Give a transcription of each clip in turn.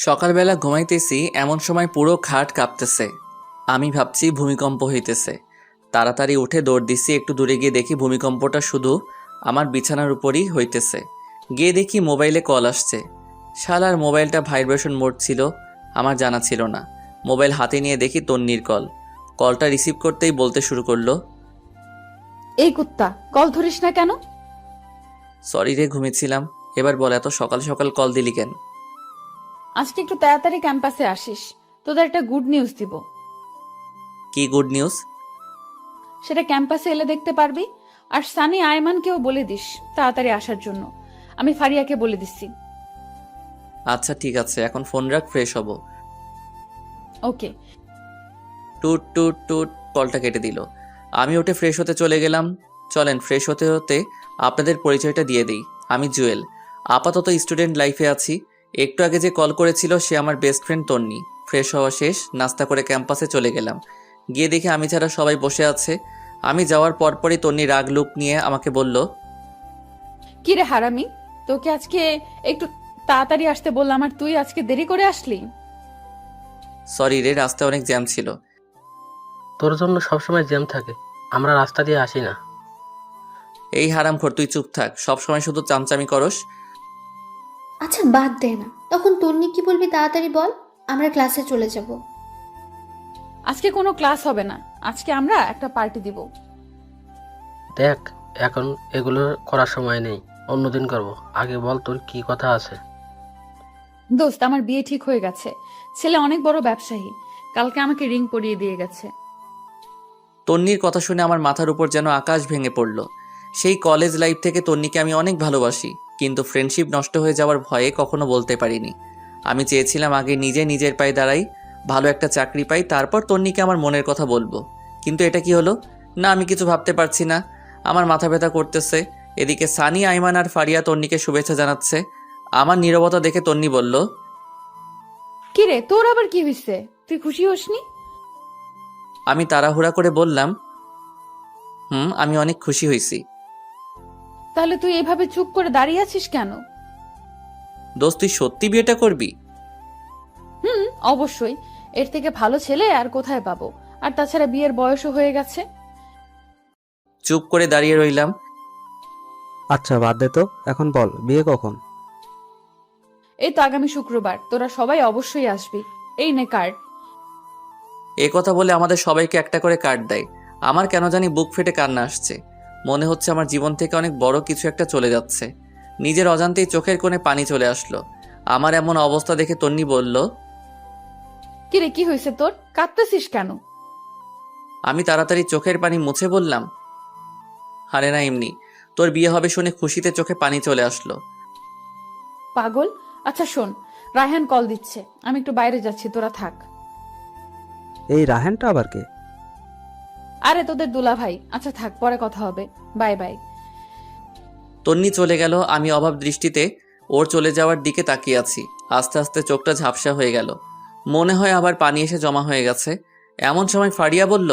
সকালবেলা ঘুমাইতেছি, এমন সময় পুরো খাট কাঁপতেছে। আমি ভাবছি ভূমিকম্প হইতেছে। তাড়াতাড়ি উঠে দৌড় দিছি। একটু দূরে গিয়ে দেখি ভূমিকম্পটা শুধু আমার বিছানার উপরই হইতেছে। গিয়ে দেখি মোবাইলে কল আসছে। শালার মোবাইলটা ভাইব্রেশন মোড ছিল, আমার জানা ছিল না। মোবাইল হাতে নিয়ে দেখি তন্নির কল। কলটা রিসিভ করতেই বলতে শুরু করলো, এই কুত্তা, কল ধরিস না কেন? সরি রে, ঘুমিয়েছিলাম। এবার বল, এত সকাল সকাল কল দিলি কেন? আজকে একটু তাড়াতাড়ি ক্যাম্পাসে আসিস, তোদের একটা গুড নিউজ দিব। কি গুড নিউজ? সেটা ক্যাম্পাসে এলে দেখতে পারবি। আর সানি আয়মানকেও বলে দিস তাড়াতাড়ি আসার জন্য। আমি ফারিয়াকে বলে দিচ্ছি। আচ্ছা ঠিক আছে, এখন ফোন রাখ, ফ্রেশ হব। ওকে। টুট টুট টুট, কলটা কেটে দিল। আমি উঠে ফ্রেশ হতে চলে গেলাম। চলেন, ফ্রেশ হতে হতে আপনাদের পরিচয়টা দিয়ে দিই। আমি জুয়েল, আপাতত স্টুডেন্ট লাইফে আছি। একটু আগে যে কল করেছিল সে আমার বেস্ট ফ্রেন্ড তন্নি। ফ্রেশ হওয়া শেষ, নাস্তা করে ক্যাম্পাসে চলে গেলাম। গিয়ে দেখি আমি ছাড়া সবাই বসে আছে। আমি যাওয়ার পরপরই তন্নি রাগ লুক নিয়ে আমাকে বলল, কি রে হারামি, তোকে আজকে একটু তাড়াতাড়ি আসতে বললাম আর তুই আজকে দেরি করে আসলি। সরি রে, রাস্তায় অনেক জ্যাম ছিল। তোর জন্য সবসময় জ্যাম থাকে, আমরা রাস্তা দিয়ে আসি না। এই হারামখোর, তুই চুপ থাক, সবসময় শুধু চামচামি করস। আচ্ছা বাদ দে না, তখন তন্নি কি বলবি তাড়াতাড়ি বল, আমরা ক্লাসে চলে যাব। আজকে কোনো ক্লাস হবে না, আজকে আমরা একটা পার্টি দিব। দেখ, এখন এগুলো করার সময় নেই, অন্যদিন করব। আগে বল তোর কি কথা আছে। দোস্ত, আমার বিয়ে ঠিক হয়ে গেছে। ছেলে অনেক বড় ব্যবসায়ী, কালকে আমাকে রিং পরিয়ে দিয়ে গেছে। তন্নির কথা শুনে আমার মাথার উপর যেন আকাশ ভেঙে পড়ল। সেই কলেজ লাইফ থেকে তন্নিকে আমি অনেক ভালোবাসি, কিন্তু ফ্রেন্ডশিপ নষ্ট হয়ে যাওয়ার ভয়ে কখনো বলতে পারিনি। আমি চেয়েছিলাম আগে নিজে নিজের পায়ে দাঁড়াই, ভালো একটা চাকরি পাই, তারপর তন্নিকে আমার মনের কথা বলবো। কিন্তু এটা কি হলো? না, আমি কিছু ভাবতে পারছি না। আমার মাথা ব্যথা করতেছে। এদিকে সানি, আইমান আর ফারিয়া তন্নিকে শুভেচ্ছা জানাচ্ছে। আমার নীরবতা দেখে তন্নি বলল, কি রে, তোর আবার কি হয়েছে? তুই খুশি হসনি? আমি তাড়াহুড়া করে বললাম, আমি অনেক খুশি হয়েছি। তাহলে তুই এভাবে চুপ করে দাঁড়িয়ে আছিস কেন? দোস্ত, তুই সত্যি বিয়েটা করবি? হুম, অবশ্যই। এর থেকে ভালো ছেলে আর কোথায় পাবো? আর তাছাড়া বিয়ের বয়সও হয়ে গেছে। চুপ করে দাঁড়িয়ে রইলাম। আচ্ছা বাদ দে তো, এখন বল বিয়ে কখন? এই তো আগামী শুক্রবার, তোরা সবাই অবশ্যই আসবি। এই নে কার্ড। এ কথা বলে আমাদের সবাইকে একটা করে কার্ড দেয়। আমার কেন জানি বুক ফেটে কান্না আসছে। মনে হচ্ছে আমার জীবন থেকে অনেক বড় কিছু একটা চলে যাচ্ছে। নিজের অজান্তেই চোখের কোণে পানি চলে আসলো। আমার এমন অবস্থা দেখে তন্নি বলল, কি রে, কি হয়েছে তোর? কাঁদতেছিস কেন? আমি তাড়াতাড়ি চোখের পানি মুছে বললাম, আরে না, এমনি। তোর বিয়ে হবে শুনে খুশিতে চোখে পানি চলে আসলো। পাগল। আচ্ছা শোন, রায়হান কল দিচ্ছে, আমি একটু বাইরে যাচ্ছি, তোরা থাক। এই রাহেনটা আবার কে? আরে তোদের দুলা ভাই। আচ্ছা থাক, পরে কথা হবে। Bye bye. তন্নি চলে গেল। আমি অভাব দৃষ্টিতে ওর চলে যাওয়ার দিকে তাকিয়ে আছি। আস্তে আস্তে চোখটা ঝাপসা হয়ে গেল। মনে হয় আবার পানি এসে জমা হয়ে গেছে। এমন সময় ফারিয়া বলল,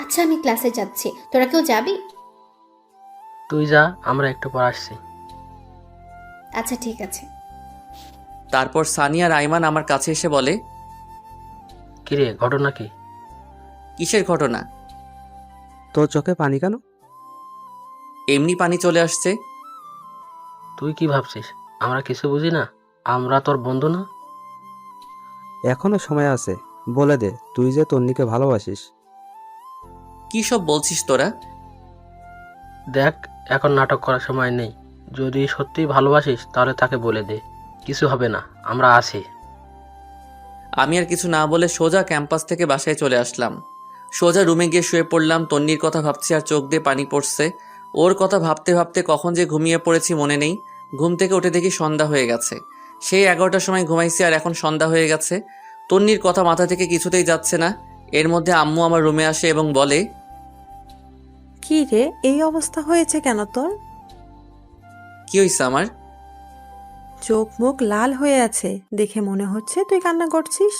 আচ্ছা আমি ক্লাসে যাচ্ছি, তোরা কেউ যাবি? তুই যা, আমরা একটু পর আসছি। আচ্ছা ঠিক আছে। তারপর সানি আর আইমান আমার কাছে এসে বলে, কিরে, ঘটনা কি? কিসের ঘটনা? তোর চোখে পানি কেন? এমনি পানি চলে আসছে। তুই কি ভাবছিস আমরা কিছু বুঝি না? আমরা তোর বন্ধু না? এখনো সময় আছে, বলে দে তুই যে তন্নিকে ভালোবাসিস। কি সব বলছিস তোরা? দেখ, এখন নাটক করার সময় নেই। যদি সত্যি ভালোবাসিস তাহলে তাকে বলে দে, কিছু হবে না, আমরা আছি। আমি আর কিছু না বলে সোজা ক্যাম্পাস থেকে বাসায় চলে আসলাম। সোজা রুমে গিয়ে শুয়ে পড়লাম। তন্নির কথা ভাবছি আর চোখ দিয়ে পানি পড়ছে। ওর কথা ভাবতে ভাবতে কখন যে ঘুমিয়ে পড়েছি মনে নেই। ঘুম থেকে উঠে দেখি সন্ধ্যা হয়ে গেছে। সেই 11টার সময় ঘুমাইছি আর এখন সন্ধ্যা হয়ে গেছে। তন্নির কথা মাথা থেকে কিছুতেই যাচ্ছে না। এর মধ্যে আম্মু আমার রুমে আসে এবং বলে, কি রে, এই অবস্থা হয়েছে কেন তোর? কি হয়েছে আমার? চোখ মুখ লাল হয়ে আছে, দেখে মনে হচ্ছে তুই কান্না করছিস।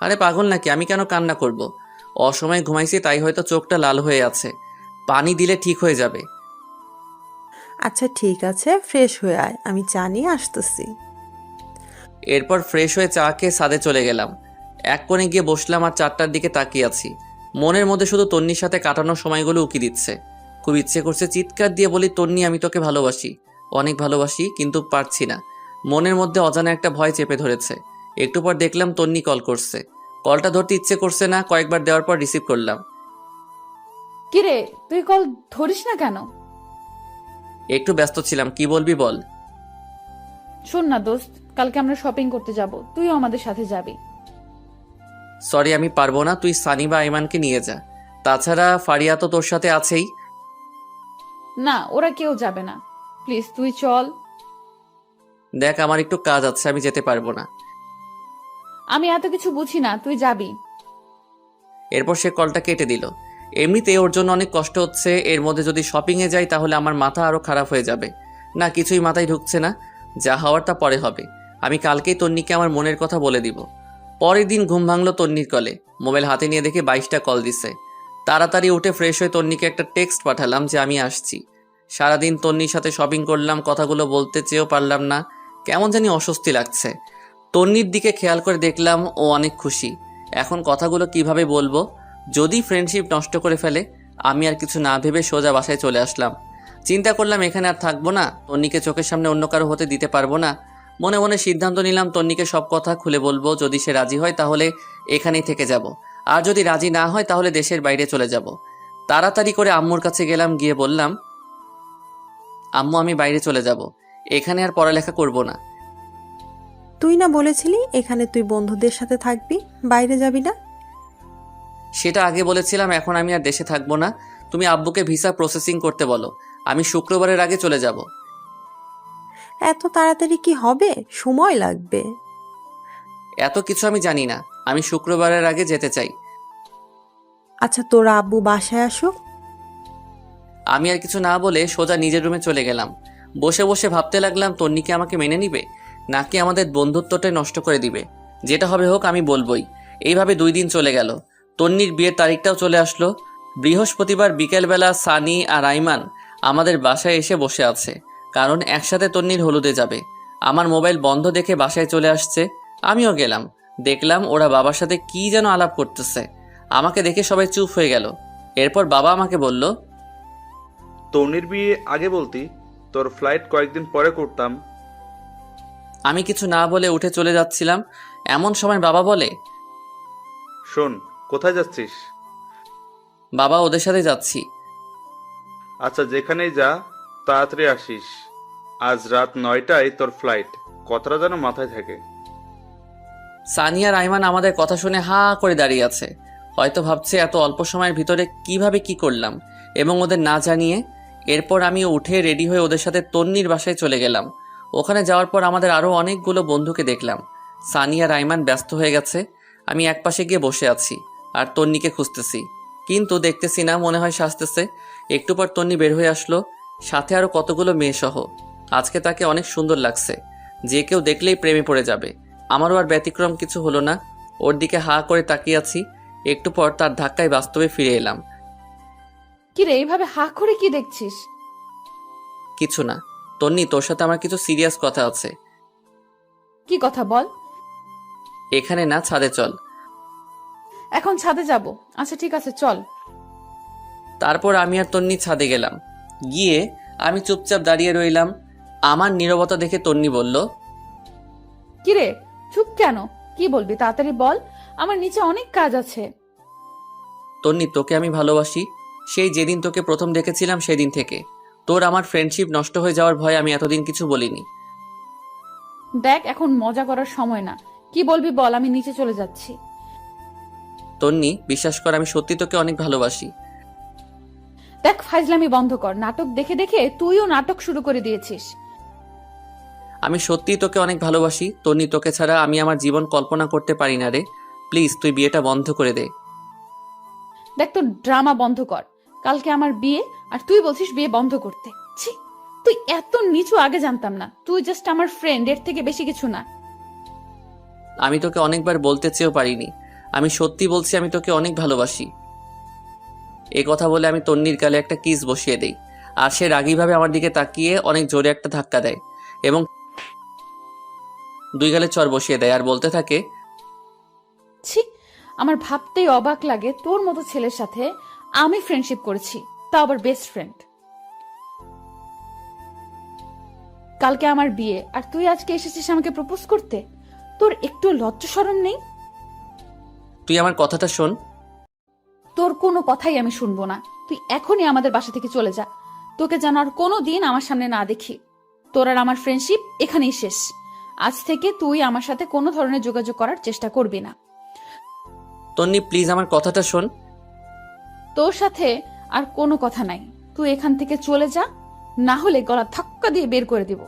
আরে পাগল নাকি, আমি কেন কান্না করব? অসময়ে ঘুমাইছি তাই হয়তো চোখটা লাল হয়ে আছে। পানি দিলে ঠিক হয়ে যাবে। আচ্ছা ঠিক আছে, ফ্রেশ হয়ে আয়, আমি চা নিয়ে আসতেছি। এরপর ফ্রেশ হয়ে চা খেয়ে ছাদে চলে গেলাম। এক কোণে গিয়ে বসলাম আর 4টার দিকে তাকিয়ে আছি। মনের মধ্যে শুধু তন্নির সাথে কাটানোর সময়গুলো উকি দিচ্ছে। খুব ইচ্ছে করছে চিৎকার দিয়ে বলি, তন্নি আমি তোকে ভালোবাসি, অনেক ভালোবাসি, কিন্তু পারছি না। মনের মধ্যে অজানা একটা ভয় চেপে ধরেছে। একটু পর দেখলাম তন্নি কল করছে। কলটা ধরতে ইচ্ছে করছে না, কয়েকবার দেওয়ার পর রিসিভ করলাম। কিরে, তুই কল ধরিস না কেন? একটু ব্যস্ত ছিলাম, কি বলবি বল। শোন না দোস্ত, কালকে আমরা শপিং করতে যাব, তুইও আমাদের সাথে যাবি। সরি আমি পারবো না, তুই সানি বা আইমানকে নিয়ে যা। তাছাড়া ফারিয়া তো তোর সাথে আছেই। না, ওরা কেউ যাবে না, প্লিজ তুই চল। দেখ আমার একটু কাজ আছে, আমি যেতে পারবো না। আমি এত কিছু বুঝি না, তুই যাবি। এরপর সে কলটা কেটে দিল। এমনিতেই ওর জন্য অনেক কষ্ট হচ্ছে, এর মধ্যে যদি শপিংয়ে যাই তাহলে আমার মাথা আরও খারাপ হয়ে যাবে। না, কিছুই মাথায় ঢুকছে না। যা হওয়ার তা পরে হবে। আমি কালকেই তন্নিকে আমার মনের কথা বলে দিব। পরের দিন ঘুম ভাঙলো তন্নির কলে। মোবাইল হাতে নিয়ে দেখে 22টা কল দিছে। তাড়াতাড়ি উঠে ফ্রেশ হয়ে তন্নিকে একটা টেক্সট পাঠালাম যে আমি আসছি। সারাদিন তন্নির সাথে শপিং করলাম, কথাগুলো বলতে চেয়েও পারলাম না, কেমন জানি অস্বস্তি লাগছে। তন্নির দিকে খেয়াল করে দেখলাম ও অনেক খুশি। এখন কথাগুলো কিভাবে বলবো, যদি ফ্রেন্ডশিপ নষ্ট করে ফেলে। আমি আর কিছু না ভেবে সোজা বাসায় চলে আসলাম। চিন্তা করলাম এখানে আর থাকবো না, তন্নিকে চোখের সামনে অন্য কারো হতে দিতে পারবো না। মনে মনে সিদ্ধান্ত নিলাম তন্নিকে সব কথা খুলে বলবো। যদি সে রাজি হয় তাহলে এখানেই থেকে যাব, আর যদি রাজি না হয় তাহলে দেশের বাইরে চলে যাব। তাড়াতাড়ি করে আম্মুর কাছে গেলাম, গিয়ে বললাম, আম্মু আমি বাইরে চলে যাব, এখানে আর পড়ালেখা করব না। তুই না বলেছিলি এখানে তুই বন্ধুদের সাথে থাকবি, বাইরে যাবি না? সেটা আগে বলেছিলাম, এখন আমি আর দেশে থাকবো না। তুমি আব্বুকে ভিসা প্রসেসিং করতে বলো, আমি শুক্রবারের আগে চলে যাব। এত তাড়াতাড়ি কি হবে, সময় লাগবে। এত কিছু আমি জানি না, আমি শুক্রবারের আগে যেতে চাই। আচ্ছা তোর আব্বু বাসায় আসুক। আমি আর কিছু না বলে সোজা নিজের রুমে চলে গেলাম। বসে বসে ভাবতে লাগলাম তন্নি কি আমাকে মেনে নিবে, নাকি আমাদের বন্ধুত্বটাই নষ্ট করে দিবে। যেটা হবে হোক, আমি বলবোই। এইভাবে 2 দিন চলে গেল। তন্নির বিয়ের তারিখটাও চলে আসলো। বৃহস্পতিবার বিকেলবেলা সানি আর আইমান আমাদের বাসায় এসে বসে আছে, কারণ একসাথে তন্নির হলুদে যাবে। আমার মোবাইল বন্ধ দেখে বাসায় চলে আসছে। আমিও গেলাম, দেখলাম ওরা বাবার সাথে কি যেন আলাপ করতেছে। আমাকে দেখে সবাই চুপ হয়ে গেল। এরপর বাবা আমাকে বলল, তন্নির বিয়ে আগে বলতি, তোর ফ্লাইট কয়েকদিন পরে করতাম। আমি কিছু না বলে উঠে চলে যাচ্ছিলাম, এমন সময় বাবা বলে, শোন, কোথায় যাচ্ছিস? বাবা ওদের সাথে যাচ্ছি। আচ্ছা যেখানেই যা, তাড়াতাড়ি আসিস। আজ রাত 9টায় তোর ফ্লাইট। কথাটা যেন মাথায় থাকে। সানিয়া রাইমান আমাদের কথা শুনে হা করে দাঁড়িয়ে আছে। হয়তো ভাবছে এত অল্প সময়ের ভিতরে কিভাবে কি করলাম, এবং ওদের না জানিয়ে। এরপর আমি উঠে রেডি হয়ে ওদের সাথে তন্নির বাসায় চলে গেলাম। ওখানে যাওয়ার পর আমাদের আরও অনেকগুলো বন্ধুকে দেখলাম। সানিয়া রাইমান ব্যস্ত হয়ে গেছে, আমি একপাশে গিয়ে বসে আছি আর তন্নিকে খুঁজতেছি, কিন্তু দেখতেছি না, মনে হয় সাজতেছে। একটু পর তন্নি বের হয়ে আসলো, সাথে আরও কতগুলো মেয়ে সহ। আজকে তাকে অনেক সুন্দর লাগছে, যে কেউ দেখলেই প্রেমে পড়ে যাবে। আমারও আর ব্যতিক্রম কিছু হলো না, ওর দিকে হা করে তাকিয়ে আছি। একটু পর তার ধাক্কায় বাস্তবে ফিরে এলাম। কিরে, এইভাবে হা করে কি দেখছিস? কিছু না তন্নি, তোর সাথে আমার কিছু সিরিয়াস কথা আছে। কি কথা বল। এখানে না, ছাদে চল। এখন ছাদে যাব? আচ্ছা ঠিক আছে, চল। তারপর আমি আর তন্নি ছাদে গেলাম। গিয়ে আমি চুপচাপ দাঁড়িয়ে রইলাম। আমার নীরবতা দেখে তন্নি বলল, কিরে, চুপ কেন? কি বলবি তাড়াতাড়ি বল, আমার নিচে অনেক কাজ আছে। তন্নি তোকে আমি ভালোবাসি, সেই যেদিন তোকে প্রথম দেখেছিলাম সেদিন থেকে। তোর আমার ফ্রেন্ডশিপ নষ্ট হয়ে যাওয়ার ভয়ে আমি এতদিন কিছু বলিনি। দেখ, এখন মজা করার সময় না, কি বলবি বল, আমি নিচে চলে যাচ্ছি। তন্নি বিশ্বাস কর, আমি সত্যি তোকে অনেক ভালোবাসি। দেখ ফাইজলামি বন্ধ কর, নাটক দেখে দেখে তুইও নাটক শুরু করে দিয়েছিস। আমি সত্যিই তোকে অনেক ভালোবাসি তন্নি, তোকে ছাড়া আমি আমার জীবন কল্পনা করতে পারি না রে। প্লিজ তুই বিয়েটা বন্ধ করে দে। দেখ তোর ড্রামা বন্ধ কর, কালকে আমার বিয়ে আর তুই বলছিস বিয়ে বন্ধ করতে। ছি, তুই এত নিচু আগে জানতাম না। তুই জাস্ট আমার ফ্রেন্ড, এর থেকে বেশি কিছু না। আমি তোকে অনেকবার বলতে চেয়েও পারিনি, আমি সত্যি বলছি, আমি তোকে অনেক ভালোবাসি। এই কথা বলে আমি তন্নির গালে একটা কিস বসিয়ে দেই, আর সে রাগীভাবে আমার দিকে তাকিয়ে অনেক জোরে একটা ধাক্কা দেয়, এবং দুই গালে চর বসিয়ে দেয় আর বলতে থাকে, ছি, আমার ভাবতেই অবাক লাগে তোর মতো ছেলের সাথে আমি ফ্রেন্ডশিপ করেছি, তা আবার বেস্ট ফ্রেন্ড। কালকে আমার বিয়ে আর তুই আজকে এসেছিস আমাকে প্রপোজ করতে। তোর একটু লজ্জা শরম নেই? তুই আমার কথাটা শোন। তোর কোনো কথাই আমি শুনবো না। তুই এখনই আমাদের বাসা থেকে চলে যা। তোকে যেন আর কোনো দিন আমার সামনে না দেখি। তোর আর আমার ফ্রেন্ডশিপ এখানেই শেষ। আজ থেকে তুই আমার সাথে কোনো ধরনের যোগাযোগ করার চেষ্টা করবি না। তন্নি প্লিজ আমার কথাটা শোন। তোর সাথে আর কোনো কথা নাই। তুই এখান থেকে চলে যা, না হলে গলা ধাক্কা দিয়ে বের করে দিব।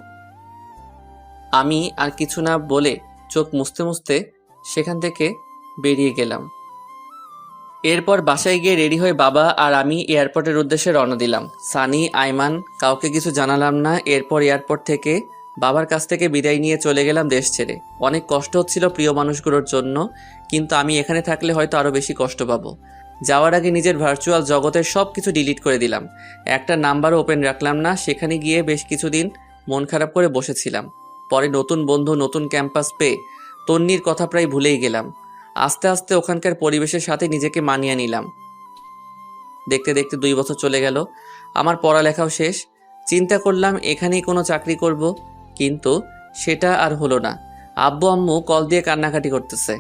আমি আর কিছু না বলে চোখ মুছতে মুছতে সেখান থেকে বেরিয়ে গেলাম। এরপর বাসায় গিয়ে রেডি হয়ে বাবা আর আমি এয়ারপোর্টের উদ্দেশ্যে রওনা দিলাম। সানি, আইমান, কাউকে কিছু জানালাম না। এরপর এয়ারপোর্ট থেকে বাবার কাছ থেকে বিদায় নিয়ে চলে গেলাম দেশ ছেড়ে। অনেক কষ্ট হচ্ছিল প্রিয় মানুষগুলোর জন্য, কিন্তু আমি এখানে থাকলে হয়তো আরও বেশি কষ্ট পাবো। যাওয়ার আগে নিজের ভার্চুয়াল জগতের সব কিছু ডিলিট করে দিলাম। একটা নাম্বারও ওপেন রাখলাম না। সেখানে গিয়ে বেশ কিছুদিন মন খারাপ করে বসেছিলাম। পরে নতুন বন্ধু, নতুন ক্যাম্পাস পেয়ে তন্নির কথা প্রায় ভুলেই গেলাম। আস্তে আস্তে ওখানকার পরিবেশের সাথে নিজেকে মানিয়ে নিলাম। দেখতে দেখতে 2 বছর চলে গেল। আমার পড়ালেখাও শেষ। চিন্তা করলাম এখানেই কোনো চাকরি করব, কিন্তু সেটা আর হলো না। আব্বু আম্মু কল দিয়ে কান্নাকাটি করতেছে।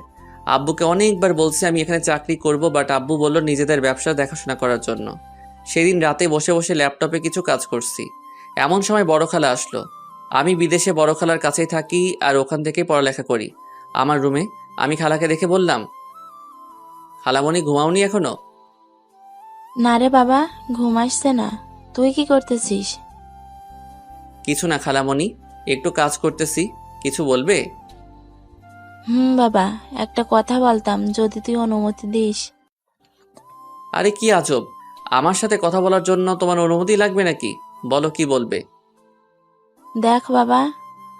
আব্বুকে অনেকবার বলছি আমি এখানে চাকরি করব, বাট আব্বু বলল নিজেদের ব্যবসা দেখাশোনা করার জন্য। সেদিন রাতে বসে বসে ল্যাপটপে কিছু কাজ করছি। এমন সময় বড় খালা আসলো। আমি বিদেশে বড় খালার কাছেই থাকি আর ওখান থেকেই পড়ালেখা করি। আমার রুমে আমি খালাকে দেখে বললাম, খালামণি ঘুমাওনি এখনো? না রে বাবা, ঘুম আসছে না। তুই কি করতেছিস? কিছু না খালামণি, একটু কাজ করতেছি। কিছু বলবে? বাবা, একটা কথা বলতাম যদি তুই অনুমতি দিস। আরে কি আজব, আমার সাথে কথা বলার জন্য তোমার অনুমতি লাগবে নাকি? বলো কি বলবে। দেখ বাবা,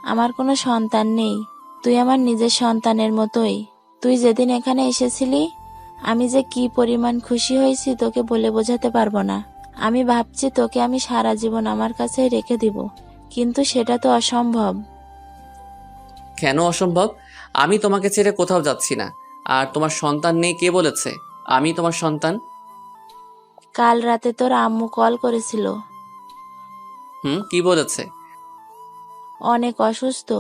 আমার কোনো সন্তান নেই। তুই আমার নিজের সন্তানের মতোই। তুই যেদিন এখানে এসেছিলি আমি যে কি পরিমাণ খুশি হয়েছি তোকে বলে বোঝাতে পারবো না। আমি ভাবছি তোকে আমি সারা জীবন আমার কাছে রেখে দিব, কিন্তু সেটা তো অসম্ভব। কেন অসম্ভব? আমি তোমাকে ছেড়ে কোথাও যাচ্ছি না। আর তোমার সন্তান নেই কে বলেছে? আমি তোমার সন্তান। কাল রাতে তোর আম্মু কল করেছিল। কি বলেছে? অনেক অসুস্থ,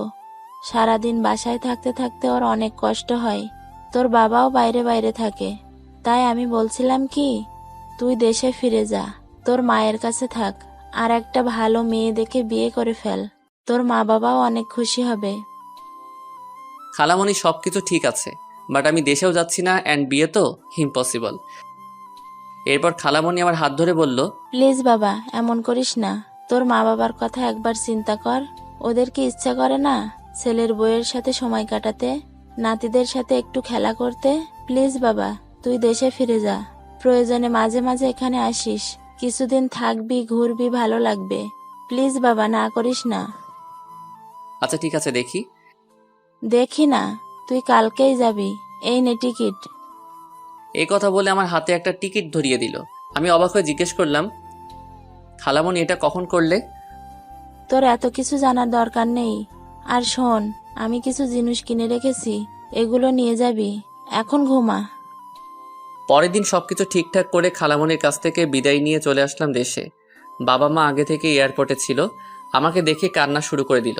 সারাদিন বাসায় থাকতে থাকতে ওর অনেক কষ্ট হয়। তোর বাবাও বাইরে বাইরে থাকে। তাই আমি বলছিলাম কি, তুই দেশে ফিরে যা, তোর মায়ের কাছে থাক, আর একটা ভালো মেয়ে দেখে বিয়ে করে ফেল। তোর মা বাবাও অনেক খুশি হবে। খালামণি সবকিছু ঠিক আছে, বাট আমি দেশেও যাচ্ছি না, অ্যান্ড বিয়ে তো ইম্পসিবল। এরপর খালামণি আমার হাত ধরে বলল, প্লিজ বাবা, এমন করিস না। তোর মা বাবার কথা একবার চিন্তা কর। ওদের কি ইচ্ছা করে না ছেলের বউয়ের সাথে সময় কাটাতে, নাতিদের সাথে একটু খেলা করতে? প্লিজ বাবা, তুই দেশে ফিরে যা। প্রয়োজনে মাঝে মাঝে এখানে আসিস, কিছুদিন থাকবি, ঘুরবি, ভালো লাগবে। প্লিজ বাবা, না করিস না। আচ্ছা ঠিক আছে, দেখি। দেখি না, তুই কালকেই যাবি। এই নে টিকিট। এই কথা বলে আমার হাতে একটা টিকিট ধরিয়ে দিল। আমি অবাক হয়ে জিজ্ঞেস করলাম, খালামণি এটা কখন করলে? তোর এত কিছু জানার দরকার নেই। আর শোন, আমি কিছু জিনিস কিনে রেখেছি, এগুলো নিয়ে যাবি। এখন ঘুমা। পরের দিন সবকিছু ঠিকঠাক করে খালামণির কাছ থেকে বিদায় নিয়ে চলে আসলাম দেশে। বাবা মা আগে থেকে এয়ারপোর্টে ছিল। আমাকে দেখে কান্না শুরু করে দিল।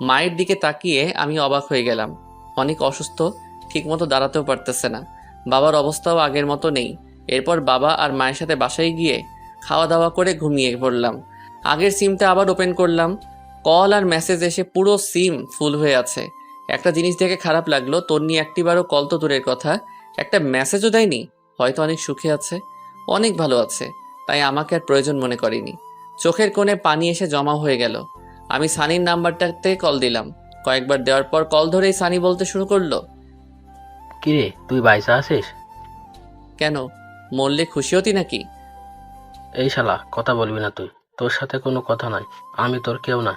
মায়ের দিকে তাকিয়ে আমি অবাক হয়ে গেলাম। অনেক অসুস্থ, ঠিকমতো দাঁড়াতেও পারতেছে না। বাবার অবস্থাও আগের মতো নেই। এরপর বাবা আর মায়ের সাথে বাসায় গিয়ে খাওয়া দাওয়া করে ঘুমিয়ে পড়লাম। আগের সিমটা আবার ওপেন করলাম। কল আর মেসেজ এসে পুরো সিম ফুল হয়ে আছে। একটা জিনিস দেখে খারাপ লাগলো, তন্নি একটিবারও কল তো দূরের কথা, একটা মেসেজও দেয়নি। হয়তো অনেক সুখে আছে, অনেক ভালো আছে, তাই আমাকে আর প্রয়োজন মনে করেনি। চোখের কোণে পানি এসে জমা হয়ে গেল। আমি সানির নাম্বারটাতে কল দিলাম। কয়েকবার দেওয়ার পর কল ধরেই সানি বলতে শুরু করলো, কিরে তুই বাইসা আছিস? কেন, মরলে খুশি হতি নাকি? এই শালা, কথা বলবি না তুই। তোর সাথে কোনো কথা নাই, আমি তোর কেউ না।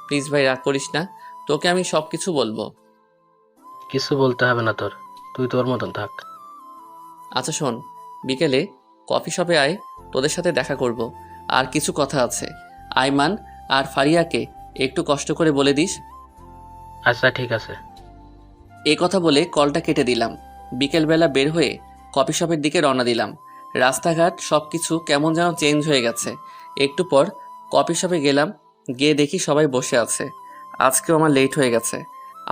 প্লিজ ভাই, রাগ করিস না, তোকে আমি সব কিছু বলবো। কিছু বলতে হবে না তোর, তুই তোর মতন থাক। আচ্ছা শোন, বিকেলে কফি শপে আয়, তোদের সাথে দেখা করব। আর কিছু কথা আছে। আইমান আর ফারিয়াকে একটু কষ্ট করে বলে দিস। আচ্ছা ঠিক আছে। এই কথা বলে কলটা কেটে দিলাম। বিকেলবেলা বের হয়ে কফি শপের দিকে রওনা দিলাম। রাস্তাঘাট সব কিছু কেমন যেন চেঞ্জ হয়ে গেছে। একটু পর কফি শপে গেলাম, গিয়ে দেখি সবাই বসে আছে। আজকেও আমার লেট হয়ে গেছে।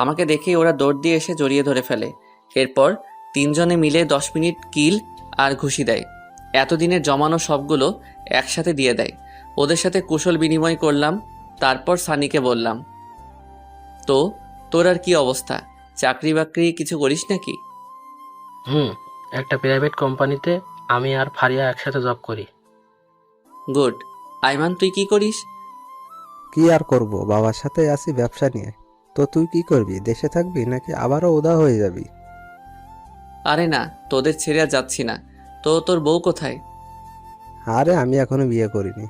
আমাকে দেখেই ওরা দৌড় দিয়ে এসে জড়িয়ে ধরে ফেলে। এরপর তিনজনে মিলে 10 মিনিট কিল আর ঘুষি দেয়। এতদিনের জমানো সবগুলো একসাথে দিয়ে দেয়। ওদের সাথে কুশল বিনিময় করলাম। তারপর সানিকে বললাম, তো তোর আর কি অবস্থা? চাকরি বাকরি কিছু করিস নাকি? একটা প্রাইভেট কোম্পানিতে আমি আর ফারিয়া একসাথে জব করি। গুড। আইমান, তুই কি করিস? কি আর করব, বাবার সাথে আছি ব্যবসা নিয়ে। তো তুই কি করবি? দেশে থাকবি নাকি আবারও উদা হয়ে যাবি? আরে না, তোদের ছেড়ে আর যাচ্ছি না। তো তোর বউ কোথায়? আরে আমি এখনো বিয়ে করিনি,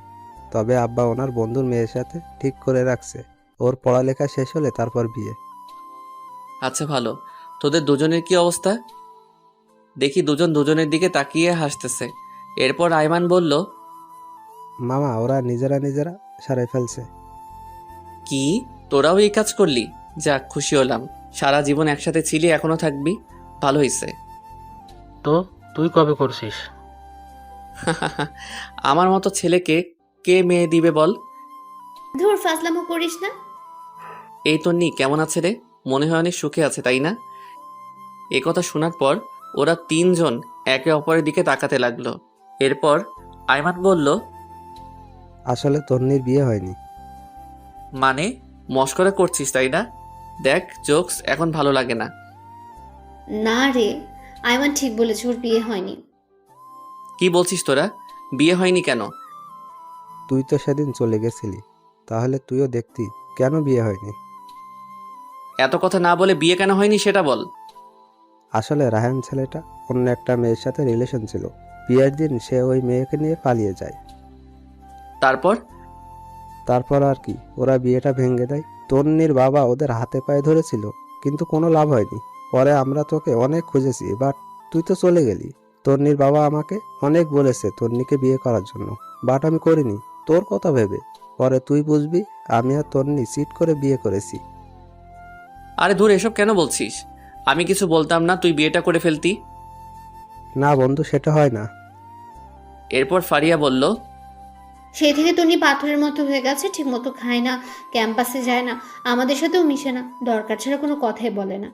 তবে আব্বা ওনার বন্ধুর মেয়ের সাথে ঠিক করে রাখছে। ওর পড়ালেখা শেষ হলে তারপর বিয়ে। আচ্ছা ভালো। তোদের দুজনের কি অবস্থা? দেখি দুজন দুজনের দিকে তাকিয়ে হাসতেছে। এরপর আইমান বলল, মামা, ওরা নিজেরা নিজেরা সারাই ফেলছে। কি, তোরাও এই কাজ করলি? যাক, খুশি হলাম। সারা জীবন একসাথে ছিলি, এখনো থাকবি, ভালো হইছে। তো তুই কবে করছিস? আমার মতো ছেলেকে কে মেয়ে দিবে বল? ধুর, ফাজলামো করিস না। এই তন্নি কেমন আছে রে? মনে হয় অনেক সুখে আছে, তাই না? এ কথা শোনার পর ওরা তিনজন একে অপরের দিকে তাকাতে লাগলো। এরপর আইমান বলল, আসলে তন্নির বিয়ে হয়নি। মানে মস্করা করছিস তাই না? দেখ, জোকস এখন ভালো লাগে না। না রে, আইমান ঠিক বলেছে, ওর বিয়ে হয়নি। কি বলছিস তোরা? বিয়ে হয়নি কেন? তুই তো সেদিন চলে গেছিলি, তাহলে তুইও দেখতি কেন বিয়ে হয়নি। এত কথা না বলে বিয়ে কেন হয়নি সেটা বল। আসলে রায়হান ছেলেটা অন্য একটা মেয়ের সাথে রিলেশন ছিল। বিয়ের দিন সে ওই মেয়েকে নিয়ে পালিয়ে যায়। তারপর আর কি, ওরা বিয়েটা ভেঙে দেয়। তন্নির বাবা ওদের হাতে পায়ে ধরেছিল, কিন্তু কোনো লাভ হয়নি। পরে আমরা তোকে অনেক খুঁজেছি, বাট তুই তো চলে গেলি। তন্নির বাবা আমাকে অনেক বলেছে তন্নিকে বিয়ে করার জন্য, বাট আমি করিনি তোর কথা ভেবে। পরে তুই বুঝবি আমি আর তন্নি চিট করে বিয়ে করেছি। আরে দূর, এসব কেন বলছিস? আমি কিছু বলতাম না, তুই বিয়েটা করে ফেলতি। না বন্ধু, সেটা হয় না। এরপর ফারিয়া বলল, সেই থেকে তন্নি পাথরের মতো হয়ে গেছে, ঠিক মতো খায় না, ক্যাম্পাসে যায় না, আমাদের সাথেও মিশে না, দরকার ছাড়া কোনো কথাই বলে না,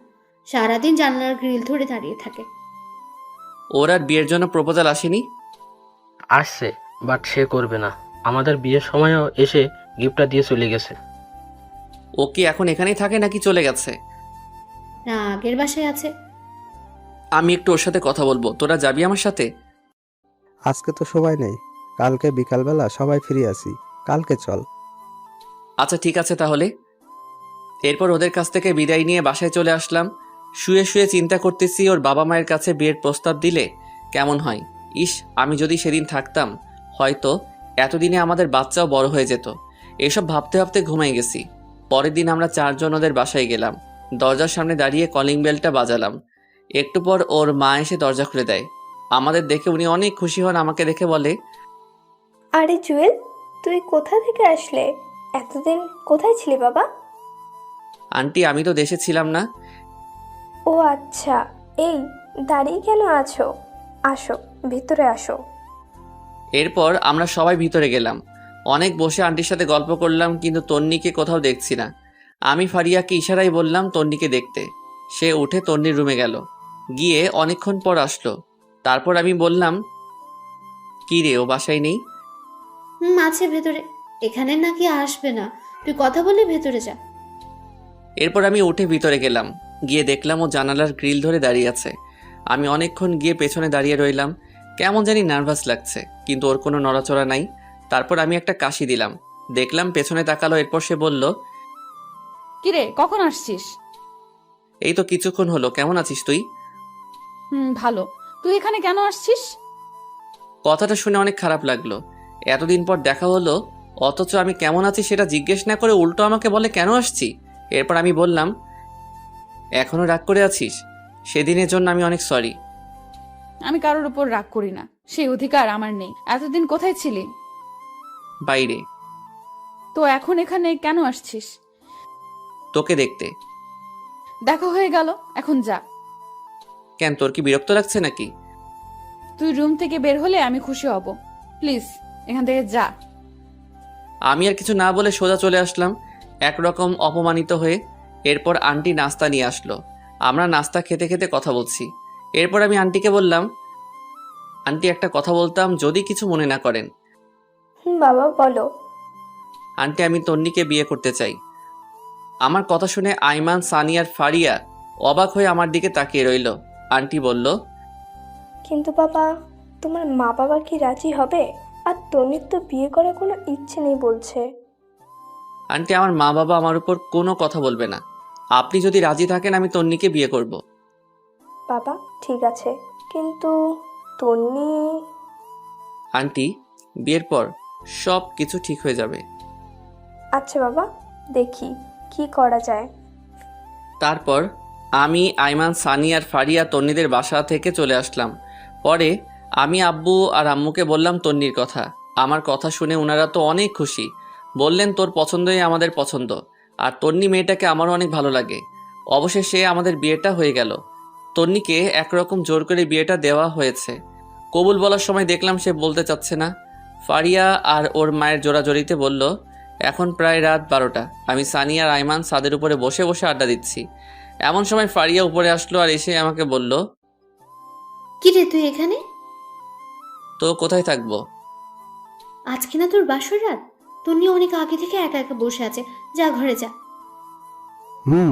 সারাদিন জানলার গ্রিল ধরে দাঁড়িয়ে থাকে। ওর আর বিয়ের জন্য প্রপোজাল আসেনি? আসছে, বাট সে করবে না। আমাদের বিয়ের সময়ও এসে গিফটটা দিয়ে চলে গেছে। ও কি এখন এখানেই থাকে নাকি চলে গেছে? না, আগের বাসায় আছে। আমি একটু ওর সাথে কথা বলবো, তোরা যাবি আমার সাথে? আজকে তো সময় নেই, কালকে বিকালবেলা সবাই ফ্রি আছি, কালকে চল। আচ্ছা ঠিক আছে তাহলে। এরপর ওদের কাছ থেকে বিদায় নিয়ে বাসায় চলে আসলাম। শুয়ে শুয়ে চিন্তা করতেছি ওর বাবা মায়ের কাছে বিয়ের প্রস্তাব দিলে কেমন হয়। ইস, আমি যদি সেদিন থাকতাম, হয়তো এতদিনে আমাদের বাচ্চাও বড় হয়ে যেত। এসব ভাবতে ভাবতে ঘুমাই গেছি। পরের দিন আমরা চারজন ওদের বাসায় গেলাম। দরজার সামনে দাঁড়িয়ে কলিং বেলটা বাজালাম। একটু পর ওর মা এসে দরজা খুলে দেয়। আমাদের দেখে উনি অনেক খুশি হন। আমাকে দেখে বলে, আরে জুয়েল, তুই কোথা থেকে আসলে? এতদিন কোথায় ছিলি বাবা? আন্টি, আমি তো দেশে ছিলাম না। ও আচ্ছা, এই দাঁড়িয়ে কেন আছো? আসো, ভিতরে আসো। এরপর আমরা সবাই ভিতরে গেলাম। অনেক বসে আন্টির সাথে গল্প করলাম, কিন্তু তন্নিকে কোথাও দেখছি না। আমি ফারিয়াকে ইশারায় বললাম তন্নিকে দেখতে। সে উঠে তন্নির রুমে গেল, গিয়ে অনেকক্ষণ পর আসলো। তারপর আমি বললাম, কি রে, ও বাসায় নেই? আছে ভেতরে। এখানে নাকি আসবে না, তুই কথা বলে ভেতরে যা। এরপর আমি উঠে ভিতরে গেলাম, গিয়ে দেখলাম ও জানালার গ্রিল ধরে দাঁড়িয়ে আছে। আমি অনেকক্ষণ গিয়ে পেছনে দাঁড়িয়ে রইলাম। কেমন জানি নার্ভাস লাগছে, কিন্তু ওর কোনো নড়াচড়া নাই। তারপর আমি একটা কাশি দিলাম, দেখলাম পেছনে তাকালো। এরপর সে বলল, কিরে, কখন আসছিস? এই তো কিছুক্ষণ হলো। কেমন আছিস তুই? ভালো। তুই এখানে কেন আসছিস? কথাটা শুনে অনেক খারাপ লাগলো। এতদিন পর দেখা হলো, অথচ আমি কেমন আছি সেটা জিজ্ঞেস না করে উল্টো আমাকে বলে কেন আসছি। এরপর আমি বললাম, এখনো রাগ করে আছিস? সেদিনের জন্য আমি অনেক সরি। আমি কারোর উপর রাগ করি না, সেই অধিকার আমার নেই। এতদিন কোথায় ছিলি? বাইরে। তো এখন এখানে কেন আসছিস? তোকে দেখতে। দেখা হয়ে গেল, এখন যা। কেন, তোর কি বিরক্ত লাগছে নাকি? তুই রুম থেকে বের হলে আমি খুশি হব। প্লিজ এখান থেকে যা। আমি আর কিছু না বলে সোজা চলে আসলাম, একরকম অপমানিত হয়ে। এরপর আন্টি নাস্তা নিয়ে আসলো। আমরা নাস্তা খেতে খেতে কথা বলছি। এরপর আমি আন্টিকে বললাম, আন্টি একটা কথা বলতাম যদি কিছু মনে না করেন। বাবা বলো। আন্টি, আমি তন্নিকে বিয়ে করতে চাই। আমার কথা শুনে আইমান, সানি আর ফারিয়া অবাক হয়ে আমার দিকে তাকিয়ে রইল। আন্টি বলল, কিন্তু বাবা, তোমার মা বাবা কি রাজি হবে? আর তনির তো বিয়ে করার কোনো ইচ্ছে নেই বলছে। আন্টি, আমার মা বাবা আমার উপর কোনো কথা বলবে না। আপনি যদি রাজি থাকেন আমি তন্নিকে বিয়ে করব। বাবা ঠিক আছে, কিন্তু তন্নি। আন্টি, বিয়ের পর সব কিছু ঠিক হয়ে যাবে। আচ্ছা বাবা, দেখি কি করা যায়। তারপর আমি, আইমান, সানি আর ফারিয়া তন্নিদের বাসা থেকে চলে আসলাম। পরে আমি আব্বু আর আম্মুকে বললাম তন্নির কথা। আমার কথা শুনে ওনারা তো অনেক খুশি। বললেন, তোর পছন্দই আমাদের পছন্দ, আর তন্নি মেয়েটাকে আমারও অনেক ভালো লাগে। অবশেষে আমাদের বিয়েটা হয়ে গেল। তন্নিকে একরকম জোর করে বিয়েটা দেওয়া হয়েছে। কবুল বলার সময় দেখলাম সে বলতে চাচ্ছে না। ফারিয়া আর ওর মায়ের জোরাজোরিতে বলল, এখন প্রায় রাত 12টা। আমি সানি আর আইমান ছাদের উপরে বসে বসে আড্ডা দিচ্ছি। এমন সময় ফারিয়া উপরে আসলো আর এসে আমাকে বলল, কি রে তুই এখানে? তো কোথায় থাকবো? আজকে না তোর বাসর রাত? তন্নি অনেক আগে থেকে একা একা বসে আছে, যা ঘরে যা।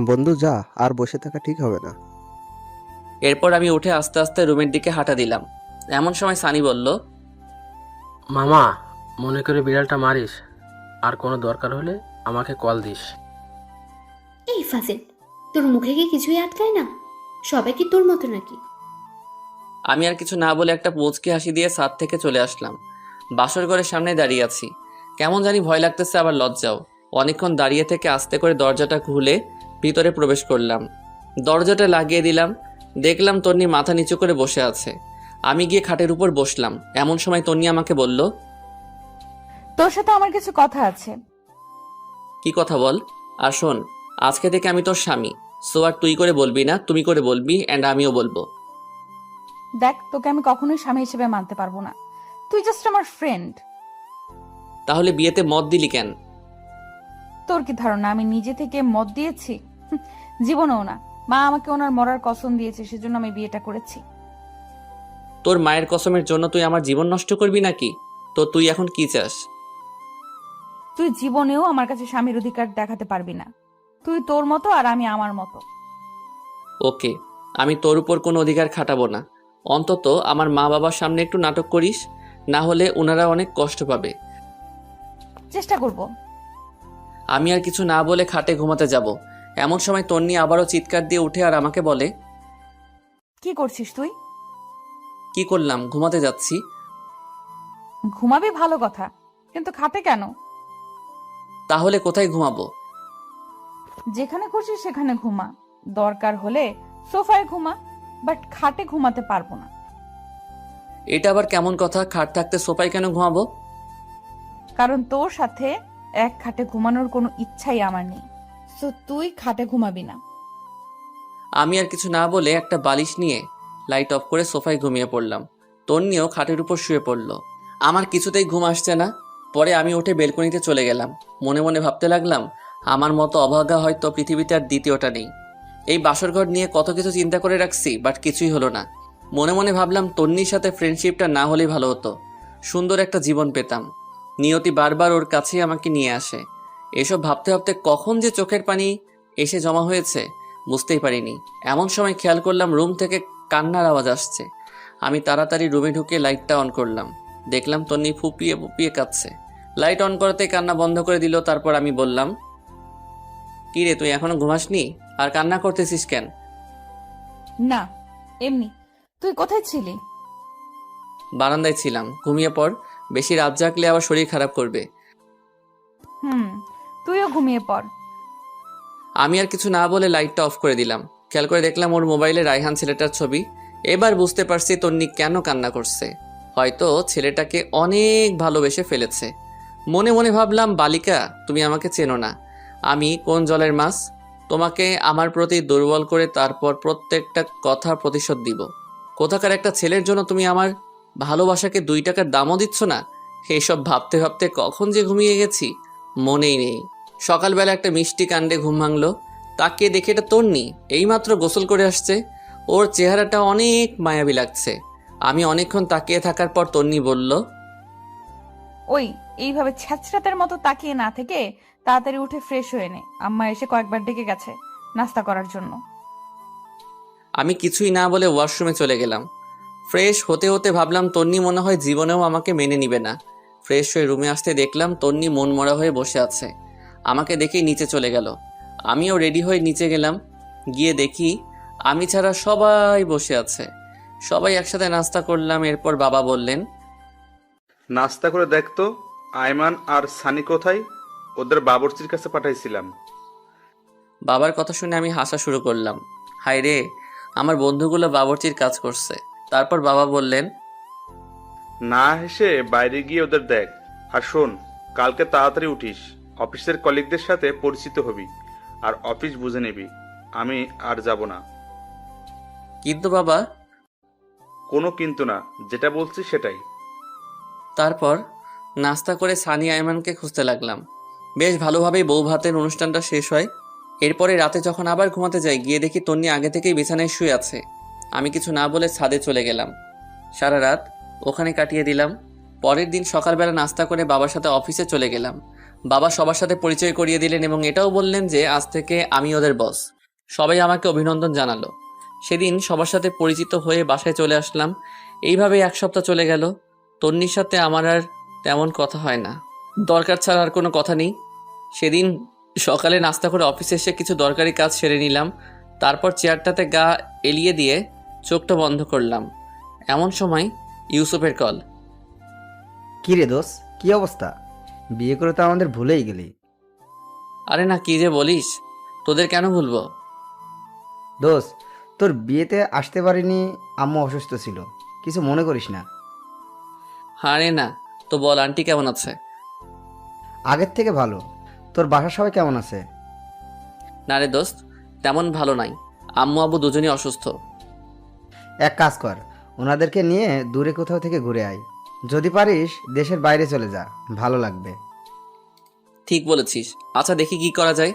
বন্ধু যা, আর বসে থাকা ঠিক হবে না। এরপর আমি উঠে আস্তে আস্তে রুমের দিকে হাঁটা দিলাম। এমন সময় সানি বলল, মামা, মনে করে বিড়ালটা মারিস, আর কোনো দরকার হলে আমাকে কল দিস। এই ফাজিল, তোর মুখে কি কিছুই আটকায় না? সবাই কি তোর মতো নাকি? আমি আর কিছু না বলে একটা পুচকি হাসি দিয়ে ছাদ থেকে চলে আসলাম। বাসর ঘরের সামনে দাঁড়িয়ে আছি। কেমন জানি ভয় লাগতেছে, আবার লজ্জাও। অনেকক্ষণ দাঁড়িয়ে থেকে আস্তে করে দরজাটা খুলে ভিতরে প্রবেশ করলাম। দরজাটা লাগিয়ে দিলাম। দেখলাম তন্নি মাথা নিচু করে বসে আছে। আমি গিয়ে খাটের উপর বসলাম। এমন সময় তন্নি আমাকে বলল, তোর সাথে আমার কিছু কথা আছে। কি কথা বল। আর শোন, আজকে থেকে আমি তোর স্বামী। সো আর তুই করে বলবি না, তুমি করে বলবি, অ্যান্ড আমিও বলবো। দেখ, তোকে আমি কখনোই স্বামী হিসেবে মানতে পারবো না। তুই জাস্ট আমার ফ্রেন্ড। তাহলে বিয়েতে মত দিলি কেন? তোর কি ধারণা আমি নিজে থেকে মত দিয়েছি? জীবনেও না। মা আমাকে ওনার মরার কসম দিয়েছে, সেজন্য আমি বিয়েটা করেছি। তোর মায়ের কসমের জন্য তুই আমার জীবন নষ্ট করবি নাকি? তো তুই এখন কি চাস? তুই জীবনেও আমার কাছে স্বামীর অধিকার দেখাতে পারবি না। তুই তোর মতো আর আমি আমার মতো। ওকে, আমি তোর উপর কোনো অধিকার খাটাবো না। অন্তত আমার মা বাবার সামনে একটু নাটক করিস, না হলে ওনারা অনেক কষ্ট পাবে। চেষ্টা করব। আমি আর কিছু না বলে খাটে ঘুমাতে যাব। এমন সময় তন্নি আবারও চিৎকার দিয়ে উঠে আর আমাকে বলে, কি করছিস তুই? কি করলাম? ঘুমাতে যাচ্ছি। ঘুমাবি ভালো কথা, কিন্তু খাটে কেন? তাহলে কোথায় ঘুমাবো? যেখানে খুশি সেখানে ঘুমা। দরকার হলে সোফায় ঘুমা, বাট খাটে ঘুমাতে পারবো না। এটা আবার কেমন কথা? খাট থাকতে সোফায় কেন ঘুমাবো? কারণ তোর সাথে এক খাটে ঘুমানোর কোনো ইচ্ছাই আমার নেই। সো তুই খাটে ঘুমাবি না। আমি আর কিছু না বলে একটা বালিশ নিয়ে লাইট অফ করে সোফায় ঘুমিয়ে পড়লাম। তন্নিও খাটের উপর শুয়ে পড়ল। আমার কিছুতেই ঘুম আসছে না। পরে আমি উঠে বেলকনিতে চলে গেলাম। মনে মনে ভাবতে লাগলাম, আমার মতো অভাগা হয়তো পৃথিবীতে আর দ্বিতীয়টা নেই। এই বাসরঘর নিয়ে কত কিছু চিন্তা করে রাখছি, বাট কিছুই হলো না। মনে মনে ভাবলাম তন্নির সাথে ফ্রেন্ডশিপটা না হলেই ভালো হতো। সুন্দর একটা জীবন পেতাম। নিয়তি বারবার ওর কাছেই আমাকে নিয়ে আসে। এসব ভাবতে ভাবতে কখন যে চোখের পানি এসে জমা হয়েছে বুঝতেই পারিনি। এমন সময় খেয়াল করলাম রুম থেকে কান্নার আওয়াজ আসছে। আমি তাড়াতাড়ি রুমে ঢুকে লাইটটা অন করলাম। দেখলাম তন্নি ফুপিয়ে ফুপিয়ে কাঁদছে। লাইট অন করতে কান্না বন্ধ করে দিল। তারপর আমি বললাম, কি রে, তুই এখনো ঘুমাসনি? আর কান্না করতেছিস কেন? না, এমনি। তুই কোথায় ছিলি? বারান্দায় ছিলাম। ঘুমিয়ে পড়, বেশি রাত জাগলে আবার শরীর খারাপ করবে। তুইও ঘুমিয়ে পড়। আমি আর কিছু না বলে লাইটটা অফ করে দিলাম। খেয়াল করে দেখলাম ওর মোবাইলে রায়হান ছেলেটার ছবি। এবার বুঝতে পারছি তন্নি কেন কান্না করছে। হয়তো ছেলেটাকে অনেক ভালোবেসে ফেলেছে। মনে মনে ভাবলাম, বালিকা, তুমি আমাকে চেনো না। আমি কোন জলের মাছ? তোমাকে আমার প্রতি দুর্বল করে তারপর প্রত্যেকটা কথার প্রতিশোধ দিব। কোথাকার একটা ছেলের জন্য তুমি আমার ভালোবাসাকে 2 টাকার দামও দিচ্ছ না। এইসব ভাবতে ভাবতে কখন যে ঘুমিয়ে গেছি মনেই নেই। সকালবেলা একটা মিষ্টি কাণ্ডে ঘুম ভাঙলো। তাকিয়ে দেখে এটা তন্নি, এইমাত্র গোসল করে আসছে। ওর চেহারাটা অনেক মায়াবী লাগছে। আমি অনেকক্ষণ তাকিয়ে থাকার পর তন্নি বলল, ওই এইভাবে ছ্যাঁচড়াতের মতো তাকিয়ে না থেকে তাড়াতাড়ি উঠে ফ্রেশ হয়ে নে, আম্মা এসে কয়েকবার ডেকে গেছে নাস্তা করার জন্য। আমি কিছুই না বলে ওয়াশরুমে চলে গেলাম। ফ্রেশ হতে হতে ভাবলাম তন্নি মনে হয় জীবনেও আমাকে মেনে নিবে না। ফ্রেশ হয়ে রুমে আসতে দেখলাম তন্নি মনমরা হয়ে বসে আছে। আমাকে দেখেই নিচে চলে গেল। আমিও রেডি হয়ে নিচে গেলাম। গিয়ে দেখি আমি ছাড়া সবাই বসে আছে। সবাই একসাথে নাস্তা করলাম। এরপর বাবা বললেন, নাস্তা করে দেখতো আয়মান আর সানি কোথায়? ওদের বাবুর্চির কাছে পাঠাইছিলাম। বাবার কথা শুনে আমি হাসা শুরু করলাম। হায় রে, আমার বন্ধুগুলো বাবুর্চির কাজ করছে। তারপর বাবা বললেন, না হেসে বাইরে গিয়ে ওদের দেখ। আর শোন, কালকে তাড়াতাড়ি উঠিস, অফিসের কলিগদের সাথে পরিচিত হবি আর অফিস বুঝে নিবি। আমি আর যাব না। কিন্তু বাবা। কোনো কিন্তু না, যেটা বলছি সেটাই। তারপর নাস্তা করে সানি আয়মানকে খুঁজতে লাগলাম। বেশ ভালোভাবেই বউ ভাতের অনুষ্ঠানটা শেষ হয়। এরপরে রাতে যখন আবার ঘুমাতে যাই, গিয়ে দেখি তন্নি আগে থেকেই বিছানায় শুয়ে আছে। আমি কিছু না বলে ছাদে চলে গেলাম। সারা রাত ওখানে কাটিয়ে দিলাম। পরের দিন সকালবেলা নাস্তা করে বাবার সাথে অফিসে চলে গেলাম। বাবা সবার সাথে পরিচয় করিয়ে দিলেন এবং এটাও বললেন যে আজ থেকে আমি ওদের বস। সবাই আমাকে অভিনন্দন জানালো। সেদিন সবার সাথে পরিচিত হয়ে বাসায় চলে আসলাম। এইভাবে 1 সপ্তাহ চলে গেল। তন্নির সাথে আমার আর তেমন কথা হয় না, দরকার ছাড়া আর কোনো কথা নেই। সেদিন সকালে নাস্তা করে অফিসে এসে কিছু দরকারি কাজ সেরে নিলাম। তারপর চেয়ারটাতে গা এলিয়ে দিয়ে চোখটা বন্ধ করলাম। এমন সময় ইউসুফের কল। কি রে দোষ, কি অবস্থা? বিয়ে করে তো আমাদের ভুলেই গেলি। আরে না, কি যে বলিস, তোদের কেন ভুলবো? দোষ, তোর বিয়েতে আসতে পারিনি, আম্মু অসুস্থ ছিল, কিছু মনে করিস না। আরে না, তো বল আন্টি কেমন আছে? আগের থেকে ভালো। তোর বাসার সবাই কেমন আছে? না রে দোস্ত, তেমন ভালো নাই। আম্মু আব্বু দুজনই অসুস্থ। এক কাজ কর, ওনাদেরকে নিয়ে দূরে কোথাও থেকে ঘুরে আয়। যদি পারিস দেশের বাইরে চলে যা, ভালো লাগবে। ঠিক বলেছিস। আচ্ছা দেখি কি করা যায়।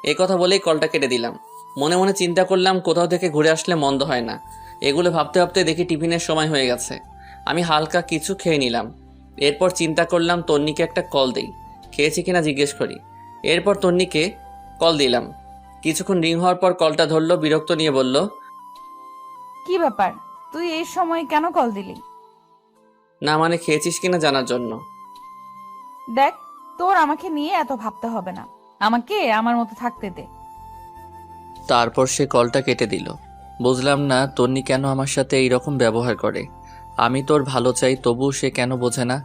এই কথা বলেই কলটা কেটে দিলাম। মনে মনে চিন্তা করলাম কোথাও থেকে ঘুরে আসলে মন্দ হয় না। এগুলো ভাবতে ভাবতে দেখি টিফিনের সময় হয়ে গেছে। আমি হালকা কিছু খেয়ে নিলাম। এরপর চিন্তা করলাম তন্নিকে একটা কল দেই, খেয়েছি কিনা জিজ্ঞেস করি। এরপর তন্নিকে কল দিলাম। কিছুক্ষণ রিং হওয়ার পর কলটা ধরলো, বিরক্ত নিয়ে বলল, কি ব্যাপার, তুই এই সময় কেন কল দিলি? না মানে খেয়েছিস কিনা জানার জন্য। দেখ, তোর আমাকে নিয়ে এত ভাবতে হবে না, আমাকে আমার মতো থাকতে দে। তারপর সে কলটা কেটে দিল। বুঝলাম না তন্নি কেন আমার সাথে এই রকম ব্যবহার করে। আমি তোর ভালো চাই, তবু সে কেন বোঝে না।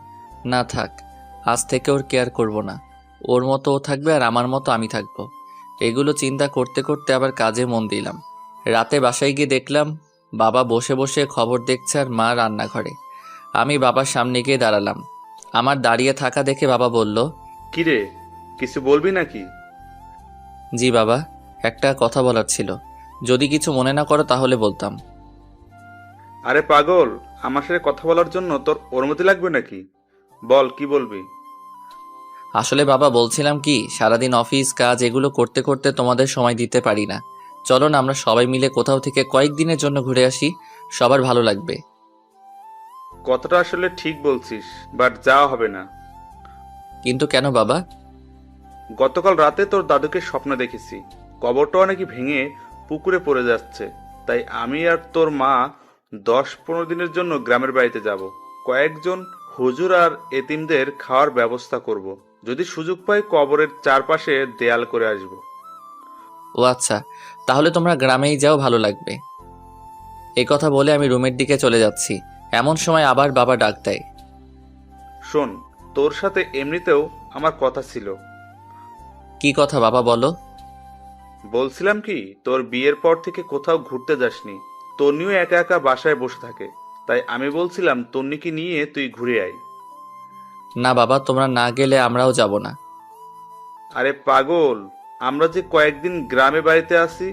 না থাক, আজ থেকে ওর কেয়ার করব না। ওর মতো ও থাকবে আর আমার মতো আমি থাকব। এগুলো চিন্তা করতে করতে আবার কাজে মন দিলাম। রাতে বাসায় গিয়ে দেখলাম বাবা বসে বসে খবর দেখছে আর মা রান্নাঘরে। আমি বাবার সামনে গিয়ে দাঁড়ালাম। আমার দাঁড়িয়ে থাকা দেখে বাবা বলল, কিরে, কিছু বলবি নাকি? জি বাবা, একটা কথা বলার ছিল। যদি কিছু মনে না করো তাহলে বলতাম। আরে পাগল, আমার সাথে কথা বলার জন্য তোর অনুমতি লাগবে নাকি? বল, কি বলবি? আসলে বাবা বলছিলাম কি, সারাদিন অফিস কাজ এগুলো করতে করতে তোমাদের সময় দিতে পারি না। চলো না আমরা সবাই মিলে কোথাও থেকে কয়েকদিনের জন্য ঘুরে আসি, সবার ভালো লাগবে। কথাটা আসলে ঠিক বলছিস, বাট যাওয়া হবে না। কিন্তু কেন বাবা? গতকাল রাতে তোর দাদুকে স্বপ্ন দেখেছি, কবরটাও নাকি ভেঙে পুকুরে পড়ে যাচ্ছে। তাই আমি আর তোর মা 10-15 দিনের জন্য গ্রামের বাড়িতে যাব। কয়েকজন হুজুর আর এতিমদের খাওয়ার ব্যবস্থা করব। যদি সুযোগ পাই কবরের চারপাশে দেয়াল করে আসব। ও আচ্ছা, তাহলে তোমরা গ্রামেই যাও, ভালো লাগবে। এই কথা বলে আমি রুমের দিকে চলে যাচ্ছি। এমন সময় আবার বাবা ডাক দেয়। শোন, তোর সাথে এমনিতেও আমার কথা ছিল। কি কথা বাবা, বলো। বলছিলাম কি, তোর বিয়ের পর থেকে কোথাও ঘুরতে যাসনি। তন্নিও একা একা বাসায় বসে থাকে, তাই আমি বলছিলাম তন্নিকে নিয়ে তুই ঘুরে আয়। না বাবা, তোমরা না গেলে আমরাও যাব না। আরে পাগল, আমরা যে কয়েকদিন গ্রামে বাড়িতে আসি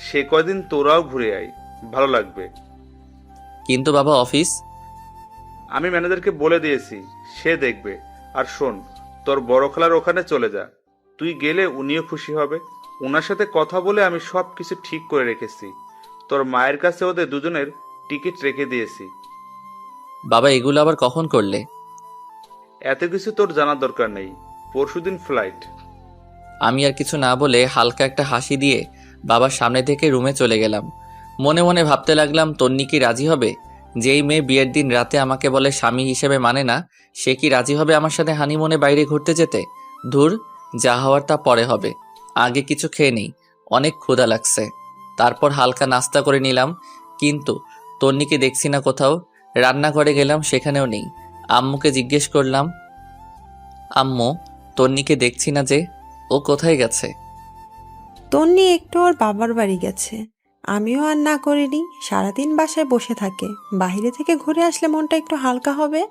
সে কয়দিন তোরাও ঘুরে আয়, ভালো লাগবে। কিন্তু বাবা অফিস। আমি ম্যানেজারকে বলে দিয়েছি, সে দেখবে। আর শোন, তোর বড় খালার ওখানে চলে যা, তুই গেলে উনিও খুশি হবে। ওনার সাথে কথা বলে আমি সব কিছু ঠিক করে রেখেছি। তোর মায়ের কাছে ওদের দুজনের টিকিট রেখে দিয়েছি। বাবা এগুলো আবার কখন করলে? এত কিছু তোর জানার দরকার নেই, পরশুদিন ফ্লাইট। আমি আর কিছু না বলে হালকা একটা হাসি দিয়ে বাবার সামনে থেকে রুমে চলে গেলাম। মনে মনে ভাবতে লাগলাম, তন্নি কি রাজি হবে? যেই মেয়ে বিয়ের দিন রাতে আমাকে বলে স্বামী হিসেবে মানে না, সে কি রাজি হবে আমার সাথে হানিমুনে বাইরে ঘুরতে যেতে? ধুর, যা হওয়ার তা পরে হবে। আগে কিছু খেয়ে নেই, অনেক ক্ষুধা লাগছে। তারপর হালকা নাস্তা করে নিলাম, কিন্তু তন্নিকে দেখছি না কোথাও। রান্নাঘরে গেলাম, সেখানেও নেই। আম্মুকে জিজ্ঞেস করলাম, আম্মু তন্নিকে দেখছি না যে, ও কোথায় গেছে? তন্নি একটু ওর বাবার বাড়ি গেছে। আমিও আর না করিনি, সারাদিন বাসায় বসে থাকে। বাইরে থেকে ঘুরে আসলে মনটা একটু হালকা হবে।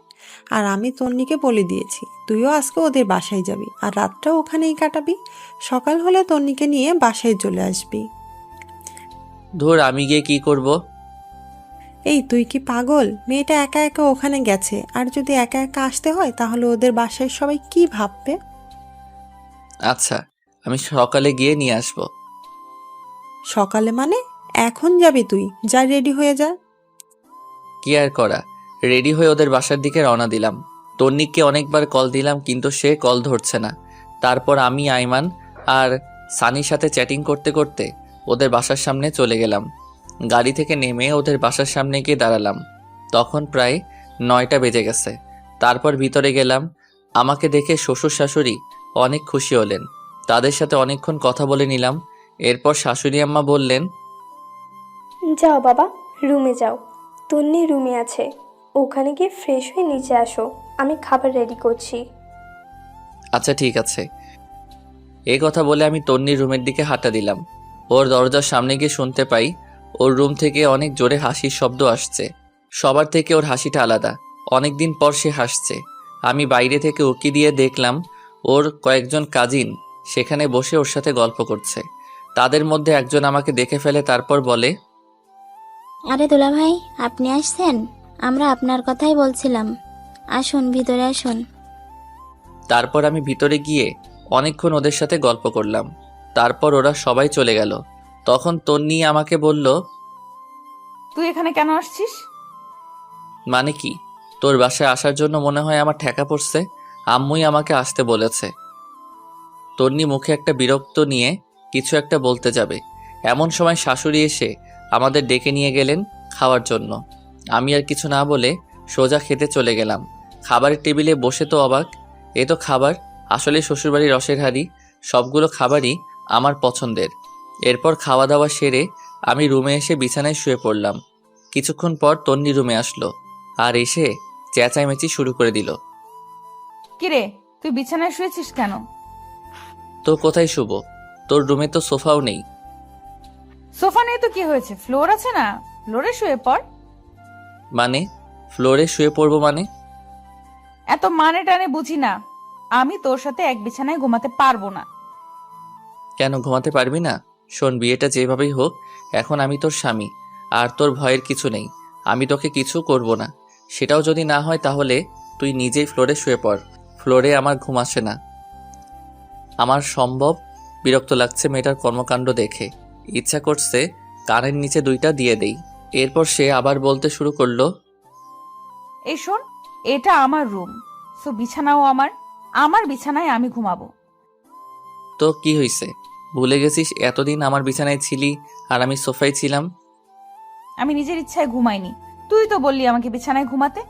আর আমি তন্নিকে বলে দিয়েছি তুইও আজকে ওদের বাসায় যাবি, আর রাতটাও ওখানেই কাটাবি। সকাল হলে তন্নিকে নিয়ে বাসায় চলে আসবি। ধুর, আমি গিয়ে কি করব? এই তুই কি পাগল? মেয়েটা একা একা ওখানে গেছে, আর যদি একা একা আসতে হয় তাহলে ওদের বাসায় সবাই কি ভাববে? আচ্ছা, আমি সকালে গিয়ে নিয়ে আসব। সকালে মানে? এখন যাবি তুই? যা, রেডি হয়ে যা। কি আর করা, রেডি হয়ে ওদের বাসার দিকে রওনা দিলাম। তন্নিককে অনেকবার কল দিলাম, কিন্তু সে কল ধরছে না। তারপর আমি, আইমান আর সানির সাথে চ্যাটিং করতে করতে ওদের বাসার সামনে চলে গেলাম। গাড়ি থেকে নেমে ওদের বাসার সামনে গিয়ে দাঁড়ালাম। তখন প্রায় 9টা বেজে গেছে। তারপর ভিতরে গেলাম। আমাকে দেখে শ্বশুর শাশুড়ি অনেক খুশি হলেন। তাদের সাথে অনেকক্ষণ কথা বলে নিলাম। এরপর শাশুড়ি আম্মা বললেন, যাও বাবা, রুমে যাও। তন্নি রুমে আছে, ওখানে গিয়ে ফ্রেশ হয়ে নিচে আসো, আমি খাবার রেডি করছি। আচ্ছা ঠিক আছে। এই কথা বলে আমি তন্নির রুমের দিকে হাঁটা দিলাম। ওর দরজার সামনে গিয়ে শুনতে পাই ওর রুম থেকে অনেক জোরে হাসির শব্দ আসছে। সবার থেকে ওর হাসিটা আলাদা, অনেকদিন পর সে হাসছে। আমি বাইরে থেকে উকি দিয়ে দেখলাম ওর কয়েকজন কাজিন সেখানে বসে ওর সাথে গল্প করছে। তাদের মধ্যে একজন আমাকে দেখে ফেলে, তারপর বলে, আরে দুলাভাই, আপনি আসছেন? আমরা আপনার কথাই বলছিলাম। আসুন, ভিতরে আসুন। তারপর আমি ভিতরে গিয়ে অনেকক্ষণ ওদের সাথে গল্প করলাম। তারপর ওরা সবাই চলে গেল। তখন তন্নি আমাকে বলল, তুই এখানে কেন আসছিস? মানে কি? তোর বাসায় আসার জন্য মনে হয় আমার ঠেকা পড়ছে। আম্মুই আমাকে আসতে বলেছে। তন্নি মুখে একটা বিরক্ত নিয়ে কিছু একটা বলতে যাবে, এমন সময় শাশুড়ি এসে আমাদের ডেকে নিয়ে গেলেন খাওয়ার জন্য। আমি আর কিছু না বলে সোজা খেতে চলে গেলাম। খাবারের টেবিলে বসে তো অবাক, এ তো খাবার আসলে শ্বশুরবাড়ির রসের হাঁড়ি। সবগুলো খাবারই আমার পছন্দের। এরপর খাওয়া দাওয়া সেরে আমি রুমে এসে বিছানায় শুয়ে পড়লাম। কিছুক্ষণ পর তন্নি রুমে আসলো আর এসে চেঁচামেচি শুরু করে দিল। কিরে, তুই বিছানায় শুয়েছিস কেন? তো কোথায় শুব? তোর রুমে তো সোফাও নেই। সোফা নেই তো কি হয়েছে, ফ্লোর আছে না, ফ্লোরে শুয়ে পড়। মানে? ফ্লোরে শুয়ে পড়বো মানে? এত মানে টানে বুঝি না। আমি তোর সাথে এক বিছানায় ঘুমাতে পারবো না। কেন ঘুমাতে পারবি না? শোন, বিয়েটা যেভাবেই হোক, এখন আমি তোর স্বামী, আর তোর ভয়ের কিছু নেই। আমি তোকে কিছু করব না। সেটাও যদি না হয় তাহলে তুই নিজেই ফ্লোরে শুয়ে পড়। ফ্লোরে আমার ঘুম আসে না। আমার সম্ভব বিরক্ত লাগছে মেয়েটার কর্মকাণ্ড দেখে। ইচ্ছা করছে কানের নিচে 2টা দিয়ে দেই। এরপর সে আবার বলতে শুরু করলো, এই শোন, এটা আমার রুম, সো বিছানাও আমার। আমার বিছানায় আমি ঘুমাবো। তো কি হইছে? ভুলে গেছিস এতদিন আমার বিছানায় ছিলি আর আমি সোফায় ছিলাম? আমি নিজের ইচ্ছায় ঘুমাইনি, তুই তো বললি আমাকে বিছানায় ঘুমাতে।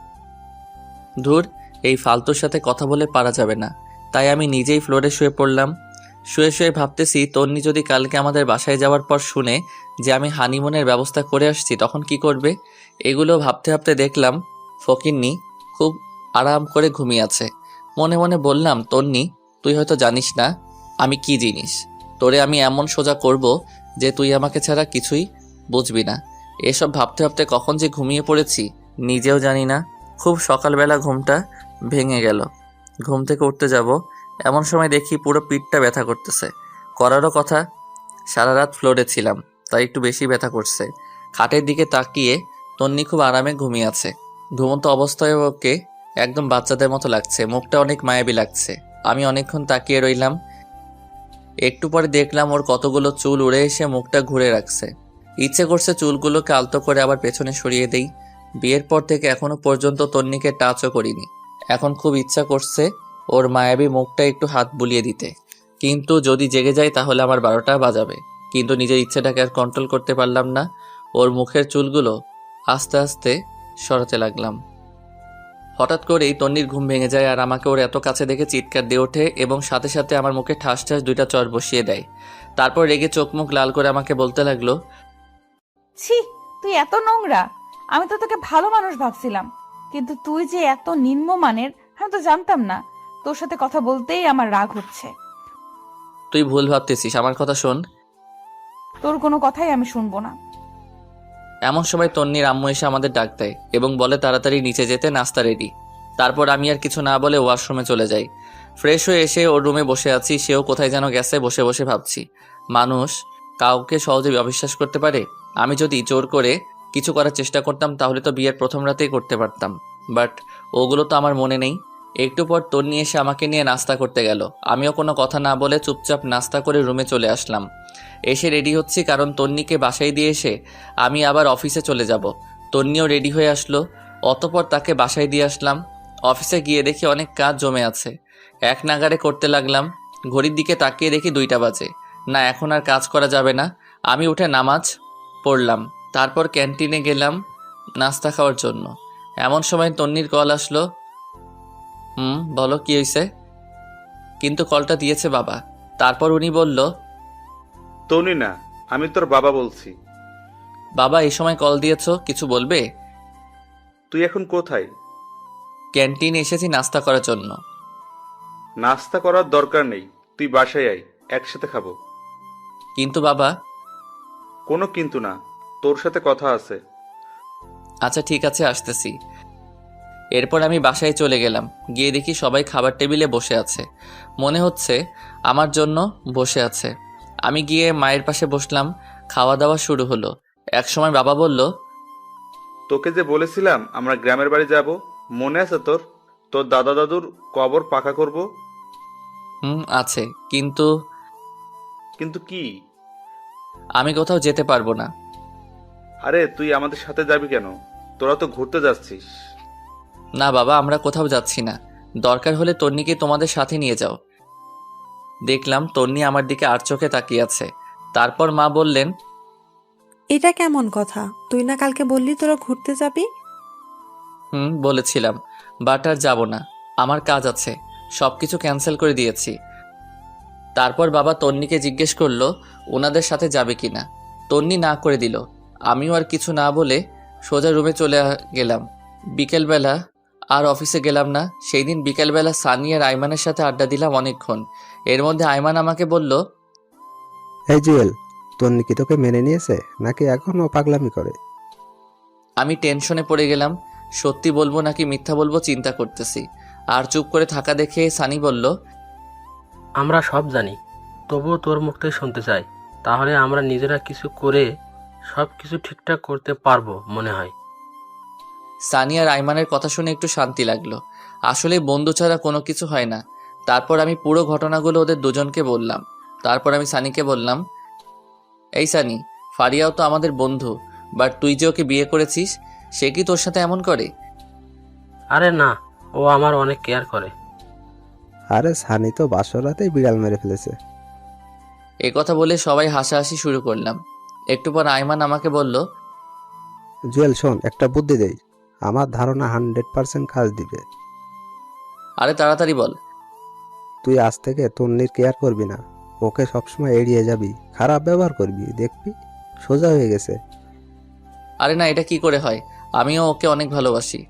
ধুর, এই ফালতুর সাথে কথা বলে পারা যাবে না। তাই আমি নিজেই ফ্লোরে শুয়ে পড়লাম। শুয়ে শুয়ে ভাবতেছি, তন্নি যদি কালকে আমাদের বাসায় যাওয়ার পর শুনে যে আমি হানিমুনের ব্যবস্থা করে আসছি, তখন কি করবে? এগুলো ভাবতে ভাবতে দেখলাম ফকিন্নি খুব আরাম করে ঘুমিয়ে আছে। মনে মনে বললাম, তন্নি, তুই হয়তো জানিস না আমি কি জিনিস। তোরে আমি এমন সোজা করব যে তুই আমাকে ছাড়া কিছুই বুঝবি না। এসব ভাবতে ভাবতে কখন যে ঘুমিয়ে পড়েছি নিজেও জানি না। খুব সকালবেলা ঘুমটা ভেঙে গেল। ঘুম থেকে উঠতে যাব, এমন সময় দেখি পুরো পিঠটা ব্যথা করতেছে। করারও কথা। সারা রাত ফ্লোরে ছিলাম, তাই একটু বেশি ব্যথা করছে। খাটের দিকে তাকিয়ে তন্নি খুব আরামে ঘুমিয়ে আছে। ঘুমন্ত অবস্থায় ওকে একদম বাচ্চাদের মতো লাগছে, মুখটা অনেক মায়াবী লাগছে। আমি অনেকক্ষণ তাকিয়ে রইলাম। একটু পরে দেখলাম ওর কতগুলো চুল উড়ে এসে মুখটা ঘুরে রাখছে। ইচ্ছে করছে চুলগুলোকে আলতো করে আবার পেছনে সরিয়ে দেই। বিয়ের পর থেকে এখনো পর্যন্ত তন্নিকে টাচও করিনি। এখন খুব ইচ্ছা করছে ওর মায়াবী মুখটা একটু হাত বুলিয়ে দিতে, কিন্তু যদি জেগে যায় তাহলে আমার 12টা বাজাবে। কিন্তু নিজের ইচ্ছেটাকে আর কন্ট্রোল করতে পারলাম না। ওর মুখের চুলগুলো আস্তে আস্তে সরাতে লাগলাম। হঠাৎ করেই তন্নির ঘুম ভেঙে যায় আর আমাকে ওর এত কাছে দেখে চিৎকার দিয়ে ওঠে এবং সাথে সাথে আমার মুখে ঠাস ঠাস 2টা চড় বসিয়ে দেয়। তারপর রেগে চোখ মুখ লাল করে আমাকে বলতে লাগলো, ছি, তুই এত নোংরা! আমি তো তোকে ভালো মানুষ ভাবছিলাম, কিন্তু তুই যে এত নিম্নমানের আমি তো জানতাম না। তোর সাথে কথা বলতেই আমার রাগ হচ্ছে। তুই ভুল ভাবতেছিস, আমার কথা শোন। তোর কোনো কথাই আমি শুনবো না। এমন সময় তন্নির আম্মু এসে আমাদের ডাক দেয় এবং বলে তাড়াতাড়ি নিচে যেতে, নাস্তা রেডি। তারপর আমি আর কিছু না বলে ওয়াশরুমে চলে যাই। ফ্রেশ হয়ে এসে ওর রুমে বসে আছি, সেও কোথায় যেন গেছে। বসে বসে ভাবছি, মানুষ কাউকে সহজে অবিশ্বাস করতে পারে। আমি যদি জোর করে কিছু করার চেষ্টা করতাম তাহলে তো বিয়ের প্রথম রাতেই করতে পারতাম, বাট ওগুলো তো আমার মনে নেই। একটু পর তন্নি এসে আমাকে নিয়ে নাস্তা করতে গেল। আমিও কোনো কথা না বলে চুপচাপ নাস্তা করে রুমে চলে আসলাম। এসে রেডি হচ্ছি, কারণ তন্নিকে বাসায় দিয়ে এসে আমি আবার অফিসে চলে যাব। তন্নিও রেডি হয়ে আসলো, অতঃপর তাকে বাসায় দিয়ে আসলাম। অফিসে গিয়ে দেখি অনেক কাজ জমে আছে, এক নাগাড়ে করতে লাগলাম। ঘড়ির দিকে তাকিয়ে দেখি 2টা বাজে। না, এখন আর কাজ করা যাবে না। আমি উঠে নামাজ পড়লাম, তারপর ক্যান্টিনে গেলাম নাস্তা খাওয়ার জন্য। এমন সময় তন্নির কল আসলো। বলো কি হয়েছে? কিন্তু কলটা দিয়েছে বাবা। তারপর উনি বলল, তনি না, আমি তোর বাবা বলছি। বাবা এই সময় কল দিয়েছো, কিছু বলবে? তুই এখন কোথায়? ক্যান্টিনে এসেছি নাস্তা করার জন্য। নাস্তা করার দরকার নেই, তুই বাসায় আয়, একসাথে খাবো। কিন্তু বাবা। কোনো কিন্তু না, তোর সাথে কথা আছে। আচ্ছা ঠিক আছে, আসতেছি। এরপর আমি বাসায় চলে গেলাম। গিয়ে দেখি সবাই খাবার টেবিলে বসে আছে, মনে হচ্ছে আমার জন্য বসে আছে। আমি গিয়ে মায়ের পাশে বসলাম। খাওয়া দাওয়া শুরু হলো। একসময় বাবা বলল, তোকে যে বলেছিলাম আমরা গ্রামের বাড়ি যাব, মনে আছে তোর? তোর দাদা দাদুর কবর পাকা করব। আছে, কিন্তু কিন্তু কি? আমি কোথাও যেতে পারবো না। আরে তুই আমাদের সাথে যাবি কেন? তোরা তো ঘুরতে যাচ্ছিস। না বাবা, আমরা কোথাও যাচ্ছি না। দরকার হলে তন্নিকে তোমাদের সাথে নিয়ে যাও। দেখলাম তন্নি আমার দিকে আর চোখে তাকিয়ে আছে। তারপর মা বললেন, এটা কেমন কথা? তুই না কালকে বললি তোরা ঘুরতে যাবি? বলেছিলাম, বাট আর যাব না, আমার কাজ আছে, সবকিছু ক্যান্সেল করে দিয়েছি। তারপর বাবা তন্নিকে জিজ্ঞেস করলো ওনাদের সাথে যাবে কিনা। তন্নি না করে দিল। আমিও আর কিছু না বলে সোজা রুমে চলে গেলাম। বিকেলবেলা আর অফিসে গেলাম না। সেই দিন বিকেলবেলা সানি আর আইমানের সাথে আড্ডা দিলাম অনেকক্ষণ। এর মধ্যে আইমান আমাকে বলল, এই জুয়েল, তন্নি কি তোকে মেনে নিয়েছে নাকি এখনো পাগলামি করে? আমি টেনশনে পড়ে গেলাম। সত্যি বলবো নাকি মিথ্যা বলবো চিন্তা করতেছি। আর চুপ করে থাকা দেখে সানি বলল, আমরা সব জানি, তবুও তোর মুখ থেকে শুনতে চাই। তাহলে আমরা নিজেরা কিছু করে সব কিছু ঠিকঠাক করতে পারবো মনে হয়। সানি আর আইমানের কথা শুনে একটু শান্তি লাগলো। আসলে বন্ধু ছাড়া কোনো কিছু হয় না। তারপর আমি পুরো ঘটনাগুলো ওদের দুজনকে বললাম। তারপর আমি সানিকে বললাম, এই সানি, ফারিয়াও তো আমাদের বন্ধু, বাট তুই যে ওকে বিয়ে করেছিস, সে কি তোর সাথে এমন করে? আরে না, ও আমার অনেক কেয়ার করে। আরে সানি তো বাসর রাতেই বিড়াল মেরে ফেলেছে। এ কথা বলে সবাই হাসাহাসি শুরু করলাম। একটু পর আইমান আমাকে বলল, জুয়েল শোন, একটা বুদ্ধি দেই, আমার ধারণা 100% কাজ দিবে। আরে তাড়াতাড়ি বল। তুই আজ থেকে তন্নির কেয়ার করবি না, ওকে সবসময় এড়িয়ে যাবি, খারাপ ব্যবহার করবি, দেখবি সোজা হয়ে গেছে। আরে না, এটা কি করে হয়? আমিও ওকে অনেক ভালোবাসি।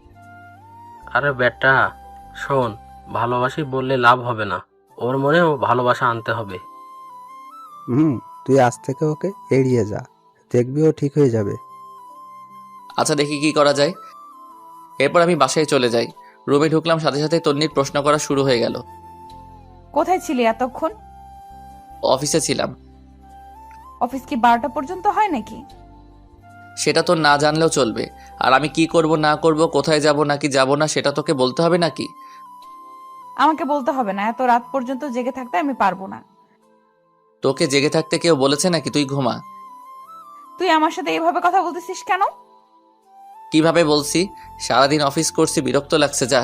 আরে বেটা শোন, ভালোবাসি বললে লাভ হবে না, ওর মনেও ভালোবাসা আনতে হবে। তুই আজ থেকে ওকে এড়িয়ে যা, দেখবি ও ঠিক হয়ে যাবে। আচ্ছা দেখি কি করা যায়। এরপর আমি বাসায় চলে যাই। রুমে ঢুকলাম, সাথে সাথে তন্নির প্রশ্ন করা শুরু হয়ে গেল। কোথায় ছিলি এতক্ষণ? অফিসে ছিলাম। অফিস কি 12টা পর্যন্ত হয় নাকি? সেটা তো না জানলেও চলবে। আর আমি কি করব না করব, কোথায় যাব নাকি যাব না, সেটা তোকে বলতে হবে নাকি? আমাকে বলতে হবে না, এত রাত পর্যন্ত জেগে থাকতে আমি পারবো না। তোকে জেগে থাকতে কেউ বলেছে নাকি? তুই ঘুমা। তুই আমার সাথে এইভাবে কথা বলতেছিস কেন? কিভাবে বলছি? সারাদিন অফিস করছি, বিরক্ত লাগছে, যা।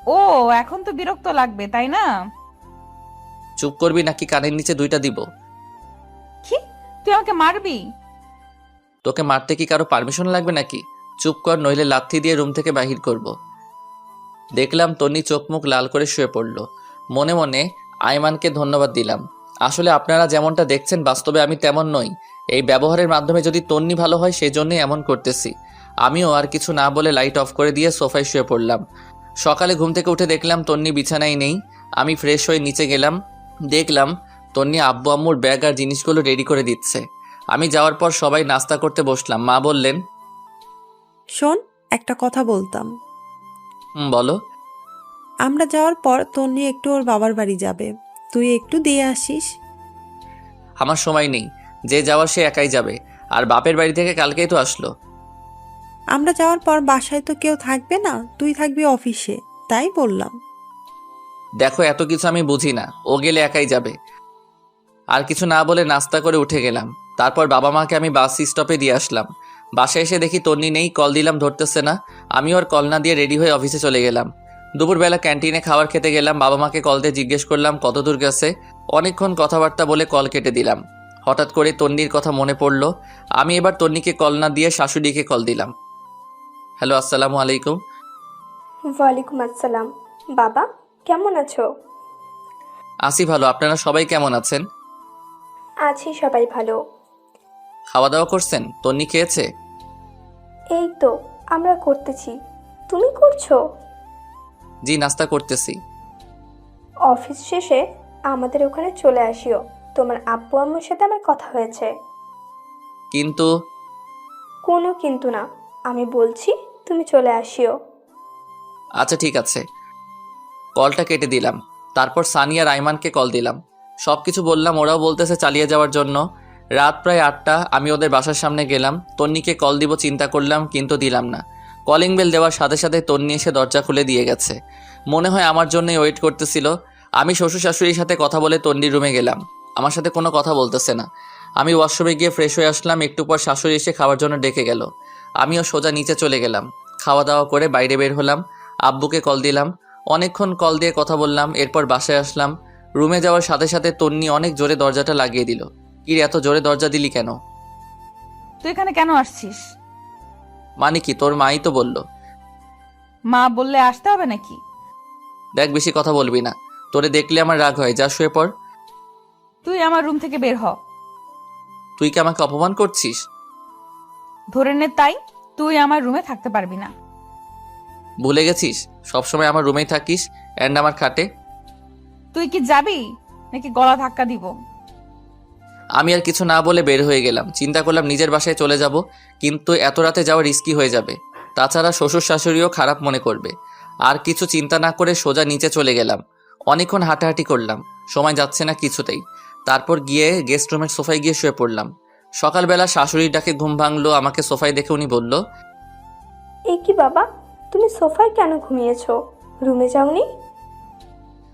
ও, এখন তো বিরক্ত লাগবে তাই না? চুপ করবি নাকি কানের নিচে 2টা দিব? কি, তুই আমাকে মারবি? তোকে মারতে কি কারো পারমিশন লাগবে নাকি? চুপ কর, নইলে লাথি দিয়ে রুম থেকে বাহির করব। দেখলাম তন্নি চোখ মুখ লাল করে শুয়ে পড়ল। মনে মনে আইমানকে ধন্যবাদ দিলাম। আসলে আপনারা যেমনটা দেখছেন, বাস্তবে আমি তেমন নই। এই ব্যবহারের মাধ্যমে যদি তন্নি ভালো হয়, সেই জন্যই এমন করতেছি। আমিও আর কিছু না বলে লাইট অফ করে দিয়ে সোফায় শুয়ে পড়লাম। সকালে ঘুম থেকে উঠে দেখলাম তন্নি বিছানায় নেই। আমি ফ্রেশ হয়ে নিচে গেলাম। দেখলাম তন্নি আব্বু আম্মুর ব্যাগ আর জিনিসগুলো রেডি করে দিচ্ছে। আমি যাওয়ার পর সবাই নাস্তা করতে বসলাম। মা বললেন, শোন, একটা কথা বলতাম। বলো। আমরা যাওয়ার পর তন্নি একটু ওর বাবার বাড়ি যাবে, তুই একটু দিয়ে আসিস। আমার সময় নেই, যে যাওয়ার সে একাই যাবে। আর বাপের বাড়ি থেকে কালকেই তো আসলো। আমরা যাওয়ার পর বাসায় তো কেউ থাকবে না, তুই থাকবি অফিসে, তাই বললাম। দেখো, এত কিছু আমি বুঝি না, ও গেলে একাই যাবে। আর কিছু না বলে নাস্তা করে উঠে গেলাম। তারপর বাবা মাকে আমি বাস স্টপে দিয়ে আসলাম। বাসায় এসে দেখি তন্নি নেই। কল দিলাম, ধরতেছে না। আমি ওর কল না দিয়ে রেডি হয়ে অফিসে চলে গেলাম। দুপুরবেলা ক্যান্টিনে খাবার খেতে গেলাম। বাবা মাকে কল দিয়ে জিজ্ঞেস করলাম কত দূর গেছে। অনেকক্ষণ কথাবার্তা বলে কল কেটে দিলাম। হঠাৎ করে তন্নির কথা মনে পড়লো। আমি এবার তন্নিকে কল না দিয়ে শাশুড়িকে কল দিলাম। হ্যালো, আসসালামু আলাইকুম। ওয়ালাইকুম আসসালাম। বাবা, কেমন আছো? আসি ভালো, আপনারা সবাই কেমন আছেন? আছি, সবাই ভালো। খাওয়া দাওয়া করছেন? তন্নি খেয়েছে? এই তো আমরা করতেছি, তুমি করছো? জি, নাস্তা করতেছি। অফিস শেষে আমাদের ওখানে চলে আসিও, তোমার আব্বু আম্মুর সাথে আমার কথা হয়েছে। কিন্তু কোনো কিন্তু না, আমি বলছি তুমি চলে আসিও। আচ্ছা ঠিক আছে। কলটা কেটে দিলাম। তারপর সানি আর আইমানকে কল দিলাম। সব কিছু বললাম, ওরাও বলতেছে চালিয়ে যাওয়ার জন্য। রাত প্রায় 8টা। আমি ওদের বাসার সামনে গেলাম। তন্নিকে কল দিব চিন্তা করলাম, কিন্তু দিলাম না। কলিং বেল দেওয়ার সাথে সাথে তন্নি এসে দরজা খুলে দিয়ে গেছে। মনে হয় আমার জন্যই ওয়েট করতেছিল। আমি শ্বশুর শাশুড়ির সাথে কথা বলে তন্নির রুমে গেলাম। আমার সাথে কোনো কথা বলতেছে না। আমি ওয়াশরুমে গিয়ে ফ্রেশ হয়ে আসলাম। একটু পর শাশুড়ি এসে খাওয়ার জন্য ডেকে গেল। আমিও সোজা নিচে চলে গেলাম। খাওয়া দাওয়া করে বাইরে বের হলাম। আব্বুকে কল দিলাম। অনেকক্ষণ কল দিয়ে কথা বললাম। এরপর বাসায় আসলাম। রুমে যাওয়ার সাথে সাথে তন্নি অনেক জোরে দরজাটা লাগিয়ে দিল। কি রে, এত জোরে দরজা দিলি কেন? তুই এখানে কেন আসছিস? মানে কি? তোর মাই তো বলল। মা বললে আসতে হবে নাকি? দেখ, বেশি কথা বলবি না। তোরে দেখলে আমার রাগ হয়। যা, শুয়ে পড়। তুই আমার রুম থেকে বের হ। তুই কি আমাকে অপমান করছিস? ধরে নে তাই, তুই আমার রুমে থাকতে পারবি না। ভুলে গেছিস সবসময় আমার রুমেই থাকিস অ্যান্ড আমার খাটে? তুই কি যাবি নাকি গলা ধাক্কা দিব? আমি আর কিছু না বলে বের হয়ে গেলাম। চিন্তা করলাম নিজের বাসায় চলে যাব, কিন্তু এত রাতে যাওয়া রিস্কি হয়ে যাবে। তাছাড়া শ্বশুর শাশুড়িও খারাপ মনে করবে। আর কিছু চিন্তা না করে সোজা নিচে চলে গেলাম। অনেকক্ষণ হাঁটাহাঁটি করলাম, সময় যাচ্ছে না কিছুতেই। তারপর গিয়ে গেস্ট রুমের সোফায় গিয়ে শুয়ে পড়লাম। সকালবেলা শাশুড়ির ডাকে ঘুম ভাঙলো। আমাকে সোফায় দেখে উনি বলল, এ কি বাবা, তুমি সোফায় কেন ঘুমিয়েছো? রুমে যাওনি?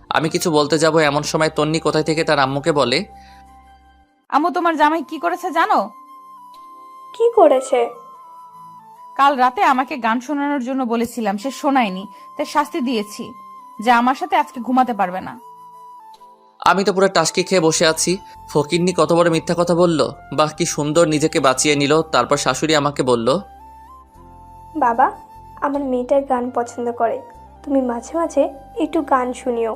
আমি কিছু বলতে যাব এমন সময় তন্নি কোথায় থেকে তার আম্মুকে বলে, আম্মু, তোমার জামাই কি করেছে জানো? কি করেছে? কাল রাতে আমাকে গান শোনানোর জন্য বলেছিলাম, সে শোনায়নি, তাই শাস্তি দিয়েছি যে আমার সাথে আজকে ঘুমাতে পারবে না। আমি তো পুরো টাসকি খেয়ে বসে আছি। ফকিন্নি কত বড় মিথ্যা কথা বলল। বাহ, কি সুন্দর নিজেকে বাঁচিয়ে নিল। তারপর শাশুড়ি আমাকে বলল, বাবা, আমার মেয়েটার গান পছন্দ করে, তুমি মাঝে মাঝে একটু গান শুনিও।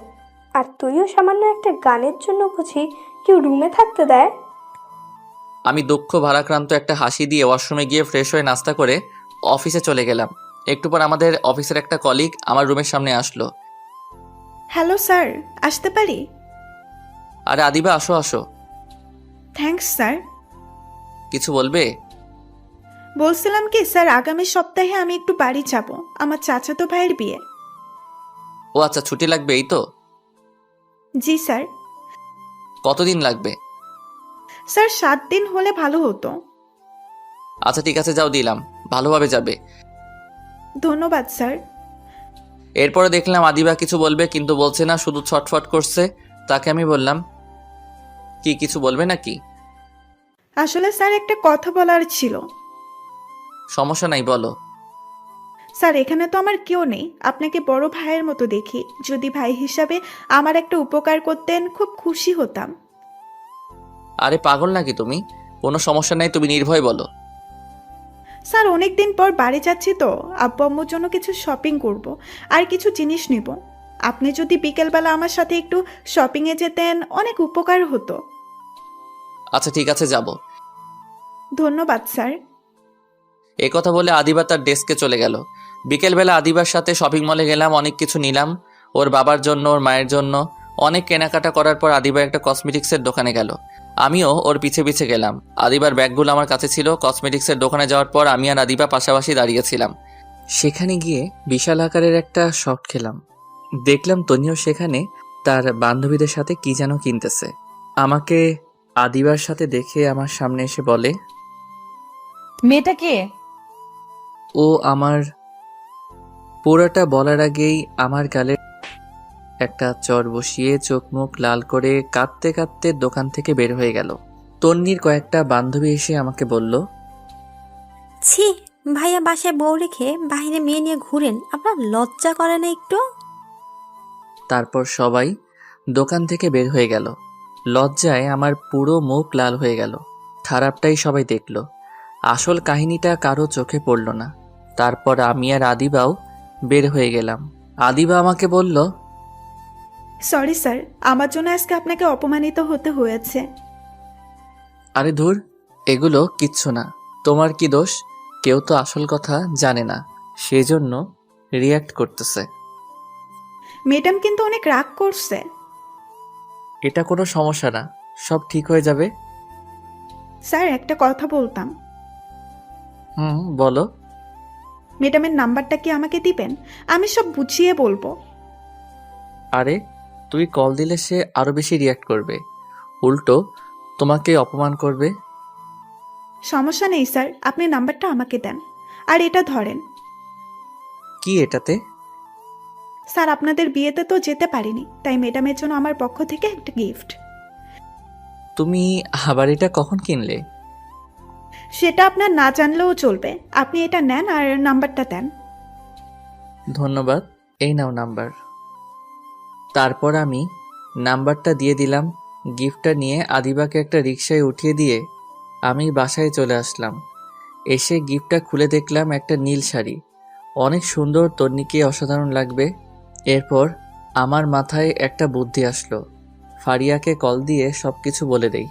আর তুইও সামান্য একটা গানের জন্য বুঝি কেউ রুমে থাকতে দেয়? আমি দুঃখ ভারাক্রান্ত একটা হাসি দিয়ে ওয়াশরুমে গিয়ে ফ্রেশ হয়ে নাস্তা করে অফিসে চলে গেলাম। একটু পর আমাদের অফিসের একটা কলিগ আমার রুমের সামনে আসলো। হ্যালো স্যার, আসতে পারি? আরে আদিবা, আসো আসো। Thanks sir. কিছু বলবে? বলছিলাম কি স্যার, আগামী সপ্তাহে আমি একটু বাড়ি যাব, আমার চাচাতো ভাইয়ের বিয়ে। ও আচ্ছা, ছুটি লাগবে এই তো? জি স্যার। কতদিন লাগবে? স্যার 7 দিন হলে ভালো হতো। আচ্ছা ঠিক আছে, যাও, দিলাম। ভালোভাবে যাবে। ধন্যবাদ স্যার। এরপরে দেখলাম আদিবা কিছু বলবে কিন্তু বলছে না, শুধু ছটফট করছে। তাকে আমি বললাম, কি কিছু বলবে নাকি? আসলে স্যার একটা কথা বলার ছিল। সমস্যা নাই, বলো। স্যার এখানে তো আমার কেউ নেই, আপনাকে বড় ভাইয়ের মতো দেখি। যদি ভাই হিসাবে আমার একটা উপকার করতেন খুব খুশি হতাম। আরে পাগল নাকি তুমি? কোনো সমস্যা নাই, তুমি নির্ভয় বলো। স্যার অনেকদিন পর বাড়ি যাচ্ছি তো, আব্বু আম্মুর জন্য কিছু শপিং করব আর কিছু জিনিস নিব। আপনি যদি বিকেলবেলা আমার সাথে একটু শপিংয়ে যেতেন অনেক উপকার হতো। আচ্ছা ঠিক আছে, যাব। ধন্যবাদ স্যার। এ কথা বলে আদিবা তার ডেস্কে চলে গেল। বিকেলবেলা আদিবার সাথে শপিং মলে গেলাম, অনেক কিছু নিলাম। ওর বাবার জন্য, ওর মায়ের জন্য। অনেক কেনাকাটা করার পর আদিবা একটা কসমেটিক্সের দোকানে গেল। আমিও ওর পিছে পিছে গেলাম। আদিবার ব্যাগগুলো আমার কাছে ছিল। কসমেটিক্সের দোকানে যাওয়ার পর আমি আর আদিবা পাশাপাশি দাঁড়িয়েছিলাম। সেখানে গিয়ে বিশাল আকারের একটা শট খেলাম। দেখলাম তনিও সেখানে তার বান্ধবীদের সাথে কি যেন কিনতেছে। আমাকে আদিবার সাথে দেখে আমার সামনে এসে বলে, মেয়েটা কে? ও আমার। পুরোটা বলার আগেই আমার গালে একটা চর বসিয়ে চোখ মুখ লাল করে কাঁদতে কাঁদতে দোকান থেকে বের হয়ে গেল। তন্নির কয়েকটা বান্ধবী এসে আমাকে বলল, ছি, ভাইয়া বাসায় বউ রেখে বাইরে মেয়ে নিয়ে ঘুরেন, আপনার লজ্জা করে না একটু? তারপর সবাই দোকান থেকে বের হয়ে গেল। লজ্জায় আমার পুরো মুখ লাল হয়ে গেল। খারাপটাই সবাই দেখল, আসল কাহিনীটা কারো চোখে পড়ল না। তারপর আমি আর আদিবাও বের হয়ে গেলাম। আদিবা আমাকে বলল, সরি স্যার, আমার জন্য আজকে আপনাকে অপমানিত হতে হয়েছে। আরে ধুর, এগুলো কিচ্ছু না। তোমার কি দোষ? কেউ তো আসল কথা জানে না, সেজন্য রিয়্যাক্ট করতেছে। ম্যাডাম কিন্তু অনেক রাগ করছে। এটা কোনো সমস্যা না, সব ঠিক হয়ে যাবে। স্যার একটা কথা বলতাম। বলো। ম্যাডামের নাম্বারটা কি আমাকে দিবেন? আমি সব বুঝিয়ে বলবো। আরে তুই কল দিলে সে আরো বেশি রিয়্যাক্ট করবে, উল্টো তোমাকে অপমান করবে। সমস্যা নেই স্যার, আপনি নাম্বারটা আমাকে দেন। আর এটা ধরেন। কি এটাতে? স্যার আপনাদের বিয়েতে তো যেতে পারিনি, তাই ম্যাডামের জন্য আমার পক্ষ থেকে একটা গিফট। তুমি আবার এটা কখন কিনলে? সেটা আপনার না জানলেও চলবে, আপনি এটা নেন আর নাম্বারটা দেন। ধন্যবাদ, এই নাও নাম্বার। তারপর আমি নাম্বারটা দিয়ে দিলাম। গিফটটা নিয়ে আদিবাকে একটা রিকশায় উঠিয়ে দিয়ে আমি বাসায় চলে আসলাম। এসে গিফটটা খুলে দেখলাম একটা নীল শাড়ি। অনেক সুন্দর, তন্নিকে অসাধারণ লাগবে। এরপর আমার মাথায় একটা বুদ্ধি আসলো, ফারিয়াকে কল দিয়ে সব কিছু বলে দেই।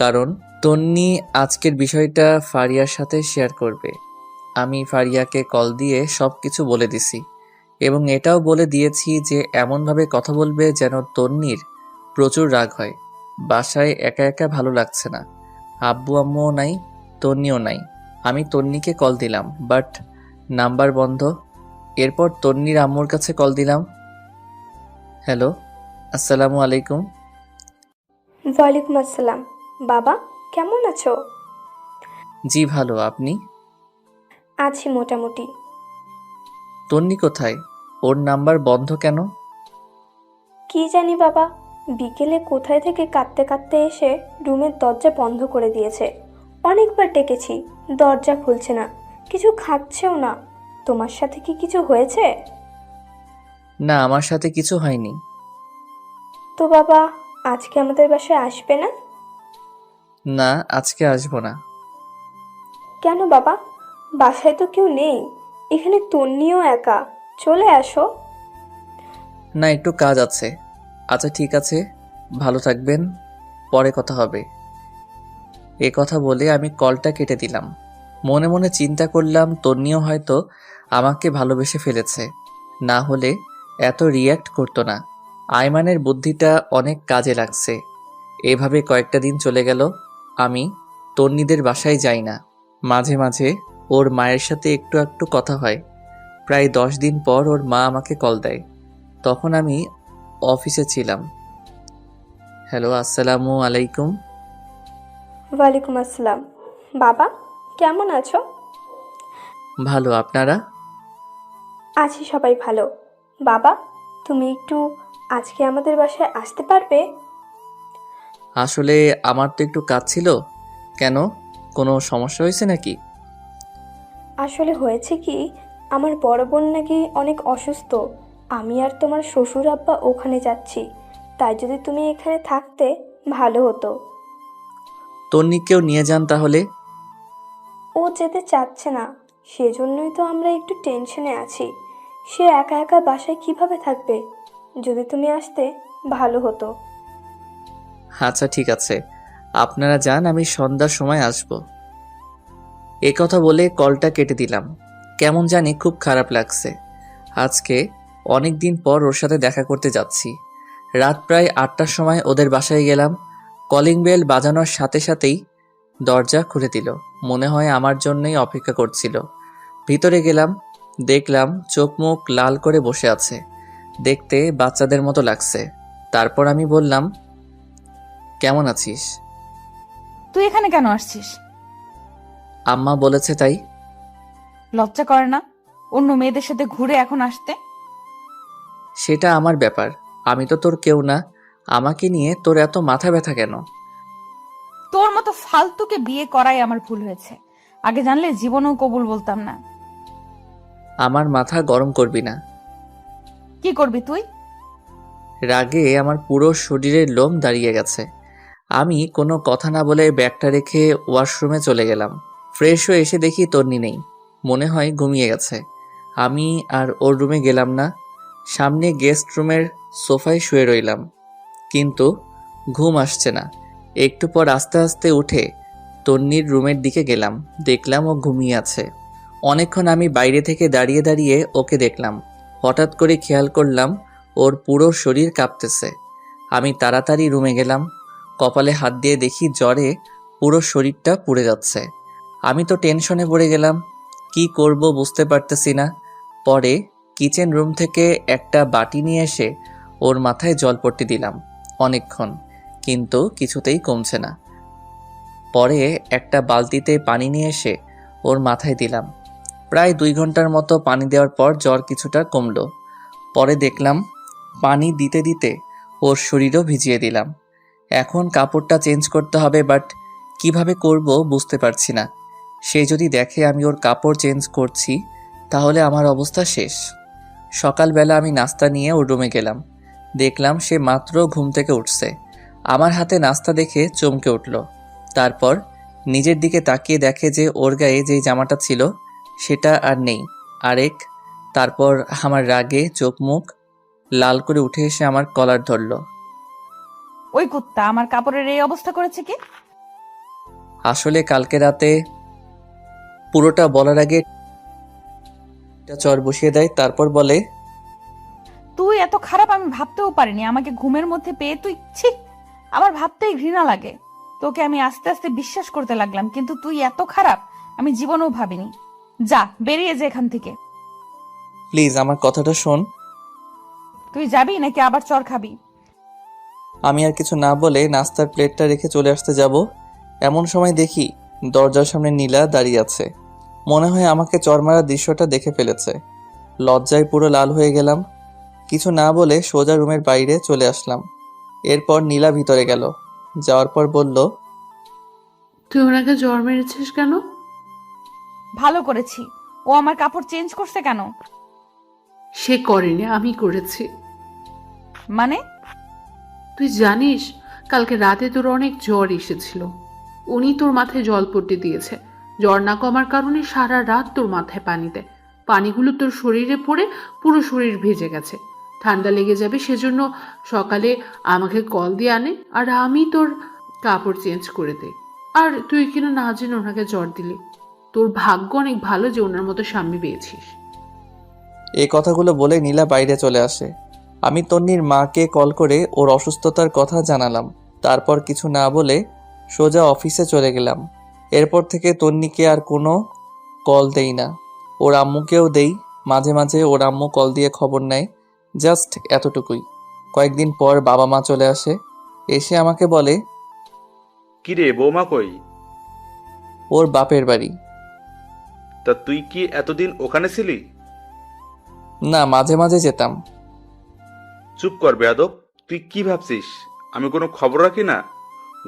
কারণ তন্নি আজকের বিষয়টা ফারিয়ার সাথে শেয়ার করবে। আমি ফারিয়াকে কল দিয়ে সব কিছু বলে দিছি এবং এটাও বলে দিয়েছি যে এমনভাবে কথা বলবে যেন তন্নির প্রচুর রাগ হয়। বাসায় একা একা ভালো লাগছে না, আব্বু আম্মুও নাই, তন্নিও নাই। আমি তন্নিকে কল দিলাম, বাট নাম্বার বন্ধ। এরপর তন্নির আম্মুর কাছে কল দিলাম। হ্যালো, আসসালামু আলাইকুম। ওয়ালাইকুম আসসালাম। বাবা কেমন আছো? জি ভালো, আপনি? আছি মোটামুটি। তন্নি কোথায়? ওর নাম্বার বন্ধ কেন? কি জানি বাবা, বিকেলে কোথায় থেকে কাঁদতে কাঁদতে এসে রুমের দরজা বন্ধ করে দিয়েছে। অনেকবার ডেকেছি, দরজা খুলছে না, কিছু খাচ্ছেও না। তোমার সাথে কি কিছু হয়েছে? না, আমার সাথে কিছু হয়নি। তো বাবা আজকে আমাদের বাসায় আসবে না? না, আজকে আসবো না। কেন বাবা? বাসায় তো কেউ নেই, এখানে তন্নিও একা, চলে আসো। না, একটু কাজ আছে। আচ্ছা ঠিক আছে, ভালো থাকবেন, পরে কথা হবে। এ কথা বলে আমি কলটা কেটে দিলাম। মনে মনে চিন্তা করলাম তন্নিও হয়তো আমাকে ভালোবেসে ফেলেছে, না হলে এত রিয়্যাক্ট করতো না। আয়মানের বুদ্ধিটা অনেক কাজে লাগছে। এভাবে কয়েকটা দিন চলে গেল। আমি তন্নিদের বাসায় যাই না। মাঝে মাঝে ওর মায়ের সাথে একটু একটু কথা হয়। প্রায় 10 দিন পর ওর মা আমাকে কল দেয়। তখন আমি অফিসে ছিলাম। হ্যালো, আসসালামু আলাইকুম। ওয়ালাইকুম আসসালাম। বাবা, কেমন আছো? ভালো, আপনারা? আছি সবাই ভালো। বাবা, তুমি একটু আজকে আমাদের বাসায় আসতে পারবে? আসলে আমার তো একটু কাজ ছিল। কেন, কোনো সমস্যা হয়েছে নাকি? আসলে হয়েছে কি, আমার বড় বোন নাকি অনেক অসুস্থ। আমি আর তোমার শ্বশুর আব্বা ওখানে যাচ্ছি, তাই যদি তুমি এখানে থাকতে ভালো হতো। তন্নিকেও নিয়ে যান তাহলে। ও যেতে চাচ্ছে না, সেজন্যই তো আমরা একটু টেনশনে আছি। সে একা একা বাসায় কিভাবে থাকবে? যদি তুমি আসতে ভালো হতো। আচ্ছা ঠিক আছে, আপনারা যান, আমি সন্ধ্যার সময় আসব। এ কথা বলে কলটা কেটে দিলাম। কেমন জানি খুব খারাপ লাগছে। আজকে অনেক দিন পর ওর সাথে দেখা করতে যাচ্ছি। রাত প্রায় 8টার সময় ওদের বাসায় গেলাম। কলিং বেল বাজানোর সাথে সাথেই দরজা খুলে দিল। মনে হয় আমার জন্যই অপেক্ষা করছিল। ভিতরে গেলাম, দেখলাম চোখ মুখ লাল করে বসে আছে। দেখতে বাচ্চাদের মতো লাগছে। তারপর আমি বললাম, কেমন আছিস? তুই এখানে কেন আসছিস? আম্মা বলেছে তাই। লজ্জা করে না অন্য মেয়েদের সাথে ঘুরে এখন আসতে? সেটা আমার ব্যাপার, আমি তো তোর কেউ না। আমাকে নিয়ে তোর এত মাথা ব্যথা কেন? তোর মতো ফালতুকে বিয়ে করাই আমার ভুল হয়েছে। আগে জানলে জীবনেও কবুল বলতাম না। আমার মাথা গরম করবি না। কি করবি তুই? রাগে আমার পুরো শরীরের লোম দাঁড়িয়ে গেছে। আমি কোনো কথা না বলে ব্যাগটা রেখে ওয়াশরুমে চলে গেলাম। ফ্রেশ হয়ে এসে দেখি তন্নি নেই, মনে হয় ঘুমিয়ে গেছে। আমি আর ওর রুমে গেলাম না, সামনে গেস্ট রুমের সোফায় শুয়ে রইলাম। কিন্তু ঘুম আসছে না। একটু পর আস্তে আস্তে উঠে তন্নির রুমের দিকে গেলাম, দেখলাম ও ঘুমিয়ে আছে। অনেকক্ষণ আমি বাইরে থেকে দাঁড়িয়ে দাঁড়িয়ে ওকে দেখলাম। হঠাৎ করে খেয়াল করলাম ওর পুরো শরীর কাঁপতেছে। আমি তাড়াতাড়ি রুমে গেলাম, কপালে হাত দিয়ে দেখি জ্বরে পুরো শরীরটা পুড়ে যাচ্ছে। আমি তো টেনশনে পড়ে গেলাম, কি করব বুঝতে পারতেছি না। পরে কিচেন রুম থেকে একটা বাটি নিয়ে এসে ওর মাথায় জলপট্টি দিলাম অনেকক্ষণ, কিন্তু কিছুতেই কমছে না। পরে একটা বালতিতে পানি নিয়ে এসে ওর মাথায় দিলাম। প্রায় 2 ঘন্টার মতো পানি দেওয়ার পর জ্বর কিছুটা কমলো। পরে দেখলাম পানি দিতে দিতে ওর শরীরও ভিজিয়ে দিলাম। এখন কাপড়টা চেঞ্জ করতে হবে, বাট কিভাবে করব বুঝতে পারছি না। সে যদি দেখে আমি ওর কাপড় চেঞ্জ করছি তাহলে আমার অবস্থা শেষ। সকালবেলা আমি নাস্তা নিয়ে ওর রুমে গেলাম, দেখলাম সে মাত্র ঘুম থেকে উঠছে। আমার হাতে নাস্তা দেখে চমকে উঠল। তারপর নিজের দিকে তাকিয়ে দেখে যে ওর গায়ে যেই জামাটা ছিল সেটা আর নেই, আরেক। তারপর আমার রাগে চোখ মুখ লাল করে উঠে এসে আমার কলার ধরল। ওই কুত্তা আমার কাপড়ের এই অবস্থা করেছে কি? আসলে কালকে রাতে পুরোটা বলার আগে একটা চর বসিয়ে দেয়, তারপর বলে, তুই এত খারাপ আমি ভাবতেও পারিনি। আমাকে ঘুমের মধ্যে পেয়ে তুই ছি, আমার ভাবতেই ঘৃণা লাগে। তোকে আমি আস্তে আস্তে বিশ্বাস করতে লাগলাম, কিন্তু তুই এত খারাপ আমি জীবনেও ভাবিনি। যা, বেরিয়ে যা এখান থেকে। প্লিজ আমার কথাটা শোন। তুই যাবি নাকি আবার চর খাবি? আমি আর কিছু না বলে নাস্তার প্লেটটা রেখে চলে আসতে যাব, এমন সময় দেখি দরজার সামনে নীলা দাঁড়িয়ে আছে। মনে হয় আমাকে চর মারার দৃশ্যটা দেখে ফেলেছে। লজ্জায় পুরো লাল হয়ে গেলাম। কিছু না বলে সোজা রুমের বাইরে চলে আসলাম। এরপর নীলা ভিতরে গেল, যাওয়ার পর বলল, তুই ওনাকে জ্বর মেরেছিস কেন? ভালো করেছি। ও আমার কাপড় চেঞ্জ করছে কেন? সে করেনি, আমি করেছি। মানে? তুই জানিস কালকে রাতে তোর অনেক জ্বর এসেছিল। উনি তোর মাথায় জলপট্টি দিয়েছে। জ্বর না কমার কারণে সারা রাত তোর মাথায় পানি দেয়। পানিগুলো তোর শরীরে পড়ে পুরো শরীর ভেজে গেছে। ঠান্ডা লেগে যাবে সেজন্য সকালে আমাকে কল দিয়ে আনে, আর আমি তোর কাপড় চেঞ্জ করে দেই। আর তুই কিনা না জেনে ওনাকে জ্বর দিলি। তোর ভাগ্য অনেক ভালো যে ওনার মতো স্বামী পেয়েছিস। এই কথাগুলো বলে নীলা বাইরে চলে আসে। আমি তন্নির মাকে কল করে ওর অসুস্থতার কথা জানালাম। তারপর কিছু না বলে সোজা অফিসে চলে গেলাম। এরপর থেকে তন্নিকে আর কোনো কল দেই না। ওর আম্মুকেও দেই, মাঝে মাঝে ওর আম্মু কল দিয়ে খবর নেয়, জাস্ট এতটুকুই। কয়েকদিন পর বাবা মা চলে আসে। এসে আমাকে বলে, কিরে বৌমা কই? ওর বাপের বাড়ি। তা তুই কি এতদিন ওখানে ছিলি? না, মাঝে মাঝে যেতাম। চুপ কর বেয়াদব, তুই কি ভাবছিস আমি কোনো খবর রাখি না?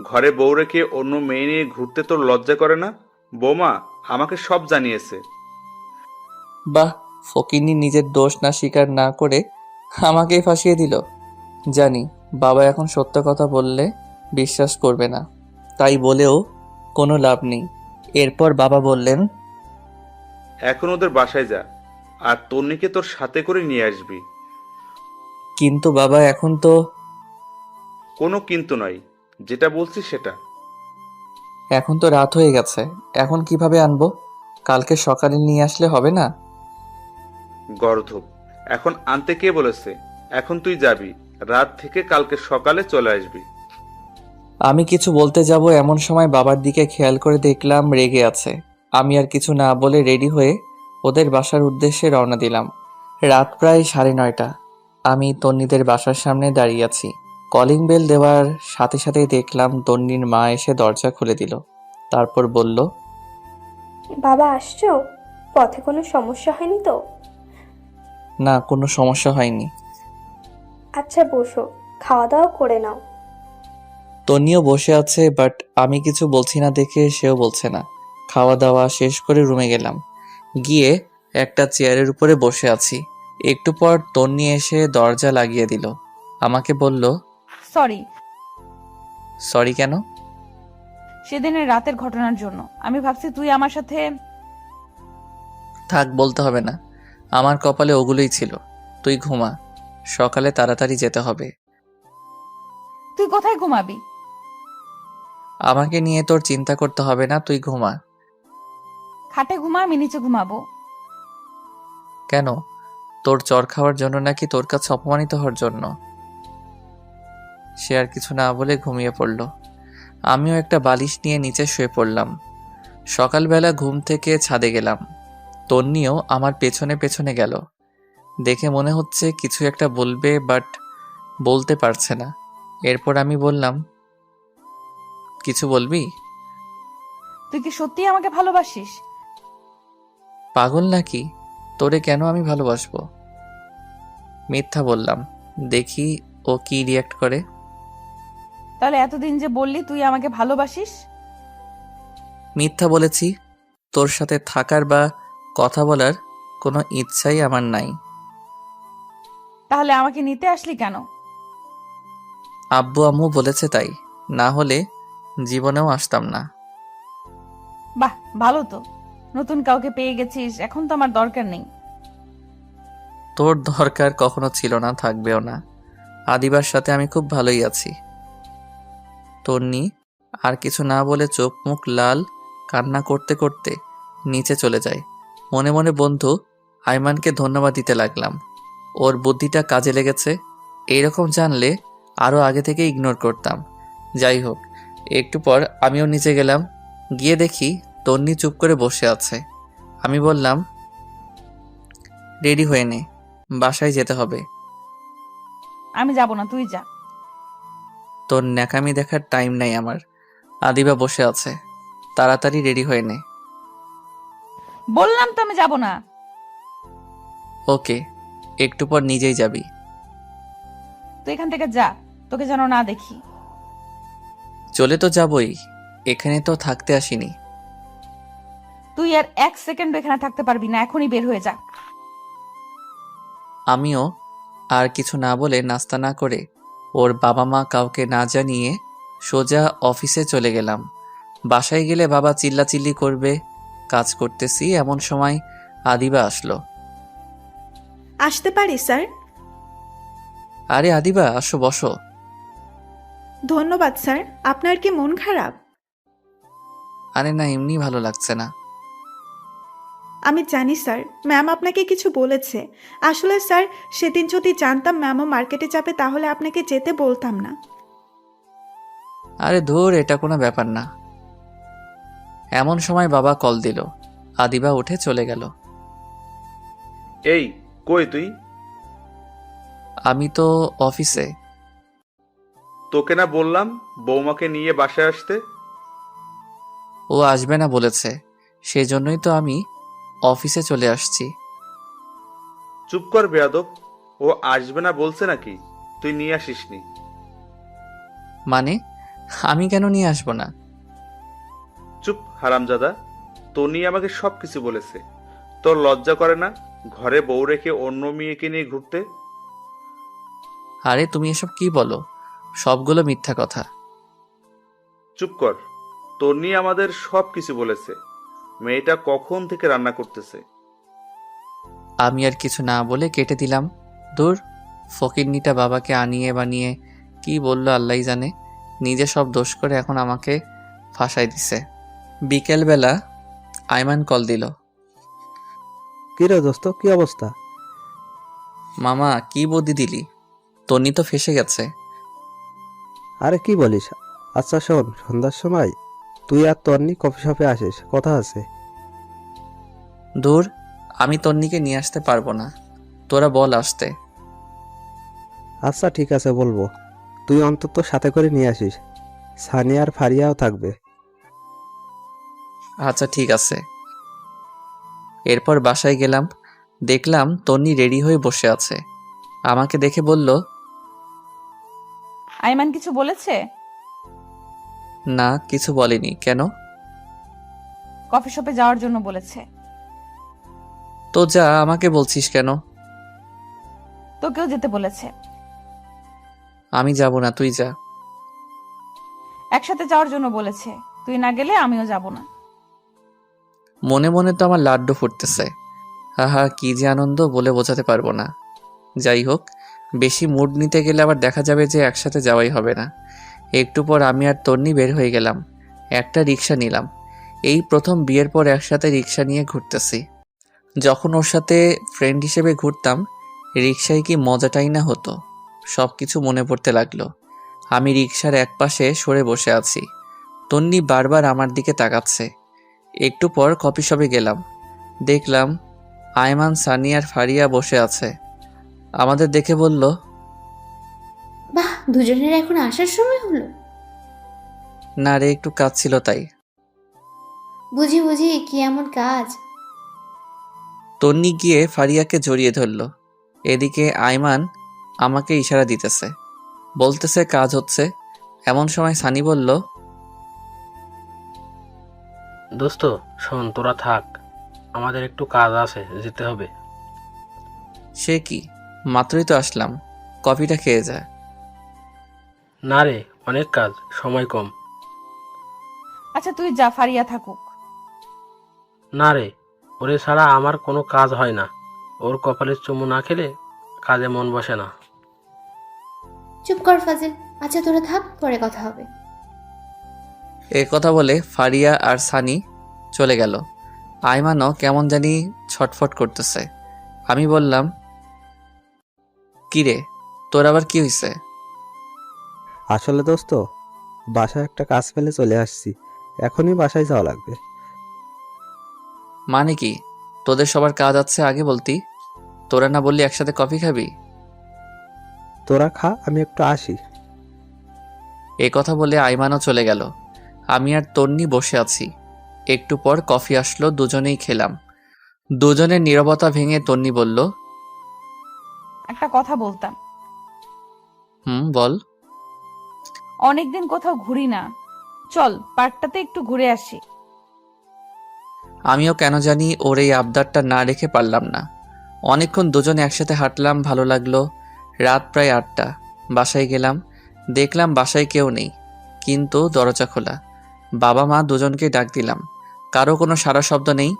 ঘরে বউ রেখে অন্য মেয়ে নিয়ে ঘুরতে তোর লজ্জা করে না? বৌমা আমাকে সব জানিয়েছে। বাহ, ফকিন্নি নিজের দোষ না স্বীকার না করে আমাকেই ফাঁসিয়ে দিল। জানি বাবা এখন সত্য কথা বললে বিশ্বাস করবে না, তাই বলেও কোনো লাভ নেই। এরপর বাবা বললেন, এখন ওদের বাসায় যা, আর তন্নিকে তোর সাথে করে নিয়ে আসবি। কিন্তু বাবা এখন তো। কোনো কিন্তু নয়, যেটা বলছি সেটা। এখন তো রাত হয়ে গেছে, এখন কিভাবে আনবো? কালকে সকালে নিয়ে আসলে হবে না? গর্ধব, এখন আনতে কে বলেছে? এখন তুই যাবি, রাত থেকে কালকে সকালে চলে আসবি। আমি কিছু বলতে যাব এমন সময় বাবার দিকে খেয়াল করে দেখলাম রেগে আছে। আমি আর কিছু না বলে রেডি হয়ে ওদের বাসার উদ্দেশ্যে রওনা দিলাম। রাত প্রায় 9:30। আমি তন্নিদের বাসার সামনে দাঁড়িয়ে আছি। কলিং বেল দেওয়ার সাথে সাথেই দেখলাম তন্নির মা এসে দরজা খুলে দিল। তারপর বলল, বাবা আসছো? পথে কোনো সমস্যা হয়নি তো? না, কোনো সমস্যা হয়নি। আচ্ছা বসো, খাওয়া দাওয়া করে নাও। তন্নিও বসে আছে, বাট আমি কিছু বলছি না দেখে সেও বলছে না। খাওয়া দাওয়া শেষ করে রুমে গেলাম। গিয়ে একটা চেয়ারের উপরে বসে আছি। একটু পর তন্নি এসে দরজা লাগিয়ে দিল। আমাকে বলল, সরি, সরি কেন? সেদিনের রাতের ঘটনার জন্য। আমি ভাবছি তুই আমার সাথে। থাক, বলতে হবে না। আমার কপালে ওগুলোই ছিল। তুই ঘুমা, সকালে তাড়াতাড়ি যেতে হবে। তুই কোথায় ঘুমাবি? আমাকে নিয়ে তোর চিন্তা করতে হবে না, তুই ঘুমা। খাটে ঘুমা, আমি নিচে ঘুমাবো। কেন? তোর চর খাওয়ার জন্য নাকি তোর কাছে অপমানিত হওয়ার জন্য? সে আর কিছু না বলে ঘুমিয়ে পড়ল। আমিও একটা বালিশ নিয়ে নিচে শুয়ে পড়লাম। সকালবেলা ঘুম থেকে ছাদে গেলাম। তন্নিও আমার পেছনে পেছনে গেল। দেখে মনে হচ্ছে কিছু একটা বলবে, বাট বলতে পারছে না। এরপর আমি বললাম, কিছু বলবি? তুই কি সত্যি আমাকে ভালোবাসিস? পাগল নাকি? তোরে কেন আমি ভালোবাসবো? মিথ্যা বললাম, দেখি ও কি রিয়াক্ট করে। তাহলে এতদিন যে বললি তুই আমাকে ভালোবাসিস? মিথ্যা বলেছি। তোর সাথে থাকার বা কথা বলার কোনো ইচ্ছাই আমার নাই। তাহলে আমাকে নিতে আসলি কেন? আব্বু আম্মু বলেছে তাই, না হলে জীবনেও আসতাম না। বাহ, ভালো তো। নতুন কাউকে পেয়ে গেছিস, এখন তো আমার দরকার নেই। তোর দরকার কখনো ছিল না, থাকবেও না। আদিবার সাথে আমি খুব ভালোই আছি। তন্নি আর কিছু না বলে চোখ মুখ লাল, কান্না করতে করতে নিচে চলে যায়। মনে মনে বন্ধু আইমানকে ধন্যবাদ দিতে লাগলাম। ওর বুদ্ধিটা কাজে লেগেছে। এইরকম জানলে আরও আগে থেকে ইগনোর করতাম। যাই হোক, একটু পর আমিও নিচে গেলাম। গিয়ে দেখি তন্নি চুপ করে বসে আছে। আমি বললাম, রেডি হয়ে নে, বাসায় যেতে হবে। আমি যাব না, তুই যা। তোর ন্যাকামি দেখার টাইম নাই আমার। আদিবা বসে আছে, তাড়াতাড়ি রেডি হয়ে নে। বললাম তো আমি যাব না। ওকে, একটু পর নিজেই যাবি। তুই এখান থেকে যা, তোকে যেন না দেখি। চলে তো যাবই, এখানে তো থাকতে আসিনি। তুই আর 1 সেকেন্ড এখানে থাকতে পারবি না, এখনই বের হয়ে যা। আমিও আর কিছু না বলে নাস্তা না করে ওর বাবা মা কাউকে না জানিয়ে সোজা অফিসে চলে গেলাম। বাসায় গেলে বাবা চিল্লাচিল্লি করবে। কাজ করতেছি এমন সময় আদিবা আসলো। আসতে পারি স্যার? আরে আদিবা, আসো, বসো। ধন্যবাদ স্যার। আপনার কি মন খারাপ? আরে না, এমনি ভালো লাগছে না। আমি জানি স্যার, ম্যাম আপনাকে কিছু বলেছে। আসলে স্যার, সেদিন যদি জানতাম ম্যামও মার্কেটে যাবে তাহলে আপনাকে যেতে বলতাম না। আরে ধুর, এটা কোনো ব্যাপার না। এমন সময় বাবা কল দিল। আদিবা উঠে চলে গেল। এই কই তুই? আমি তো অফিসে। তোকে না বললাম বৌমাকে নিয়ে বাসায় আসতে? ও আসবে না বলেছে, সেজন্যই তো আমি অফিসে চলে আসছি। চুপ কর বেয়াদব। ও আসবে না বলছে নাকি? তুই নিয়ে আসিসনি? মানে আমি কেন নিয়ে আসবো না? চুপ হারামজাদা। তনি আমাকে সব কিছু বলেছে। তোর লজ্জা করে না ঘরে বউ রেখে অন্য মেয়েকে নিয়ে ঘুরতে? আরে তুমি এসব কি বলো? সবগুলো মিথ্যা কথা। চুপ কর। তনি আমাদের সব কিছু বলেছে। মেয়েটা কখন থেকে রান্না করতেছে। আমি আর কিছু না বলে কেটে দিলাম। দূর, ফকিন্নিটা বাবাকে আনিয়ে বানিয়ে কি বললো আল্লাহই জানে। নিজে সব দোষ করে এখন আমাকে ফাঁসাই দিছে। বিকেলবেলা আয়মান কল দিল। কি রে দোস্ত, কি অবস্থা? মামা কি বদি দিলি? তন্নি তো ফেসে গেছে। আরে কি বলিস? আচ্ছা শোন, সন্ধ্যার সময় তুই আর তন্নি কফি শপে আসিস, কথা আছে। দূর, আমি তন্নিকে নিয়ে আসতে পারবো না। তোরা বল আসতে। আচ্ছা ঠিক আছে, বলবো। তুই অন্তত সাথে করে নিয়ে আসিস, সানি আর ফারিয়াও থাকবে। আচ্ছা ঠিক আছে। এরপর বাসায় গেলাম, দেখলাম তন্নি রেডি হয়ে বসে আছে। আমাকে দেখে বলল, আইমান কিছু বলেছে? না কিছু বলেনি। কেন? কফি শপে যাওয়ার জন্য বলেছে। তো যা, আমাকে বলছিস কেন? তোকেও যেতে বলেছে। আমি যাব না, তুই যা। একসাথে যাওয়ার জন্য বলেছে, তুই না গেলে আমিও যাব না। মনে মনে তো আমার লাড্ডু ফুটতেছে। আহা কি যে আনন্দ, বলে বোঝাতে পারবো না। যাই হোক, বেশি মুড নিতে গেলে আবার দেখা যাবে যে একসাথে যাওয়াই হবে না। একটু পর আমি আর তন্নি বের হয়ে গেলাম। একটা রিক্সা নিলাম। এই প্রথম বিয়ের পর একসাথে রিক্সা নিয়ে ঘুরতেছি। যখন ওর সাথে ফ্রেন্ড হিসেবে ঘুরতাম, রিক্সায় কি মজাটাই না হতো। সব কিছু মনে পড়তে লাগলো। আমি রিক্সার একপাশে সরে বসে আছি। তন্নি বারবার আমার দিকে তাকাচ্ছে। একটু পর কফি শপে গেলাম। দেখলাম আয়মান, সানি আর ফারিয়া বসে আছে। আমাদের দেখে বলল, বাহ, দুজনের এখন আসার সময় হলো। না রে, একটু কাজ ছিল তাই। বুঝি বুঝি, কি এমন কাজ? তন্নি গিয়ে ফারিয়াকে জড়িয়ে ধরল। এদিকে আয়মান আমাকে ইশারা দিতেছে, বলতেছে কাজ হচ্ছে। এমন সময় সানি বলল, দোস্ত শোন, তোরা থাক, আমাদের একটু কাজ আছে, যেতে হবে। সে কি, মাত্রই তো আসলাম, কফিটা খেয়ে যা। না রে, অনেক কাজ, সময় কম। আচ্ছা তুই যা, ফারিয়া থাকুক। না রে, ওরে ছাড়া আমার কোনো কাজ হয় না। ওর কপালের চুমু না খেলে কাজে মন বসে না। চুপ কর ফাজিল। আচ্ছা তোরা থাক, পরে কথা হবে। এ কথা বলে ফারিয়া আর সানি চলে গেল। আয়মানও কেমন জানি ছটফট করতেছে। আমি বললাম, কিরে তোর আবার কি হয়েছে? আসলে দোস্ত, বাসায় একটা কাজ ফেলে চলে আসছি, এখনই বাসায় যাওয়া লাগবে। মানে কি? তোদের সবার কাজ আছে আগে বলতি। তোরা না বললি একসাথে কফি খাবি? তোরা খা, আমি একটু আসি। এ কথা বলে আইমানও চলে গেল। আমি আর তন্নি বসে আছি। একটু পর কফি আসলো, দুজনেই খেলাম। দুজনের নীরবতা ভেঙে তন্নি বলল, একটা কথা বলতাম। বল। অনেকদিন কোথাও ঘুরি না, চল পার্কটাতে একটু ঘুরে আসি। আমিও কেন জানি ওর এই আবদারটা না রেখে পারলাম না। অনেকক্ষণ দুজনে একসাথে হাঁটলাম, ভালো লাগলো। রাত প্রায় 8টা। বাসায় গেলাম, দেখলাম বাসায় কেউ নেই, কিন্তু দরজা খোলা। বাবা মা দুজনকে ডাক দিলাম, কারো কোনো সাড়া শব্দ নেই।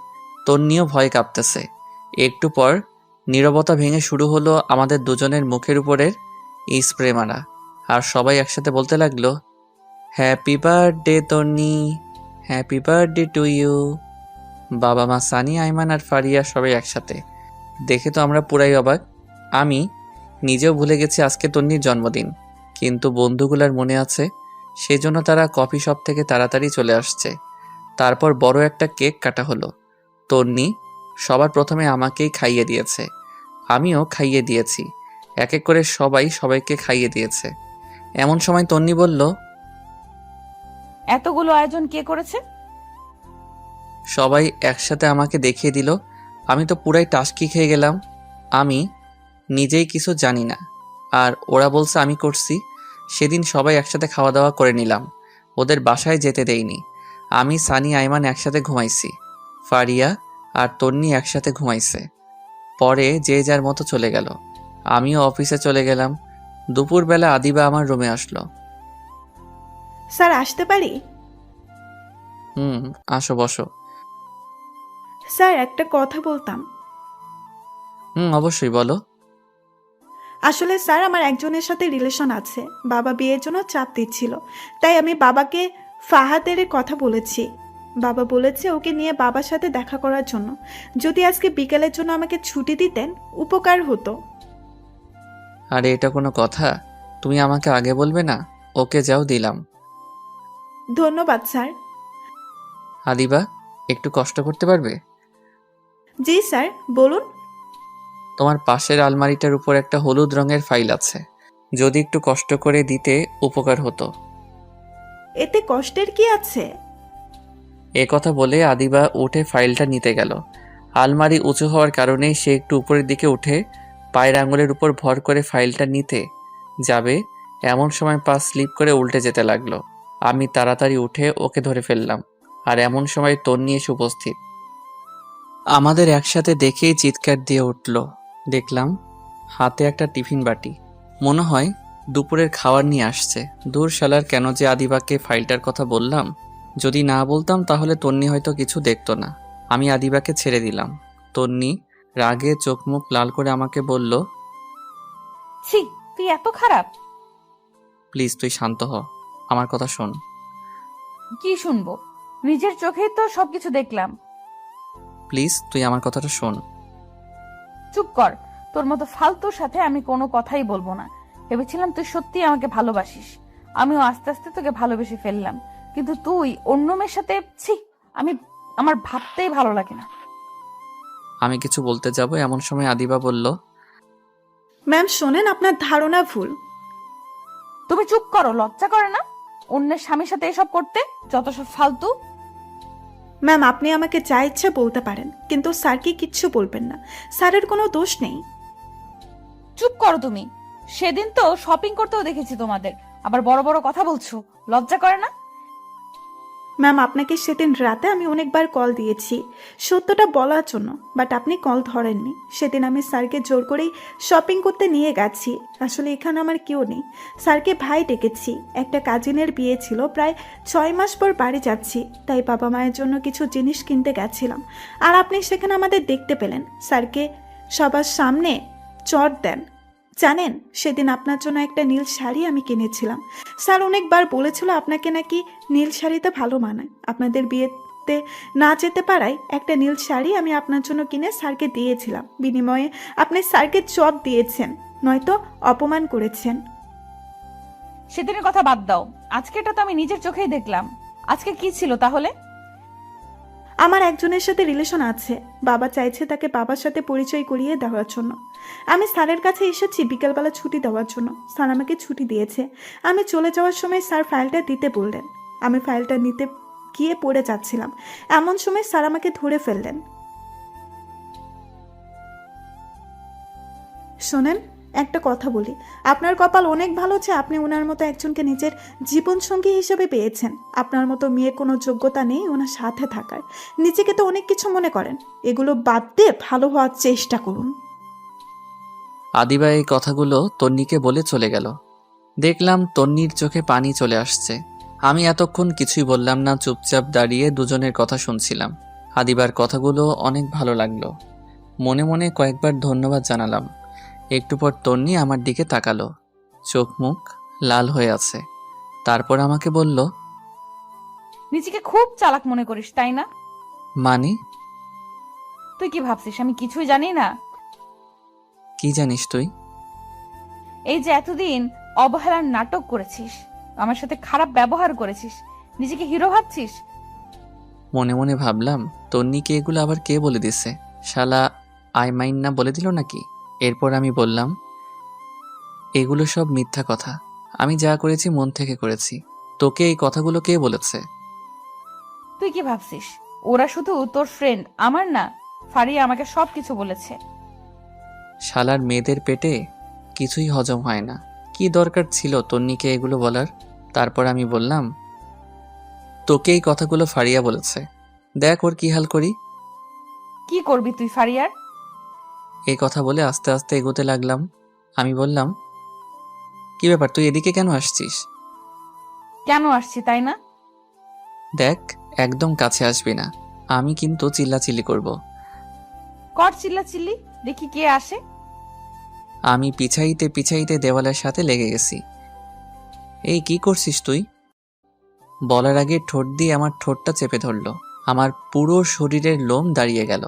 তন্নিও ভয় কাঁপতেছে। একটু পর নীরবতা ভেঙে শুরু হলো আমাদের দুজনের মুখের উপরের স্প্রে মারা। আর সবাই একসাথে বলতে লাগলো, happy birthday Tonni, happy birthday to you. বাবা মা, সানি, আইমান আর ফারিয়া সবাই একসাথে। দেখে তো আমরা পুরাই অবাক। আমি নিজেও ভুলে গেছি আজকে তন্নির জন্মদিন, কিন্তু বন্ধুগুলার মনে আছে, সেজন্য তারা কফি শপ থেকে তাড়াতাড়ি চলে আসছে। তারপর বড় একটা কেক কাটা হলো। তন্নি সবার প্রথমে আমাকেই খাইয়ে দিয়েছে, আমিও খাইয়ে দিয়েছি। এক এক করে সবাই সবাইকে খাইয়ে দিয়েছে। এমন সময় তন্নি বলল, এতগুলো আয়োজন কে করেছে? সবাই একসাথে আমাকে দেখিয়ে দিল। আমি তো পুরাই টাসকি খেয়ে গেলাম। আমি নিজেই কিছু জানি না, আর ওরা বলছে আমি করছি। সেদিন সবাই একসাথে খাওয়া দাওয়া করে নিলাম, ওদের বাসায় যেতে দেইনি। আমি, সানি, আইমান একসাথে ঘুমাইছি, ফারিয়া আর তন্নি একসাথে ঘুমাইছে। পরে যে যার মতো চলে গেল, আমিও অফিসে চলে গেলাম। দুপুরবেলা আদিবা আমার রুমে আসলো। স্যার আসতে পারি? আসো, বসো। স্যার একটা কথা বলতাম। অবশ্যই বলো। আসলে স্যার আমার একজনের সাথে রিলেশন আছে, বাবা বিয়ের জন্য চাপ দিচ্ছিল, তাই আমি বাবাকে ফাহাদের কথা বলেছি। বাবা বলেছে ওকে নিয়ে বাবার সাথে দেখা করার জন্য। যদি আজকে বিকেলের জন্য আমাকে ছুটি দিতেন উপকার হতো। আরে এটা কোনো কথা? তুমি আমাকে আগে বলবে না? ওকে যাও, দিলাম। ধন্যবাদ স্যার। আদিবা, একটু কষ্ট করতে পারবে? জি স্যার, বলুন। তোমার পাশের আলমারিটার উপর একটা হলুদ রঙের ফাইল আছে, যদি একটু কষ্ট করে দিতে উপকার হতো। এতে কষ্টের কি আছে? এ কথা বলে আদিবা উঠে ফাইলটা নিতে গেল। আলমারি উঁচু হওয়ার কারণে সে একটু উপরের দিকে উঠে পায়ের আঙুলের উপর ভর করে ফাইলটা নিতে যাবে, এমন সময় পা স্লিপ করে উল্টে যেতে লাগলো। আমি তাড়াতাড়ি উঠে ওকে ধরে ফেললাম, আর এমন সময় তন্নি এসে উপস্থিত। আমাদের একসাথে দেখেই চিৎকার দিয়ে উঠল। দেখলাম হাতে একটা টিফিন বাটি, মনে হয় দুপুরের খাবার নিয়ে আসছে। দূর শালার, কেন যে আদিবাকে ফাইলটার কথা বললাম। যদি না বলতাম তাহলে তন্নি হয়তো কিছু দেখতো না। আমি আদিবাকে ছেড়ে দিলাম। তন্নি রাগে চোখ মুখ লাল করে আমাকে বলল, ছি, তুই এত খারাপ? প্লিজ তুই শান্ত হ, আমার কথা শোন। কি শুনবো? নিজের চোখেই তো সবকিছু দেখলাম। প্লিজ তুই আমার কথাটা শোন। চুপ কর, তোর মতো ফালতুর সাথে আমি কোনো কথাই বলবো না। ভেবেছিলাম তুই সত্যি আমাকে ভালোবাসিস, আমিও আস্তে আস্তে তোকে ভালোবেসে ফেললাম, কিন্তু তুই অন্য মেয়ের সাথে, ছি, আমার ভাবতেই ভালো লাগে না। আমি কিছু বলতে যাব, এমন সময় আদিবা বলল, ম্যাম শোনেন, আপনার ধারণা ভুল। তুমি চুপ করো, লজ্জা করে না অন্যের স্বামীর সাথে এসব করতে? যত সব ফালতু। ম্যাম আপনি আমাকে যা ইচ্ছে বলতে পারেন, কিন্তু স্যারকে কিচ্ছু বলবেন না, স্যারের কোনো দোষ নেই। চুপ করো তুমি। সেদিন তো শপিং করতেও দেখেছি তোমাদের, আবার বড় বড় কথা বলছো, লজ্জা করে না? ম্যাম আপনাকে সেদিন রাতে আমি অনেকবার কল দিয়েছি সত্যটা বলার জন্য, বাট আপনি কল ধরেননি। সেদিন আমি স্যারকে জোর করেই শপিং করতে নিয়ে গেছি। আসলে এখানে আমার কেউ নেই, স্যারকে ভাই ডেকেছি। একটা কাজিনের বিয়ে ছিল, প্রায় 6 মাস পর বাড়ি যাচ্ছি, তাই বাবা মায়ের জন্য কিছু জিনিস কিনতে গেছিলাম। আর আপনি সেখানে আমাদের দেখতে পেলেন, স্যারকে সবার সামনে চট দেন। জানেন, সেদিন আপনার জন্য একটা নীল শাড়ি আমি কিনেছিলাম। স্যার অনেকবার বলেছিল আপনাকে নাকি নীল শাড়িতে ভালো মানায়। আপনাদের বিয়েতে না যেতে পারায় একটা নীল শাড়ি আমি আপনার জন্য কিনে স্যারকে দিয়েছিলাম। বিনিময়ে আপনি স্যারকে চট দিয়েছেন, নয়তো অপমান করেছেন। সেদিনের কথা বাদ দাও, আজকেটা তো আমি নিজের চোখেই দেখলাম। আজকে কি ছিল তাহলে? আমার একজনের সাথে রিলেশন আছে, বাবা চাইছে তাকে বাবার সাথে পরিচয় করিয়ে দেওয়ার জন্য। আমি স্যারের কাছে এসেছি বিকেলবেলা ছুটি দেওয়ার জন্য। স্যার আমাকে ছুটি দিয়েছে। আমি চলে যাওয়ার সময় স্যার ফাইলটা দিতে বললেন। আমি ফাইলটা নিতে গিয়ে পড়ে যাচ্ছিলাম, এমন সময় স্যার আমাকে ধরে ফেললেন। শোনেন, একটা কথা বলি, আপনার কপাল অনেক ভালো যে আপনি ওনার মতো একজনকে নিজের জীবনসঙ্গী হিসেবে পেয়েছেন। আপনার মতো মেয়ের কোনো যোগ্যতা নেই ওনার সাথে থাকার। নিজেকে তো অনেক কিছু মনে করেন, এগুলো বাদ দিয়ে ভালো হওয়ার চেষ্টা করুন। আদিবা এই কথাগুলো তন্নিকে বলে চলে গেল। দেখলাম তন্নির চোখে পানি চলে আসছে। আমি এতক্ষণ কিছুই বললাম না, চুপচাপ দাঁড়িয়ে দুজনের কথা শুনছিলাম। আদিবার কথাগুলো অনেক ভালো লাগলো, মনে মনে কয়েকবার ধন্যবাদ জানালাম। একটু পর তন্নি আমার দিকে তাকালো, চোখ মুখ লাল হয়ে আছে। তারপর আমাকে বলল, নিজেকে খুব চালাক মনে করিস তাই না? মানে? তুই কি ভাবছিস আমি কিছুই জানি না? কি জানিস তুই? এই যে এতদিন অবহেলার নাটক করেছিস, আমার সাথে খারাপ ব্যবহার করেছিস, নিজেকে হিরো ভাবছিস। মনে মনে ভাবলাম, তন্নিকে এগুলো আবার কে বলে দিছে? শালা আই মাইন না বলে দিল নাকি? এরপর আমি বললাম, এগুলো সব মিথ্যা কথা, আমি যা করেছি মন থেকে করেছি। তোকে এই কথাগুলো কে বলেছে? তুই কি ভাবছিস ওরা শুধু তোর ফ্রেন্ড, আমার না? ফারিয়া আমাকে সবকিছু বলেছে। শালার মেয়েদের পেটে কিছুই হজম হয় না। কি দরকার ছিল তন্নিকে এগুলো বলার? তারপর আমি বললাম, তোকে এই কথাগুলো ফারিয়া বলেছে, দেখ ওর কি হাল করি। কি করবি তুই ফারিয়ার? এই কথা বলে আস্তে আস্তে এগোতে লাগলাম। আমি বললাম, কি ব্যাপার, তুই এদিকে কেন আসছিস? কেন আসছি তাই না? দেখ, একদম কাছে আসবি না, আমি কিন্তু চিল্লাচিল্লি করব। কর চিল্লাচিল্লি, দেখি কে আসে। আমি পিছাইতে পিছাইতে দেওয়ালের সাথে লেগে গেছি। এই কি করছিস তুই? বলার আগে ঠোঁট দিয়ে আমার ঠোঁটটা চেপে ধরলো। আমার পুরো শরীরের লোম দাঁড়িয়ে গেল।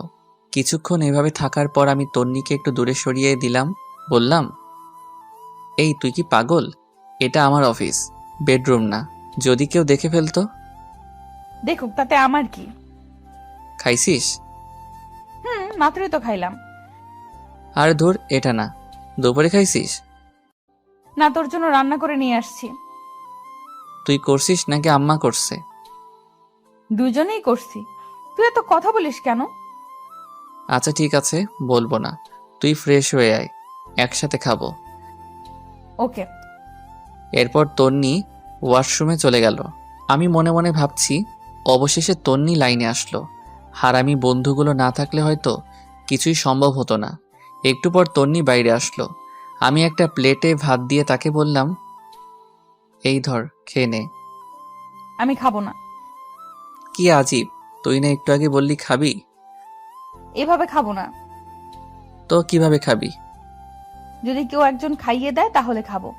কিছুক্ষণ এভাবে থাকার পর আমি তন্নিকে একটু দূরে সরিয়ে দিলাম। বললাম, এই তুই কি পাগল? এটা আমার অফিস, বেডরুম না। যদি কেউ দেখে ফেলতো? দেখুক, তাতে আমার কি? খাইছিস? মাত্রই তো খাইলাম। আর ধুর, এটা না। দুপুরে খাইছিস? না, তোর জন্য রান্না করে নিয়ে আসছি। তুই করছিস নাকি আম্মা করছে? দুজনেই করছি। তুই এত কথা বলিস কেন? আচ্ছা ঠিক আছে, বলবো না। তুই ফ্রেশ হয়ে আয়, একসাথে খাবো। ওকে। এরপর তন্নি ওয়াশরুমে চলে গেল। আমি মনে মনে ভাবছি, অবশেষে তন্নি লাইনে আসলো। হারামি বন্ধুগুলো না থাকলে হয়তো কিছুই সম্ভব হতো না। একটু পর তন্নি বাইরে আসলো। আমি একটা প্লেটে ভাত দিয়ে তাকে বললাম, এই ধর, খেয়ে নে। আমি খাবো না। কি আজীব, তুই না একটু আগে বললি খাবি? এভাবে খাবো না। তো কিভাবে খাবি? যদি কেউ একজন খাইয়ে দেয় তাহলে খাবো।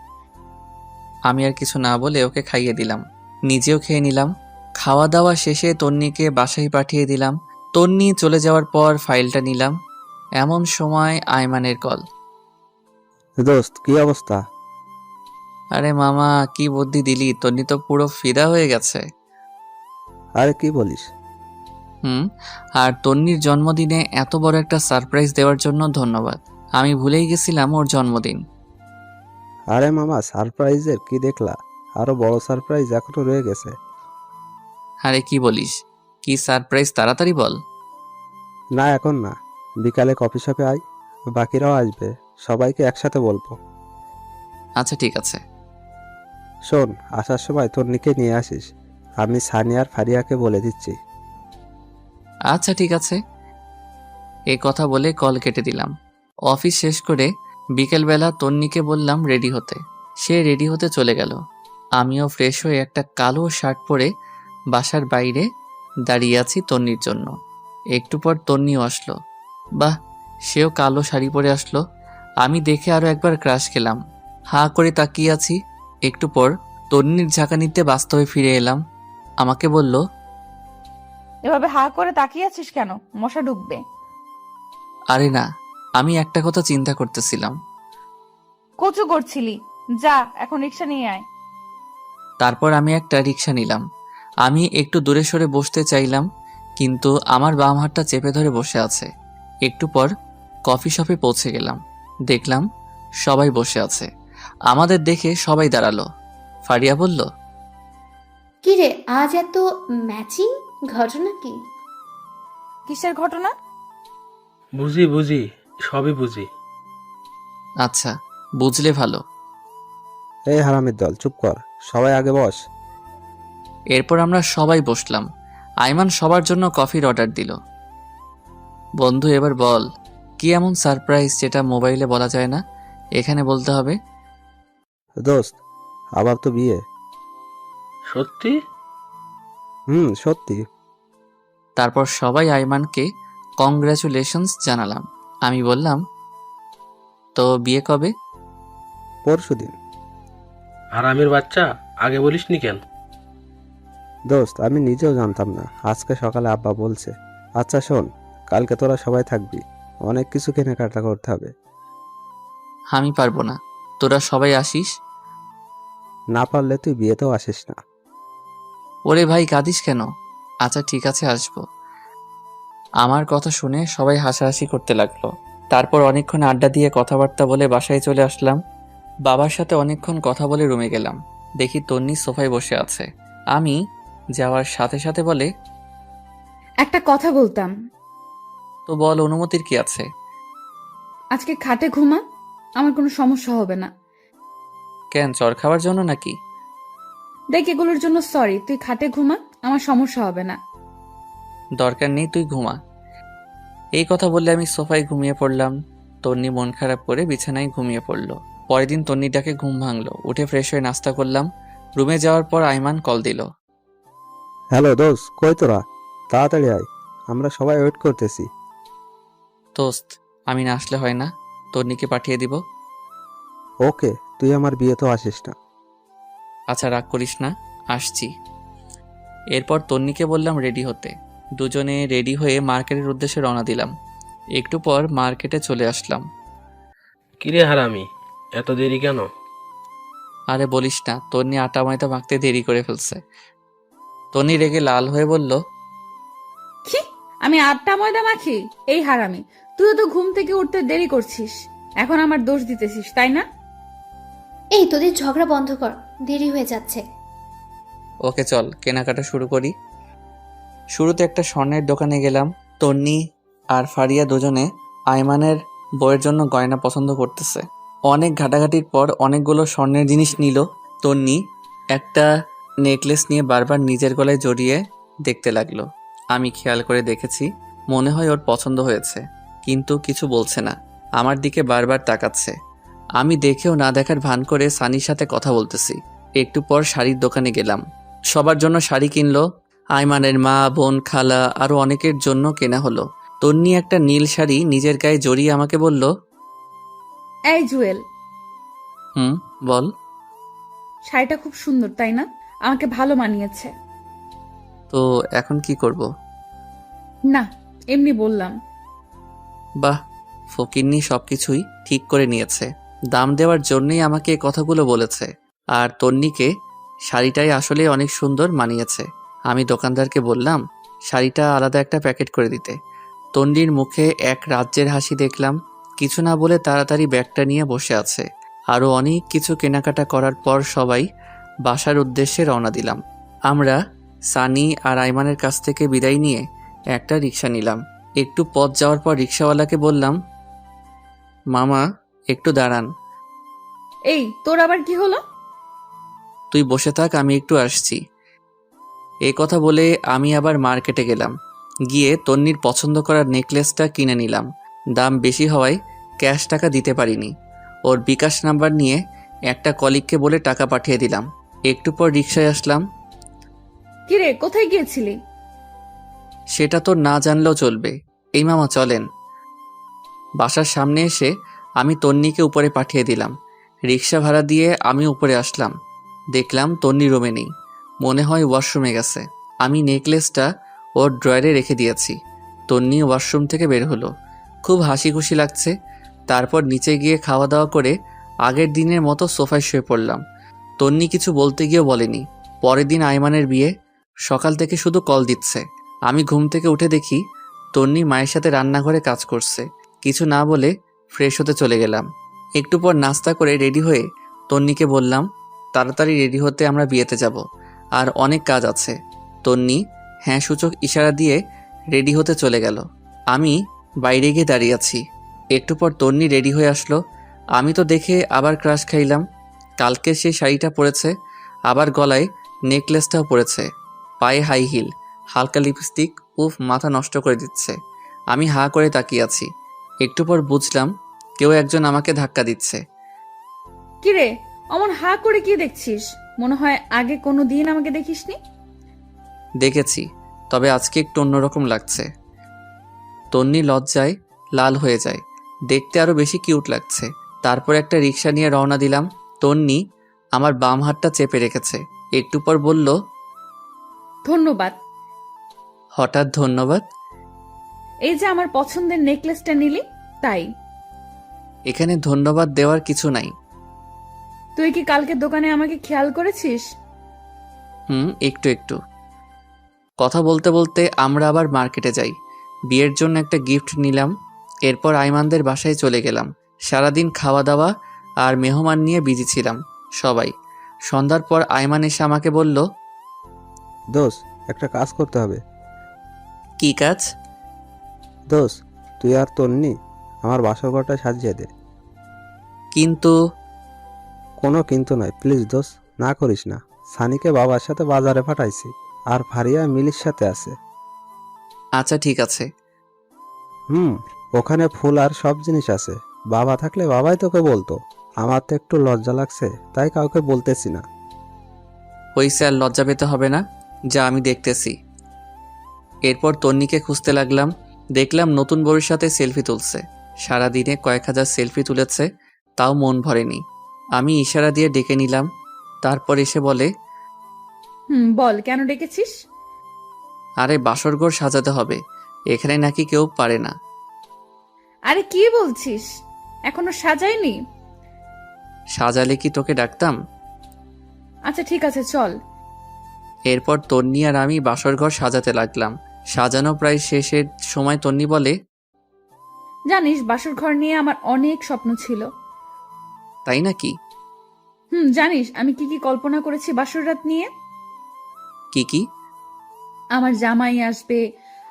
আমি আর কিছু না বলে ওকে খাইয়ে দিলাম, নিজেও খেয়ে নিলাম। খাওয়া দাওয়া শেষে তন্নিকে বাসায় পাঠিয়ে দিলাম। তন্নি চলে যাওয়ার পর ফাইলটা নিলাম। এমন সময় আয়মানের কল। দোস্ত, কি অবস্থা? আরে মামা, কি বুদ্ধি দিলি, তন্নি তো পুরো ফিদা হয়ে গেছে। আরে কি বলিস? আর তন্নির জন্মদিনে এত বড় একটা সারপ্রাইজ দেওয়ার জন্য ধন্যবাদ। আমি ভুলেই গেছিলাম ওর জন্মদিন। আরে মামা, সারপ্রাইজের কি দেখলা? আরো বড় সারপ্রাইজ এখনো রয়ে গেছে। আরে কি বলিস, কি সারপ্রাইজ, তাড়াতাড়ি বল। না, এখন না, বিকালে কফি শপে আয়, বাকিরাও আসবে, সবাইকে একসাথে বলবো। আচ্ছা ঠিক আছে। শোন, আসার সময় তন্নিকে নিয়ে আসিস। আমি সানি আর ফারিয়াকে বলে দিচ্ছি। আচ্ছা ঠিক আছে। এই কথা বলে কল কেটে দিলাম। অফিস শেষ করে বিকেলবেলা তন্নিকে বললাম রেডি হতে। সে রেডি হতে চলে গেল। আমিও ফ্রেশ হয়ে একটা কালো শার্ট পরে বাসার বাইরে দাঁড়িয়ে আছি তন্নির জন্য। একটু পর তন্নিও আসলো। বাহ, সেও কালো শাড়ি পরে আসলো। আমি দেখে আরো একবার ক্রাশ খেলাম। হাঁ করে তাকিয়ে আছি। একটু পর তন্নির ঝাঁকানিতে বাস্তবে ফিরে এলাম। আমাকে বলল, এভাবে হা করে তাকিয়ে আছিস কেন? মশা ঢুকবে। আরে না, আমি একটা কথা চিন্তা করতেছিলাম। কচু করছিলি? যা, এখন রিক্সা নিয়ে আয়। তারপর আমি একটা রিক্সা নিলাম। আমি একটু দূরে সরে বসতে চাইলাম, কিন্তু আমার বাম হাতটা চেপে ধরে বসে আছে। একটু পর কফি শপে পৌঁছে গেলাম। দেখলাম সবাই বসে আছে। আমাদের দেখে সবাই দাঁড়ালো। ফারিয়া বলল, কি রে, আজ এত ম্যাচিং? ঘটনা কি? কিসের ঘটনা? বুঝি, সবই বুঝি। আচ্ছা, বুঝলে ভালো। এই হারামির দল, চুপ কর, সবাই আগে বস। এরপর আমরা সবাই বসলাম। আইমান সবার জন্য কফির অর্ডার দিল। বন্ধু, এবার বল, কি এমন সারপ্রাইজ যেটা মোবাইলে বলা যায় না, এখানে বলতে হবে? দোস্ত, আবার তো বিয়ে। সত্যি? সত্যি। তারপর সবাই আইমানকে কংগ্রাচুলেশনস জানালাম। আমি বললাম, তো বিয়ে কবে? পরশুদিন। হারামির বাচ্চা, আগে বলিসনি কেন? দোস্ত, আমি নিজেও জানতাম না, আজকে সকালে আব্বা বলছে। আচ্ছা শোন, কালকে তোরা সবাই থাকবি, অনেক কিছু কেনাকাটা করতে হবে। আমি পারবো না, তোরা সবাই আসিস। না পারলে তুই বিয়েতেও আসিস না। ওরে ভাই, কাঁদিস কেন? আচ্ছা ঠিক আছে, আসবো। আমার কথা শুনে সবাই হাসাহাসি করতে লাগলো। তারপর অনেকক্ষণ আড্ডা দিয়ে কথাবার্তা বলে বাসায় চলে আসলাম। বাবার সাথে অনেকক্ষণ কথা বলে রুমে গেলাম। দেখি তন্নি সোফায় বসে আছে। আমি যাওয়ার সাথে সাথে বলে, একটা কথা বলতাম। তো বল, অনুমতির কি আছে? আজকে খাটে ঘুমা, আমার কোনো সমস্যা হবে না। কেন, চর খাওয়ার জন্য নাকি? দেখ, এগুলোর জন্য সরি, তুই খাটে ঘুমা, আমার সমস্যা হবে না। দরকার নেই, তুই ঘুমা। এই কথা বললে আমি সোফায় ঘুমিয়ে পড়লাম। তন্নি মন খারাপ করে বিছানায় ঘুমিয়ে পড়ল। পরের দিন তন্নির ডাকে ঘুম ভাঙলো। উঠে ফ্রেশ হয়ে নাস্তা করলাম। রুমে যাওয়ার পর আইমান কল দিল। হ্যালো দোস্ত, কই তোরা? তাড়াতাড়ি আয়, আমরা সবাই ওয়েট করতেছি। দোস্ত, আমি না আসলে হয় না, তন্নিকে পাঠিয়ে দিব। ওকে, তুই আমার বিয়ে তো আসিস না। আচ্ছা, রাগ করিস না, আসছি। এরপর তন্নিকে বললাম রেডি হতে। দুজনে রেডি হয়ে মার্কেটের উদ্দেশ্যে রওনা দিলাম। একটু পর মার্কেটে চলে আসলাম। কিরে হারামি, এত দেরি কেন? আরে বলিস না, তন্নি আটা ময়দা মাখতে দেরি করে ফেলছে। তন্নি রেগে লাল হয়ে বলল, কি, আমি আটটা ময়দা মাখি? এই হারামি, তুই তো ঘুম থেকে উঠতে দেরি করছিস, এখন আমার দোষ দিতেছিস, তাই না? এই তোদের ঝগড়া বন্ধ কর, দেরি হয়ে যাচ্ছে। ওকে চল কেনাকাটা শুরু করি। শুরুতে একটা স্বর্ণের দোকানে গেলাম। তন্নি আর ফারিয়া দুজনে আইমানের বইয়ের জন্য গয়না পছন্দ করতেছে। অনেক ঘাটাঘাটির পর অনেকগুলো স্বর্ণের জিনিস নিল। তন্নি একটা নেকলেস নিয়ে বারবার নিজের গলায় জড়িয়ে দেখতে লাগলো। আমি খেয়াল করে দেখেছি, মনে হয় ওর পছন্দ হয়েছে, কিন্তু কিছু বলছে না। আমার দিকে বারবার তাকাচ্ছে। আমি দেখেও না দেখার ভান করে সানির সাথে কথা বলতেছি। একটু পর শাড়ির দোকানে গেলাম। সবার জন্য শাড়ি কিনলো। আইমানের মা, বোন, খালা আরো অনেকের জন্য কেনা হলো। তন্নি একটা নীল শাড়ি নিজের গায়ে জড়িয়ে আমাকে বলল, এই জুয়েল, বল। শাড়িটা খুব সুন্দর, তাই না? আমাকে ভালো মানিয়েছে। তো এখন কি করব? না, এমনি বললাম। বাহ, ফকিন্নি সবকিছুই ঠিক করে নিয়েছে। দাম দেওয়ার জন্যই আমাকে এই কথাগুলো বলেছে। আর তন্নিকে শাড়িটাই আসলে অনেক সুন্দর মানিয়েছে। আমি দোকানদারকে বললাম শাড়িটা আলাদা একটা প্যাকেট করে দিতে। তন্নির মুখে এক রাজ্যের হাসি দেখলাম। কিছু না বলে তাড়াতাড়ি ব্যাগটা নিয়ে বসে আছে। আরও অনেক কিছু কেনাকাটা করার পর সবাই বাসার উদ্দেশ্যে রওনা দিলাম। আমরা সানি আর আইমানের কাছ থেকে বিদায় নিয়ে একটা রিক্সা নিলাম। একটু পথ যাওয়ার পর রিক্সাওয়ালাকে বললাম, মামা একটু দাঁড়ান। এই, তোর আবার কি হলো? তুই বসে থাক, আমি একটু আসছি। এই কথা বলে আমি আবার মার্কেটে গেলাম। গিয়ে তন্নির পছন্দ করার নেকলেসটা কিনে নিলাম। দাম বেশি হওয়ায় ক্যাশ টাকা দিতে পারিনি। ওর বিকাশ নাম্বার নিয়ে একটা কলিগকে বলে টাকা পাঠিয়ে দিলাম। একটু পর রিক্সায় আসলাম। কিরে, কোথায় গিয়েছিলি? সেটা তো না জানলেও চলবে। এই মামা চলেন। বাসার সামনে এসে আমি তন্নিকে উপরে পাঠিয়ে দিলাম। রিক্সা ভাড়া দিয়ে আমি উপরে আসলাম। দেখলাম তন্নি রুমে নেই, মনে হয় ওয়াশরুমে গেছে। আমি নেকলেসটা ওর ড্রয়ারে রেখে দিয়েছি। তন্নি ওয়াশরুম থেকে বের হলো, খুব হাসি খুশি লাগছে। তারপর নিচে গিয়ে খাওয়া দাওয়া করে আগের দিনের মতো সোফায় শুয়ে পড়লাম। তন্নি কিছু বলতে গিয়েও বলেনি। পরের দিন আইমানের বিয়ে, সকাল থেকে শুধু কল দিচ্ছে। আমি ঘুম থেকে উঠে দেখি তন্নি মায়ের সাথে রান্নাঘরে কাজ করছে। কিছু না বলে ফ্রেশ হতে চলে গেলাম। একটু পর নাস্তা করে রেডি হয়ে তন্নিকে বললাম তাড়াতাড়ি রেডি হতে, আমরা বিয়েতে যাব, আর অনেক কাজ আছে। তন্নি হ্যাঁ সূচক ইশারা দিয়ে রেডি হতে চলে গেল। আমি বাইরে গিয়ে দাঁড়িয়ে আছি। একটু পর তন্নি রেডি হয়ে আসলো। আমি তো দেখে আবার ক্রাশ খাইলাম। কালকের সেই শাড়িটা পরেছে, আবার গলায় নেকলেসটাও পরেছে, পায়ে হাই হিল, হালকা লিপস্টিক, উফ, মাথা নষ্ট করে দিচ্ছে। আমি হা করে তাকিয়ে আছি। একটু পর বুঝলাম কেউ একজন আমাকে ধাক্কা দিচ্ছে। কিরে, অমন হা করে কি দেখছিস? মনে হয় আগে কোনো দিন আমাকে দেখিসনি। দেখেছি, তবে আজকে একটু অন্যরকম লাগছে। তন্নি লজ্জায় লাল হয়ে যায়, দেখতে আরো বেশি কিউট লাগছে। তারপর একটা রিক্সা নিয়ে রওনা দিলাম। তন্নি আমার বাম হাতটা চেপে রেখেছে। একটু পর বলল, ধন্যবাদ। হঠাৎ ধন্যবাদ? এই যে আমার পছন্দের নেকলেসটা নিলি, তাই। এখানে ধন্যবাদ দেওয়ার কিছু নাই। তুই কি কালকে দোকানে আমাকে খেয়াল করেছিস? একটু একটু। কথা বলতে বলতে আমরা আবার মার্কেটে যাই। বিয়ের জন্য একটা গিফট নিলাম। এরপর আইমানদের বাসায় চলে গেলাম। সারাদিন খাওয়া দাওয়া আর মেহমান নিয়ে বিজি ছিলাম সবাই। সন্ধ্যার পর আয়মান এসে আমাকে বলল, দোষ, একটা কাজ করতে হবে। কি কাজ? দোষ, তুই আর তন্নি আমার বাসর ঘরটা সাজিয়ে দে। কিন্তু কোনো কিন্তু নয়, প্লিজ দোষ, না করিস না। সানিকে বাবার সাথে বাজারে পাঠাইছি, আর ফারিয়া মিলির সাথে আছে। আচ্ছা ঠিক আছে। ওখানে ফুল আর সব জিনিস আছে। বাবা থাকলে বাবাই তোকে বলতো। আমার তো একটু লজ্জা লাগছে, তাই কাউকে বলতেছি না। হইছে, আর লজ্জা পেতে হবে না, যা আমি দেখতেছি। এরপর তন্নিকে খুঁজতে লাগলাম। দেখলাম নতুন বউয়ের সাথে সেলফি তুলছে। সারাদিনে কয়েক হাজার সেলফি তুলেছে, তাও মন ভরেনি। আমি ইশারা দিয়ে ডেকে নিলাম। তারপর এসে বলে, বল কেন ডেকেছিস? আরে বাসরঘর সাজাতে হবে, এখানে নাকি কেউ পারে না। আরে কি বলছিস, এখনো সাজাইনি? সাজালে কি তোকে ডাকতাম? আচ্ছা ঠিক আছে, চল। এরপর তন্নি আর আমি বাসরঘর সাজাতে লাগলাম। সাজানো প্রায় শেষের সময় তন্নি বলে, জানিস বাসর ঘর নিয়ে আমার অনেক স্বপ্ন ছিল। তাই নাকি? জানিস আমি কি কি কল্পনা করেছি বাসর রাত নিয়ে? কি কি? আমার জামাই আসবে,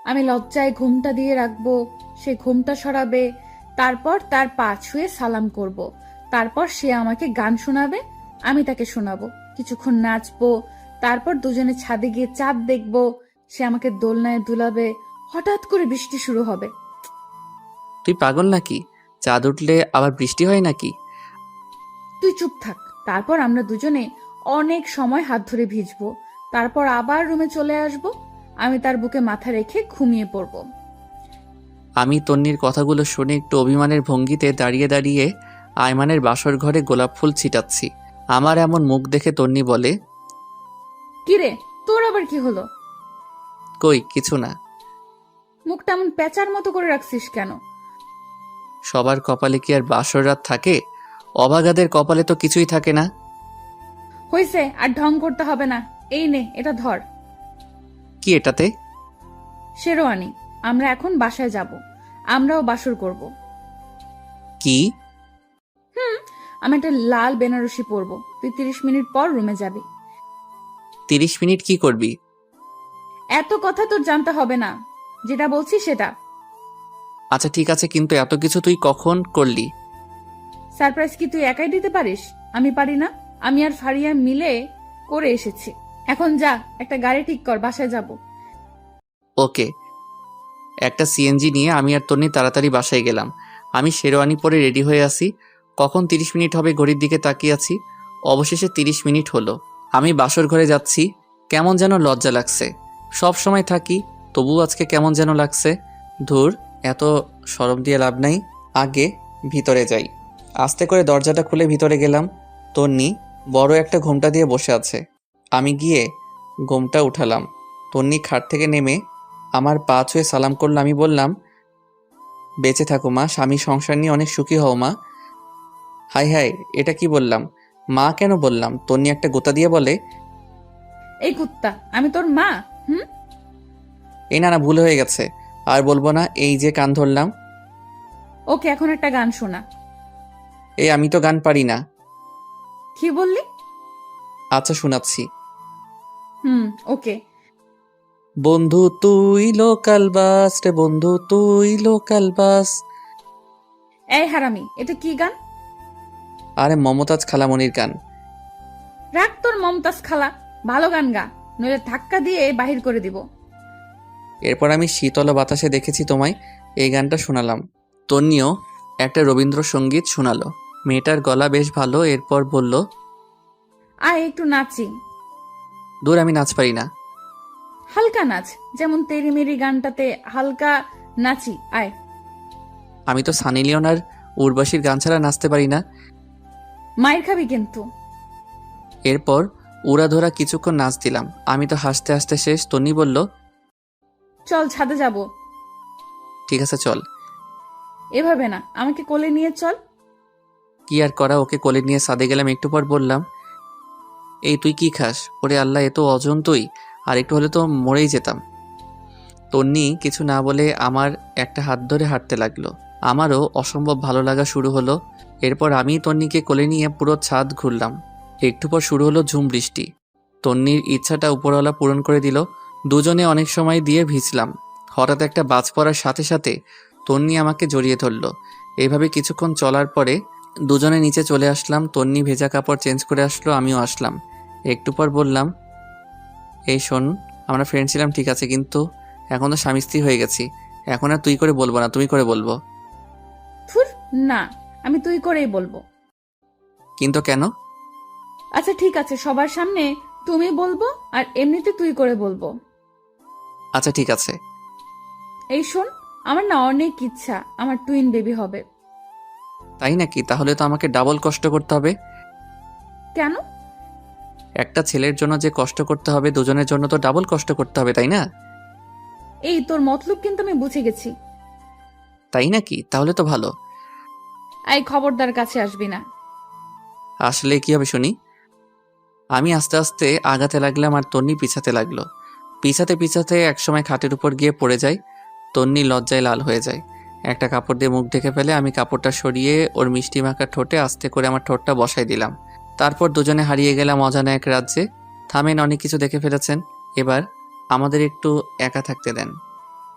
আমি লজ্জায় ঘুমটা দিয়ে রাখবো, সে ঘুমটা সরাবে, তারপর তার পা ছুঁয়ে সালাম করব। তারপর সে আমাকে গান শোনাবে, আমি তাকে শোনাবো, কিছুক্ষণ নাচবো, তারপর দুজনে ছাদে গিয়ে চাঁদ দেখবো, সে আমাকে দোলনায় দুলাবে, হঠাৎ করে বৃষ্টি শুরু হবে। তুই পাগল নাকি? চাঁদ উঠলে আবার বৃষ্টি হয় নাকি? তুই চুপ থাক। তারপর আমরা দুজনে অনেক সময় হাত ধরে ভিজবো, তারপর আবার রুমে চলে আসব, আমি তার বুকে মাথা রেখে ঘুমিয়ে পড়ব। আমি তন্নির কথাগুলো শুনে একটু অভিমানের ভঙ্গিতে দাঁড়িয়ে দাঁড়িয়ে আয়মানের বাসর ঘরে গোলাপ ফুল ছিটাচ্ছি। আমার এমন মুখ দেখে তন্নি বলে, কিরে তোর আবার কি হলো? কই কিছু না। মুখটা এমন পেঁচার মতো করে রাখছিস কেন? সবার কপালে কি আর বাসর রাত থাকে? অভাগাদের কপালে তো কিছুই থাকে না। হইছে, আর ঢং করতে হবে না। এই নে, এটা ধর। কি এটাতে? শেরওয়ানি। আমরা এখন বাসায় যাব, আমরাও বাসর করব। কি? আমি একটা লাল বেনারসি পরবো, তুই 30 মিনিট পর রুমে যাবি। 30 মিনিট কি করবি? এত কথা তোর জানতে হবে না, যেটা বলছি সেটা। আচ্ছা ঠিক আছে, কিন্তু এত কিছু তুই কখন করলি? সারপ্রাইজ কি তুই একাই দিতে পারিস? আমি পারি না? আমি আর ফারিয়া মিলে করে এসেছি। এখন যা, একটা গাড়ি ঠিক কর, বাসায় যাব। ওকে। একটা সিএনজি নিয়ে আমি আর তন্নি তাড়াতাড়ি বাসায় গেলাম। আমি শেরওয়ানি পরে রেডি হয়ে আসি। কখন 30 মিনিট হবে ঘড়ির দিকে তাকিয়ে আছি। অবশেষে 30 মিনিট হলো। আমি বাসর ঘরে যাচ্ছি। কেমন যেন লজ্জা লাগছে। সব সময় থাকি, তবু আজকে কেমন যেন লাগছে। ধুর, এত শরম দিয়ে লাভ নাই। আগে ভিতরে যাই। আস্তে করে দরজাটা খুলে ভিতরে গেলাম। তন্নি বড় একটা ঘোমটা দিয়ে বসে আছে। আমি গিয়ে ঘোমটা উঠালাম। তন্নি খাট থেকে নেমে আমার পা ছুঁয়ে সালাম করলো। আমি বললাম, বেঁচে থাকো মা, স্বামী সংসার নিয়ে অনেক সুখী হও মা। হাই হাই, এটা কি বললাম? মা কেন বললাম? তন্নি একটা গোতা দিয়ে বলে, এই কুত্তা, আমি তোর মা? এই না না, ভুল হয়ে গেছে, আর বলবো না, এই যে কান ধরলাম। ওকে, এখন একটা গান শোনা। এই আমি তো গান পারি না। কি বললি? আচ্ছা শোনাচ্ছি। ওকে। বন্ধু তুই লোকাল বাস রে, বন্ধু তুই লোকাল বাস। এই হারামি, এটা কি গান? আরে মমতাজ খালামণির গান। রাখ তোর মমতাজ খালা, ভালো গান গা, নইলে ধাক্কা দিয়ে বাহির করে দিব। এরপর আমি শীতল বাতাসে দেখেছি তোমায় এই গানটা শোনালাম। তন্নিও একটা রবীন্দ্রসঙ্গীত শোনালো। মেয়েটার গলা বেশ ভালো। এরপর বলল, আয় একটু নাচি। দূর, আমি নাচ পারি না। হালকা নাচ, যেমন তেরি মেরি গানটাতে হালকা নাচি, আয়। আমি তো সানি লিওন আর উর্বশীর গান ছাড়া নাচতে পারি না। মায়ের খাবি কিন্তু। এরপর উড়াধরা কিছুক্ষণ নাচ দিলাম। আমি তো হাসতে হাসতে শেষ। তন্নি বলল, চল ছাদে যাব। ঠিক আছে চল। এভাবে না, আমাকে কোলে নিয়ে চল। কি আর করা, ওকে কোলে নিয়ে ছাদে গেলাম। একটু পর বললাম, এই তুই কি খাস? ওরে আল্লাহ, এ তো অজন তুই, আর একটু হলে তো মরেই যেতাম। তন্নি কিছু না বলে আমার একটা হাত ধরে হাঁটতে লাগলো। আমারও অসম্ভব ভালো লাগা শুরু হলো। এরপর আমি তন্নিকে কোলে নিয়ে পুরো ছাদ ঘুরলাম। একটু পর শুরু হলো ঝুম বৃষ্টি। তন্নির ইচ্ছাটা উপরওয়ালা পূরণ করে দিল। দুজনে অনেক সময় দিয়ে ভিজলাম। হঠাৎ একটা বাজ পড়ার সাথে সাথে তন্নি আমাকে জড়িয়ে ধরল। এইভাবে কিছুক্ষণ চলার পরে দুজনে নিচে চলে আসলাম। তন্নি ভেজা কাপড় চেঞ্জ করে আসলো, আমিও আসলাম। একটু পর বললাম, এই শোন, আমরা ফ্রেন্ড ছিলাম ঠিক আছে, কিন্তু এখন তো স্বামী স্ত্রী হয়ে গেছি। এখন আর তুই করে বলবো না, তুমি করে বলবো। থুর, না, আমি তুই করেই বলবো। কিন্তু কেন? আচ্ছা ঠিক আছে, সবার সামনে তুমি বলবো আর এমনিতে তুই করে বলবো। আচ্ছা ঠিক আছে। এই শোন, আমার না অনেক ইচ্ছা আমার টুইন বেবি হবে। তাই নাকি? তাহলে তো আমাকে ডাবল কষ্ট করতে হবে। কেন? একটা ছেলের জন্য যে কষ্ট করতে হবে, দুজনের জন্য তো ডাবল কষ্ট করতে হবে, তাই না? এই তোর মতলব কিন্তু আমি বুঝে গেছি। তাই নাকি? তাহলে তো ভালো। এই খবরদার কাছে আসবি না। আসলে কি হবে শুনি। আমি আস্তে আস্তে আগাতে লাগলাম আর তন্নি পিছাতে লাগলো। পিছাতে পিছাতে একসময় খাটের উপর গিয়ে পড়ে যায়। তন্নি লজ্জায় লাল হয়ে যায়। একটা কাপড় দিয়ে মুখ ঢেকে ফেলে। আমি কাপড়টা সরিয়ে ওর মিষ্টি মাখা ঠোঁটে আস্তে করে আমার ঠোঁটটা বসাই দিলাম। তারপর দুজনে হারিয়ে গেলাম অজানা এক রাজ্যে। থামেন, অনেক কিছু দেখে ফেলেছেন, এবার আমাদের একটু একা থাকতে দেন।